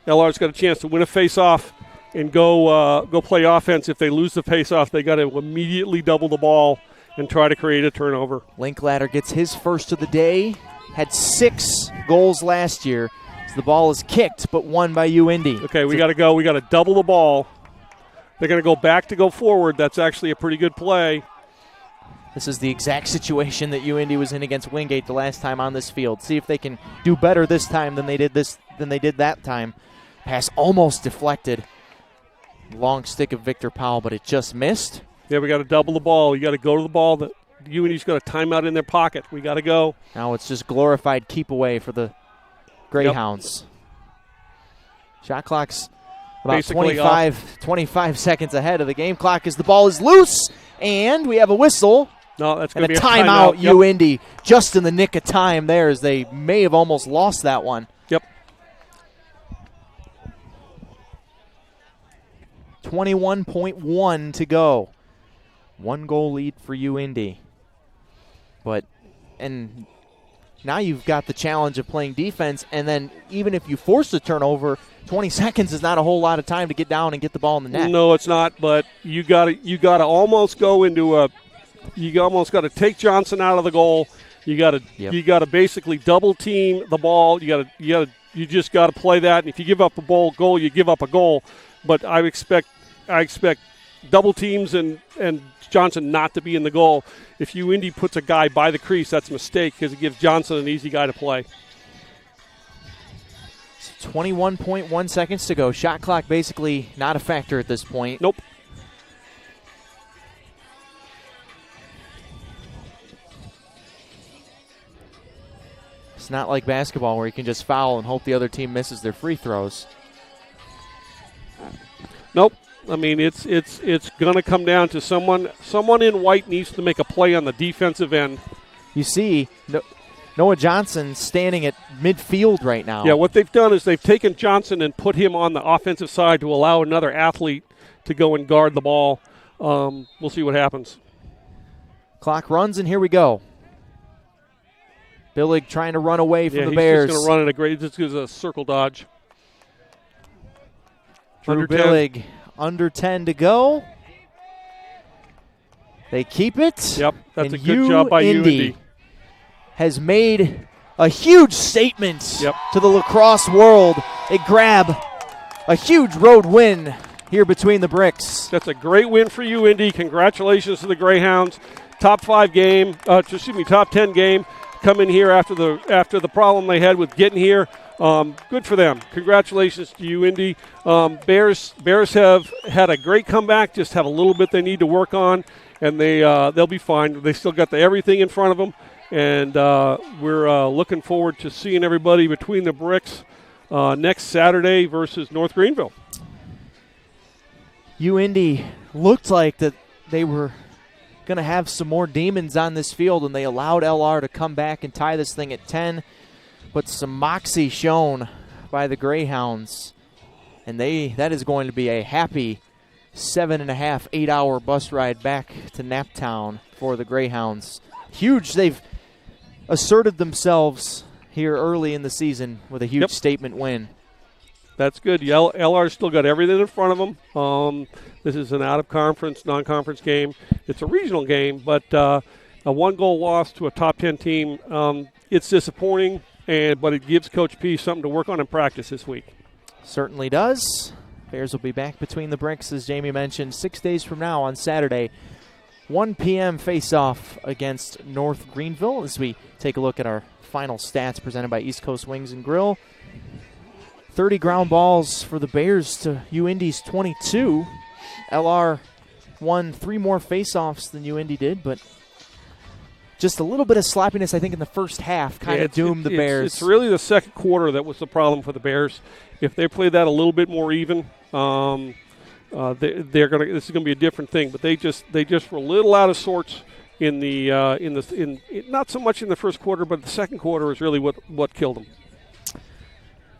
LR's got a chance to win a face-off and go play offense. If they lose the face-off, they got to immediately double the ball and try to create a turnover. Linklater gets his first of the day. Had 6 goals last year. So the ball is kicked, but won by Indy. Okay, we got to go. We got to double the ball. They're going to go back to go forward. That's actually a pretty good play. This is the exact situation that Indy was in against Wingate the last time on this field. See if they can do better this time than they did that time. Pass almost deflected. Long stick of Victor Powell, but it just missed. Yeah, we got to double the ball. You got to go to the ball. UND's got a timeout in their pocket. We got to go. Now it's just glorified keep away for the Greyhounds. Yep. Shot clock's about 25 seconds ahead of the game clock as the ball is loose, and we have a whistle. No, that's going to be a timeout. Yep. Indy just in the nick of time there as they may have almost lost that one. Yep. 21.1 to go. 1-goal lead for Indy. And now you've got the challenge of playing defense, and then even if you force a turnover, 20 seconds is not a whole lot of time to get down and get the ball in the net. No, it's not, but you got to almost go into you almost got to take Johnson out of the goal. You got to basically double team the ball. You just got to play that, and if you give up a goal, you give up a goal. But I expect double teams and Johnson not to be in the goal. If Indy puts a guy by the crease, that's a mistake because it gives Johnson an easy guy to play. 21.1 seconds to go. Shot clock basically not a factor at this point. Nope. It's not like basketball where you can just foul and hope the other team misses their free throws. Nope. I mean, it's going to come down to someone in white needs to make a play on the defensive end. You see Noah Johnson standing at midfield right now. Yeah, what they've done is they've taken Johnson and put him on the offensive side to allow another athlete to go and guard the ball. We'll see what happens. Clock runs, and here we go. Billig trying to run away from the Bears. He's just going to run it this is a circle dodge. Drew Billig, under 10 to go. They keep it. Yep, that's a good job by Indy. Has made a huge statement to the lacrosse world. They grab a huge road win here between the bricks. That's a great win for Indy. Congratulations to the Greyhounds. Top 10 game. Come in here after the problem they had with getting here. Good for them. Congratulations to you, Indy. Bears have had a great comeback. Just have a little bit they need to work on, and they'll be fine. They still got everything in front of them, and we're looking forward to seeing everybody between the bricks next Saturday versus North Greenville. Indy looked like that they were going to have some more demons on this field, and they allowed LR to come back and tie this thing at 10. But some moxie shown by the Greyhounds, and that is going to be a happy 7.5, 8-hour bus ride back to Naptown for the Greyhounds. Huge. They've asserted themselves here early in the season with a huge statement win. That's good. LR still got everything in front of them. This is an out-of-conference, non-conference game. It's a regional game, but a 1-goal loss to a top 10 team, it's disappointing. but it gives Coach P something to work on in practice this week. Certainly does. Bears will be back between the bricks, as Jamie mentioned, 6 days from now on Saturday. 1 p.m. face-off against North Greenville as we take a look at our final stats presented by East Coast Wings and Grill. 30 ground balls for the Bears to UIndy's 22. LR won 3 more face-offs than UIndy did, but just a little bit of sloppiness, I think, in the first half kind of doomed the Bears. It's really the second quarter that was the problem for the Bears. If they play that a little bit more even, they're going to. This is going to be a different thing. But they just were a little out of sorts in not so much in the first quarter, but the second quarter is really what killed them.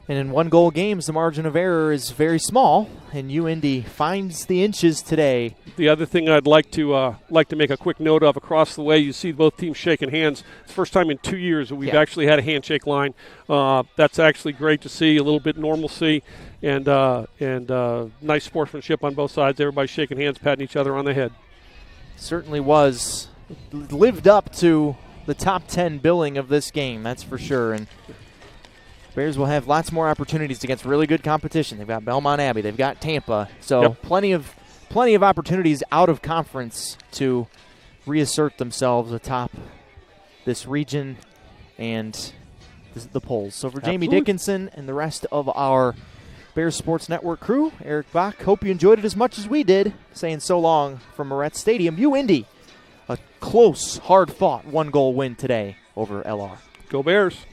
And in 1-goal games, the margin of error is very small, and UIndy finds the inches today. The other thing I'd like to make a quick note of across the way, you see both teams shaking hands. It's the first time in 2 years that we've actually had a handshake line. That's actually great to see, a little bit normalcy, and nice sportsmanship on both sides. Everybody shaking hands, patting each other on the head. Certainly was. Lived up to the top 10 billing of this game, that's for sure. And Bears will have lots more opportunities against really good competition. They've got Belmont Abbey. They've got Tampa. So plenty of opportunities out of conference to reassert themselves atop this region and the polls. So for Jamie Dickinson and the rest of our Bears Sports Network crew, Eric Bach, hope you enjoyed it as much as we did. Saying so long from Moretz Stadium. UIndy, a close, hard-fought 1-goal win today over LR. Go Bears.